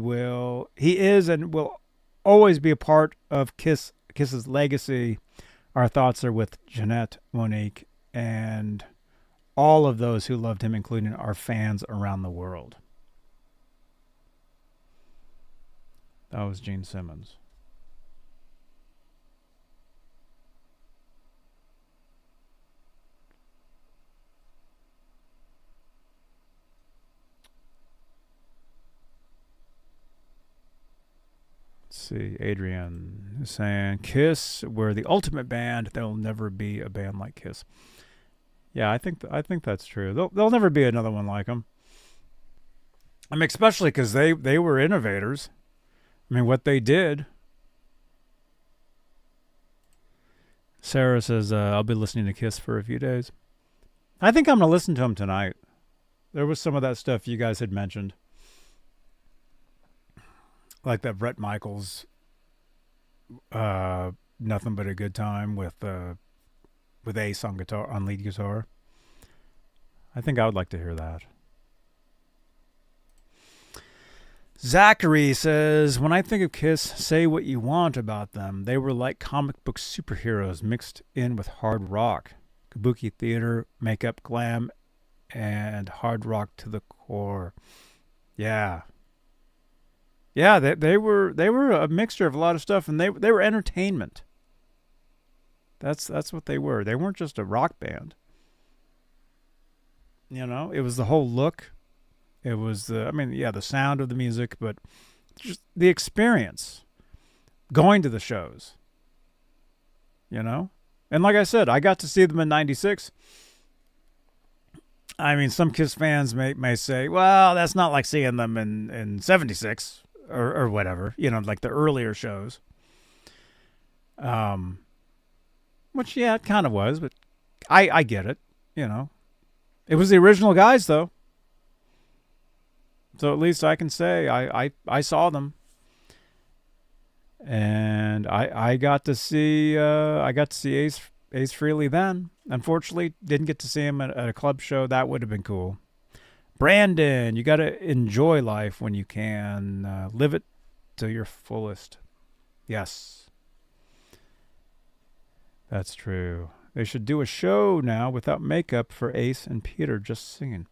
is and will always be a part of Kiss's legacy. Our thoughts are with Jeanette, Monique, and all of those who loved him, including our fans around the world. That was Gene Simmons. Let's see, Adrian is saying, KISS, we're the ultimate band. There'll never be a band like KISS. Yeah, I think that's true. There'll never be another one like them. I mean, especially because they were innovators. I mean, what they did. Sarah says, I'll be listening to KISS for a few days. I think I'm going to listen to them tonight. There was some of that stuff you guys had mentioned. Like that Bret Michaels, Nothing But a Good Time with Ace on lead guitar. I think I would like to hear that. Zachary says, when I think of KISS, say what you want about them. They were like comic book superheroes mixed in with hard rock. Kabuki theater, makeup, glam, and hard rock to the core. Yeah. Yeah, they were a mixture of a lot of stuff, and they were entertainment. That's what they were. They weren't just a rock band. You know, it was the whole look. It was the sound of the music, but just the experience going to the shows. You know? And like I said, I got to see them in 96. I mean, some KISS fans may say, well, that's not like seeing them in 76 or whatever, you know, like the earlier shows. Which, yeah, it kind of was, but I get it, you know. It was the original guys, though. So at least I can say I saw them. And I got to see Ace Frehley then. Unfortunately, didn't get to see him at a club show. That would have been cool. Brandon, you got to enjoy life when you can. Live it to your fullest. Yes. That's true. They should do a show now without makeup for Ace and Peter just singing.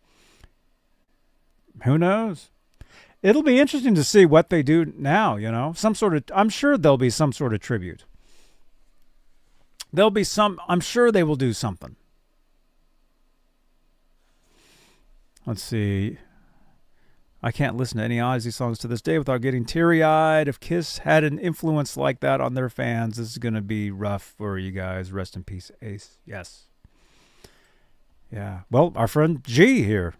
Who knows? It'll be interesting to see what they do now, you know. I'm sure there'll be some sort of tribute. I'm sure they will do something. Let's see. I can't listen to any Ozzy songs to this day without getting teary-eyed. If Kiss had an influence like that on their fans, this is going to be rough for you guys. Rest in peace, Ace. Yes. Yeah. Well, our friend G here.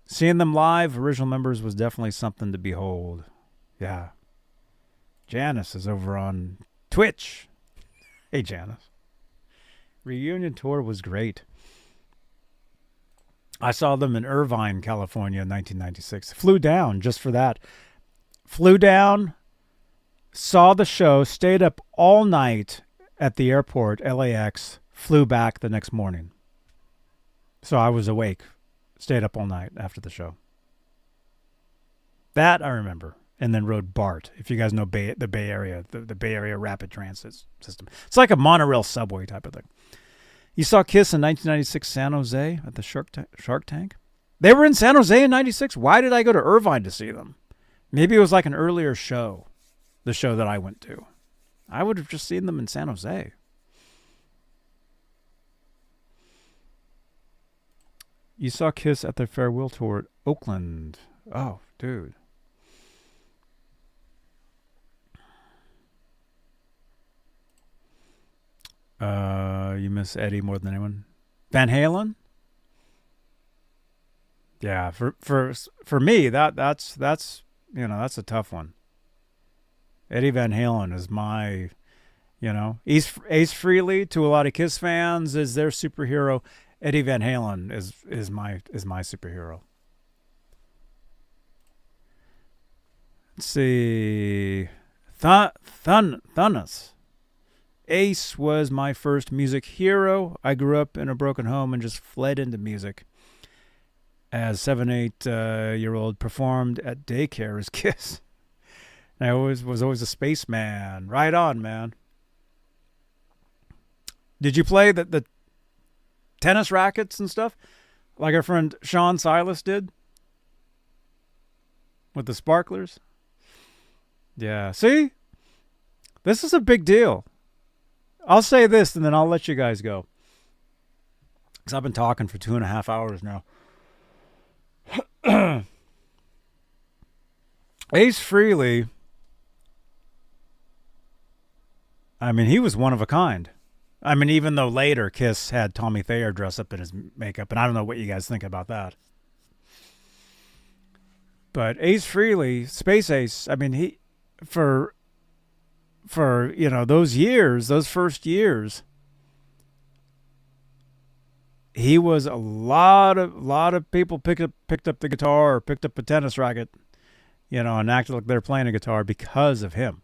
Seeing them live, original members, was definitely something to behold. Yeah. Janice is over on Twitch. Hey, Janice. Reunion tour was great. I saw them in Irvine, California in 1996. Flew down just for that. Flew down, saw the show, stayed up all night at the airport, LAX, flew back the next morning. So I was awake, stayed up all night after the show. That I remember. And then rode BART, if you guys know the Bay Area, the Bay Area Rapid Transit System. It's like a monorail subway type of thing. You saw Kiss in 1996 San Jose at the Shark Tank? They were in San Jose in 96? Why did I go to Irvine to see them? Maybe it was like an earlier show, the show that I went to. I would have just seen them in San Jose. You saw Kiss at their farewell tour at Oakland. Oh, dude. You miss Eddie more than anyone. Van Halen? Yeah, for me that's a tough one. Eddie Van Halen is my, Ace Frehley to a lot of Kiss fans is their superhero. Eddie Van Halen is my superhero. Let's see. Thunus. Ace was my first music hero. I grew up in a broken home and just fled into music. As 7-8-year-old performed at daycare as Kiss. And I was always a Spaceman. Right on, man. Did you play the tennis rackets and stuff like our friend Sean Silas did with the sparklers? Yeah. See? This is a big deal. I'll say this and then I'll let you guys go. Because I've been talking for 2.5 hours now. Ace Frehley, I mean, he was one of a kind. I mean, even though later Kiss had Tommy Thayer dress up in his makeup, and I don't know what you guys think about that. But Ace Frehley, Space Ace, I mean, he, for those years, those first years, he was a lot of people picked up the guitar or picked up a tennis racket, and acted like they're playing a guitar because of him.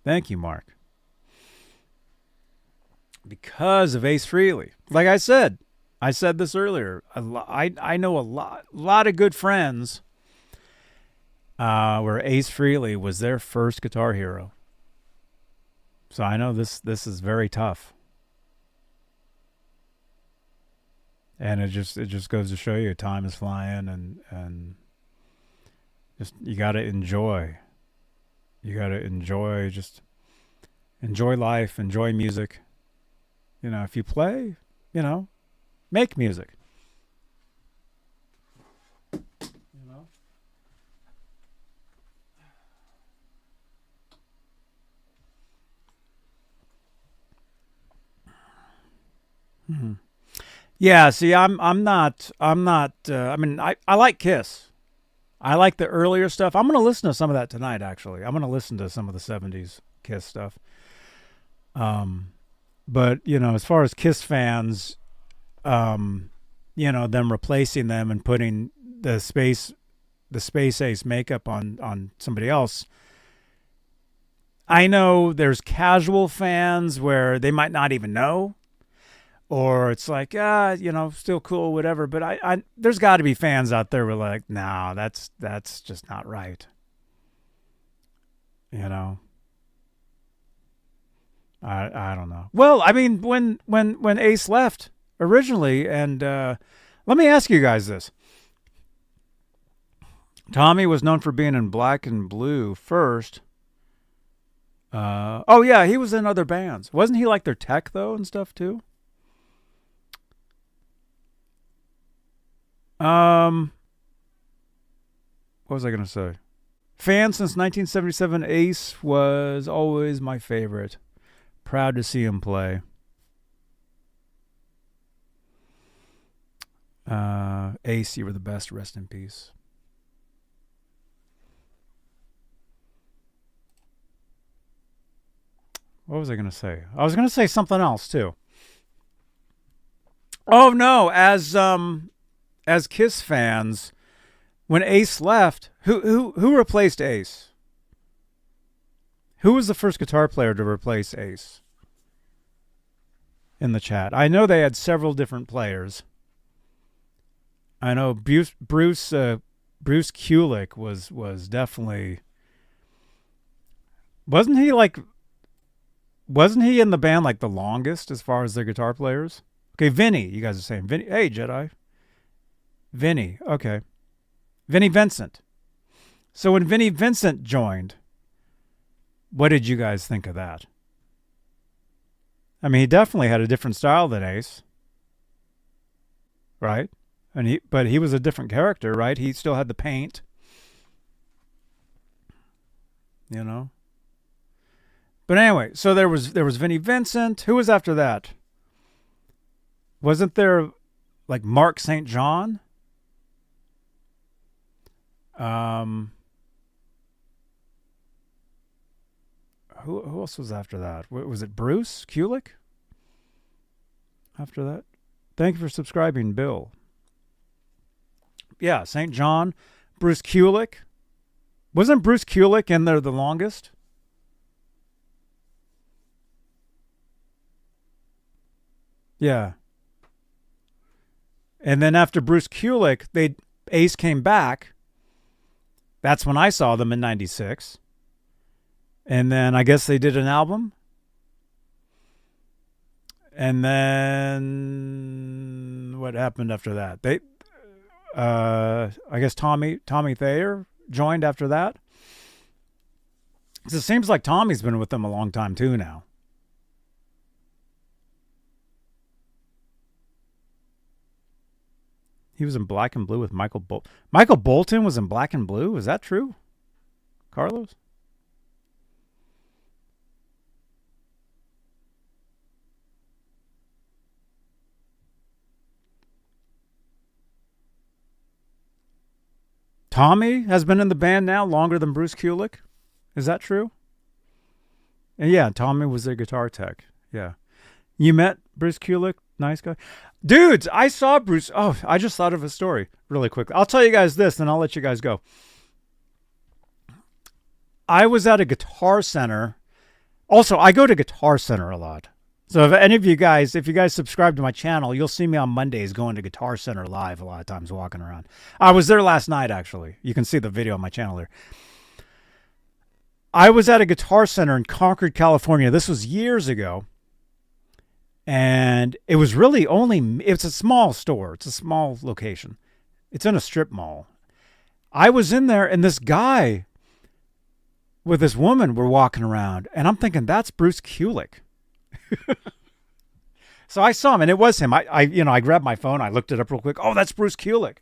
Thank you, Mark. Because of Ace Frehley. Like I said this earlier. I know a lot of good friends where Ace Frehley was their first guitar hero. So I know this is very tough. And it just goes to show you time is flying and just you got to enjoy. You got to enjoy life, enjoy music. If you play, make music. Mm-hmm. Yeah, see, I'm not. I mean, I like Kiss. I like the earlier stuff. I'm going to listen to some of that tonight. Actually, I'm going to listen to some of the '70s Kiss stuff. But as far as Kiss fans, them replacing them and putting the Space Ace makeup on somebody else. I know there's casual fans where they might not even know. Or it's like, still cool, whatever. But I there's got to be fans out there who are like, no, that's just not right. I don't know. Well, I mean, when Ace left originally, and let me ask you guys this: Tommy was known for being in Black and Blue first. Oh yeah, he was in other bands. Wasn't he like their tech though and stuff too? What was I gonna say? Fan since 1977, Ace was always my favorite. Proud to see him play. Ace, you were the best. Rest in peace. What was I going to say? I was going to say something else too. Oh no, as KISS fans, when Ace left, who replaced Ace? Who was the first guitar player to replace Ace? In the chat, I know they had several different players. I know Bruce Kulick was definitely. Wasn't he in the band like the longest as far as their guitar players? Okay, Vinny, you guys are saying Vinny. Hey, Jedi. Vinny, okay. Vinny Vincent. So when Vinny Vincent joined, what did you guys think of that? I mean, he definitely had a different style than Ace, right? But he was a different character, right? He still had the paint, you know. But anyway, so there was Vinnie Vincent. Who was after that? Wasn't there like Mark St. John? Who else was after that? Was it Bruce Kulick? After that? Thank you for subscribing, Bill. Yeah, St. John, Bruce Kulick. Wasn't Bruce Kulick in there the longest? Yeah. And then after Bruce Kulick, Ace came back. That's when I saw them in 96. And then I guess they did an album. And then what happened after that? I guess Tommy Thayer joined after that. It seems like Tommy's been with them a long time too now. He was in Black and Blue with Michael Bolton. Michael Bolton was in Black and Blue? Is that true? Carlos? Tommy has been in the band now longer than Bruce Kulick. Is that true? And yeah, Tommy was their guitar tech. Yeah. You met Bruce Kulick? Nice guy. Dudes, I saw Bruce. Oh, I just thought of a story really quickly. I'll tell you guys this, and I'll let you guys go. I was at a Guitar Center. Also, I go to Guitar Center a lot. So if you guys subscribe to my channel, you'll see me on Mondays going to Guitar Center live a lot of times walking around. I was there last night, actually. You can see the video on my channel there. I was at a Guitar Center in Concord, California. This was years ago. And it was really it's a small store. It's a small location. It's in a strip mall. I was in there and this guy with this woman were walking around and I'm thinking, that's Bruce Kulick. So I saw him and it was him. I grabbed my phone. I looked it up real quick. Oh, that's Bruce Kulick.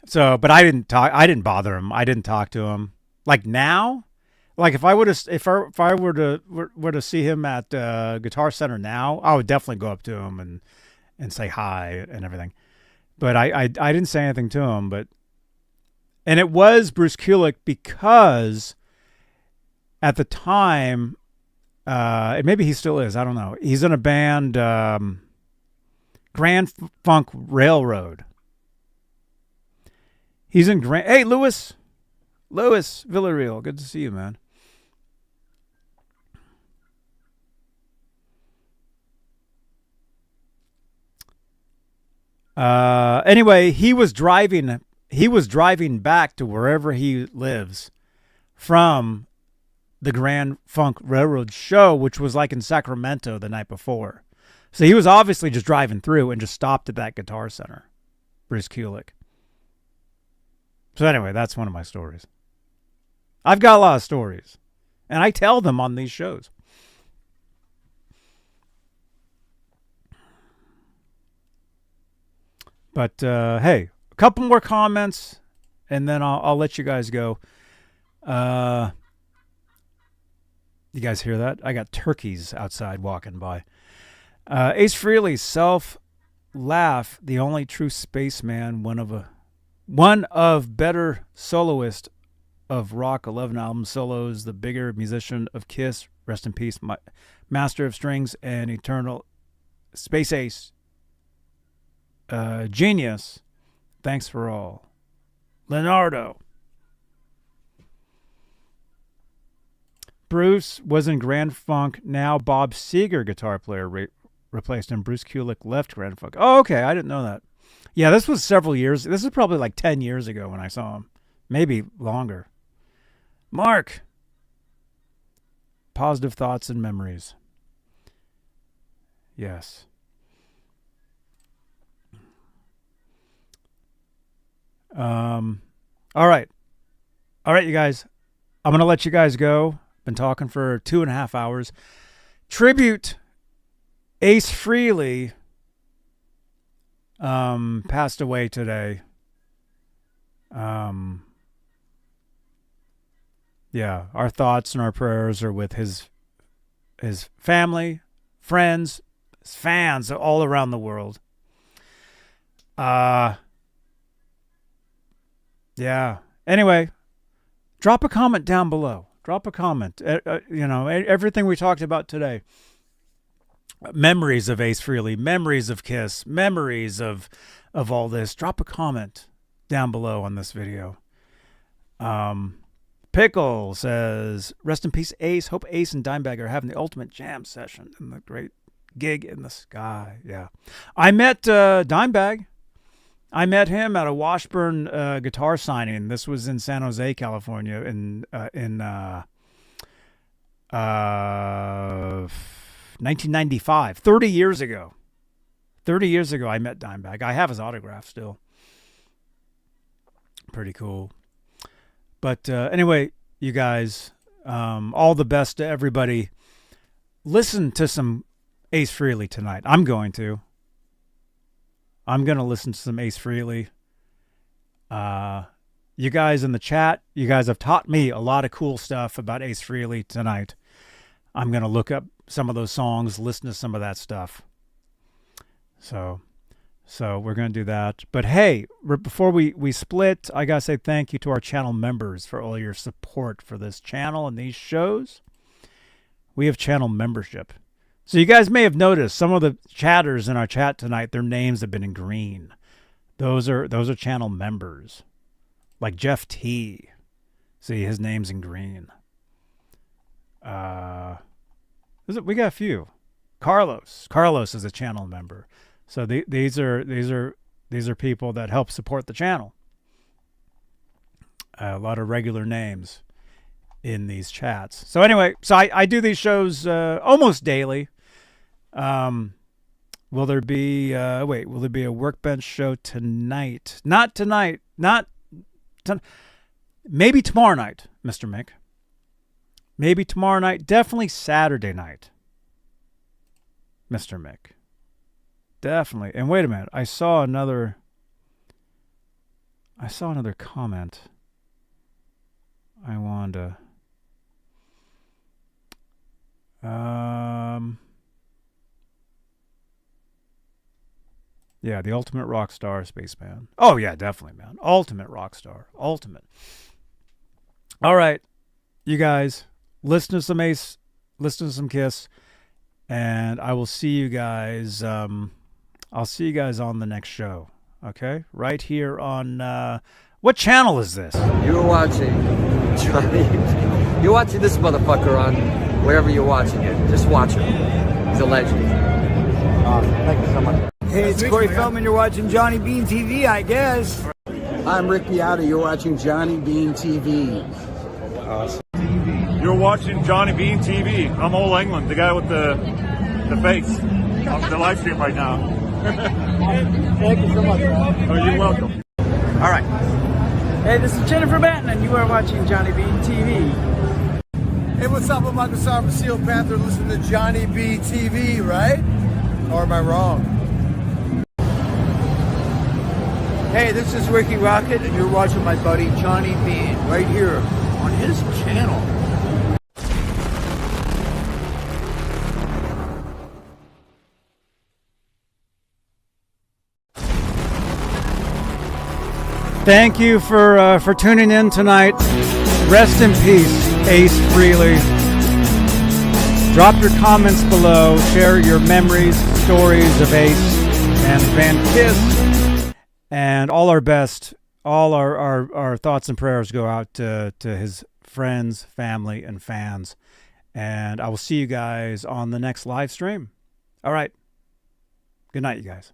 So, but I didn't bother him. I didn't talk to him. Like now, like if I were to see him at Guitar Center now, I would definitely go up to him and say hi and everything. But I didn't say anything to him. And it was Bruce Kulick because at the time, maybe he still is. I don't know. He's in a band, Grand Funk Railroad. He's in Grand. Hey, Louis Villarreal. Good to see you, man. Anyway, he was driving back to wherever he lives from the Grand Funk Railroad show, which was like in Sacramento the night before. So he was obviously just driving through and just stopped at that Guitar Center, Bruce Kulick. So anyway, that's one of my stories. I've got a lot of stories, and I tell them on these shows. But hey, a couple more comments, and then I'll let you guys go. You guys hear that? I got turkeys outside walking by. Ace Frehley, self-laugh, the only true spaceman, one of better soloist of rock, 11 album solos, the bigger musician of KISS, rest in peace, master of strings and eternal space ace, genius, thanks for all. Leonardo. Bruce was in Grand Funk, now Bob Seger, guitar player, replaced him. Bruce Kulick left Grand Funk. Oh, okay, I didn't know that. Yeah, this was several years. This is probably like 10 years ago when I saw him. Maybe longer. Mark. Positive thoughts and memories. Yes. All right. All right, you guys. I'm going to let you guys go. Been talking for 2.5 hours. Tribute. Ace Frehley passed away today. Yeah, our thoughts and our prayers are with his family, friends, his fans all around the world. Yeah. Anyway, drop a comment down below. Drop a comment. Everything we talked about today. Memories of Ace Frehley, memories of KISS, memories of all this. Drop a comment down below on this video. Pickle says, rest in peace, Ace. Hope Ace and Dimebag are having the ultimate jam session and the great gig in the sky. Yeah. I met Dimebag. I met him at a Washburn guitar signing. This was in San Jose, California, in 1995, 30 years ago. 30 years ago, I met Dimebag. I have his autograph still. Pretty cool. But anyway, you guys, all the best to everybody. Listen to some Ace Frehley tonight. I'm going to listen to some Ace Frehley. You guys in the chat, you guys have taught me a lot of cool stuff about Ace Frehley tonight. I'm going to look up some of those songs, listen to some of that stuff. So we're going to do that. But hey, before we split, I got to say thank you to our channel members for all your support for this channel and these shows. We have channel membership. So you guys may have noticed some of the chatters in our chat tonight, their names have been in green. Those are channel members. Like Jeff T. See, his name's in green. We got a few. Carlos is a channel member. So these are people that help support the channel. A lot of regular names in these chats. So anyway, I do these shows almost daily. Will there be a workbench show tonight? Not tonight. Maybe tomorrow night, Mr. Mick. Maybe tomorrow night. Definitely Saturday night, Mr. Mick. Definitely. And wait a minute. I saw another comment. I wanted to. Yeah, the ultimate rock star, Spaceman. Oh yeah, definitely, man. Ultimate rock star. Ultimate. All right, you guys, listen to some Ace, listen to some KISS, and I will see you guys. I'll see you guys on the next show. Okay, right here on what channel is this? You're watching Johnny. You're watching this motherfucker on wherever you're watching it. Just watch him. He's a legend. Awesome. Thank you so much. Hey, it's Corey Feldman. You're watching Johnny Beane TV, I guess. I'm Rick Beata. You're watching Johnny Beane TV. Awesome. You're watching Johnny Beane TV. I'm Ole England, the guy with the face. On the live stream right now. Thank you so much. Oh, you're welcome. All right. Hey, this is Jennifer Batten, and you are watching Johnny Beane TV. Hey, what's up? I'm Michael Sarver, Seal Panther. Listen to Johnny B TV, right? Or am I wrong? Hey, this is Ricky Rocket, and you're watching my buddy Johnny Beane right here on his channel. Thank you for tuning in tonight. Rest in peace, Ace Frehley. Drop your comments below. Share your memories, stories of Ace and Van KISS. And all our best, all our thoughts and prayers go out to his friends, family, and fans. And I will see you guys on the next live stream. All right. Good night, you guys.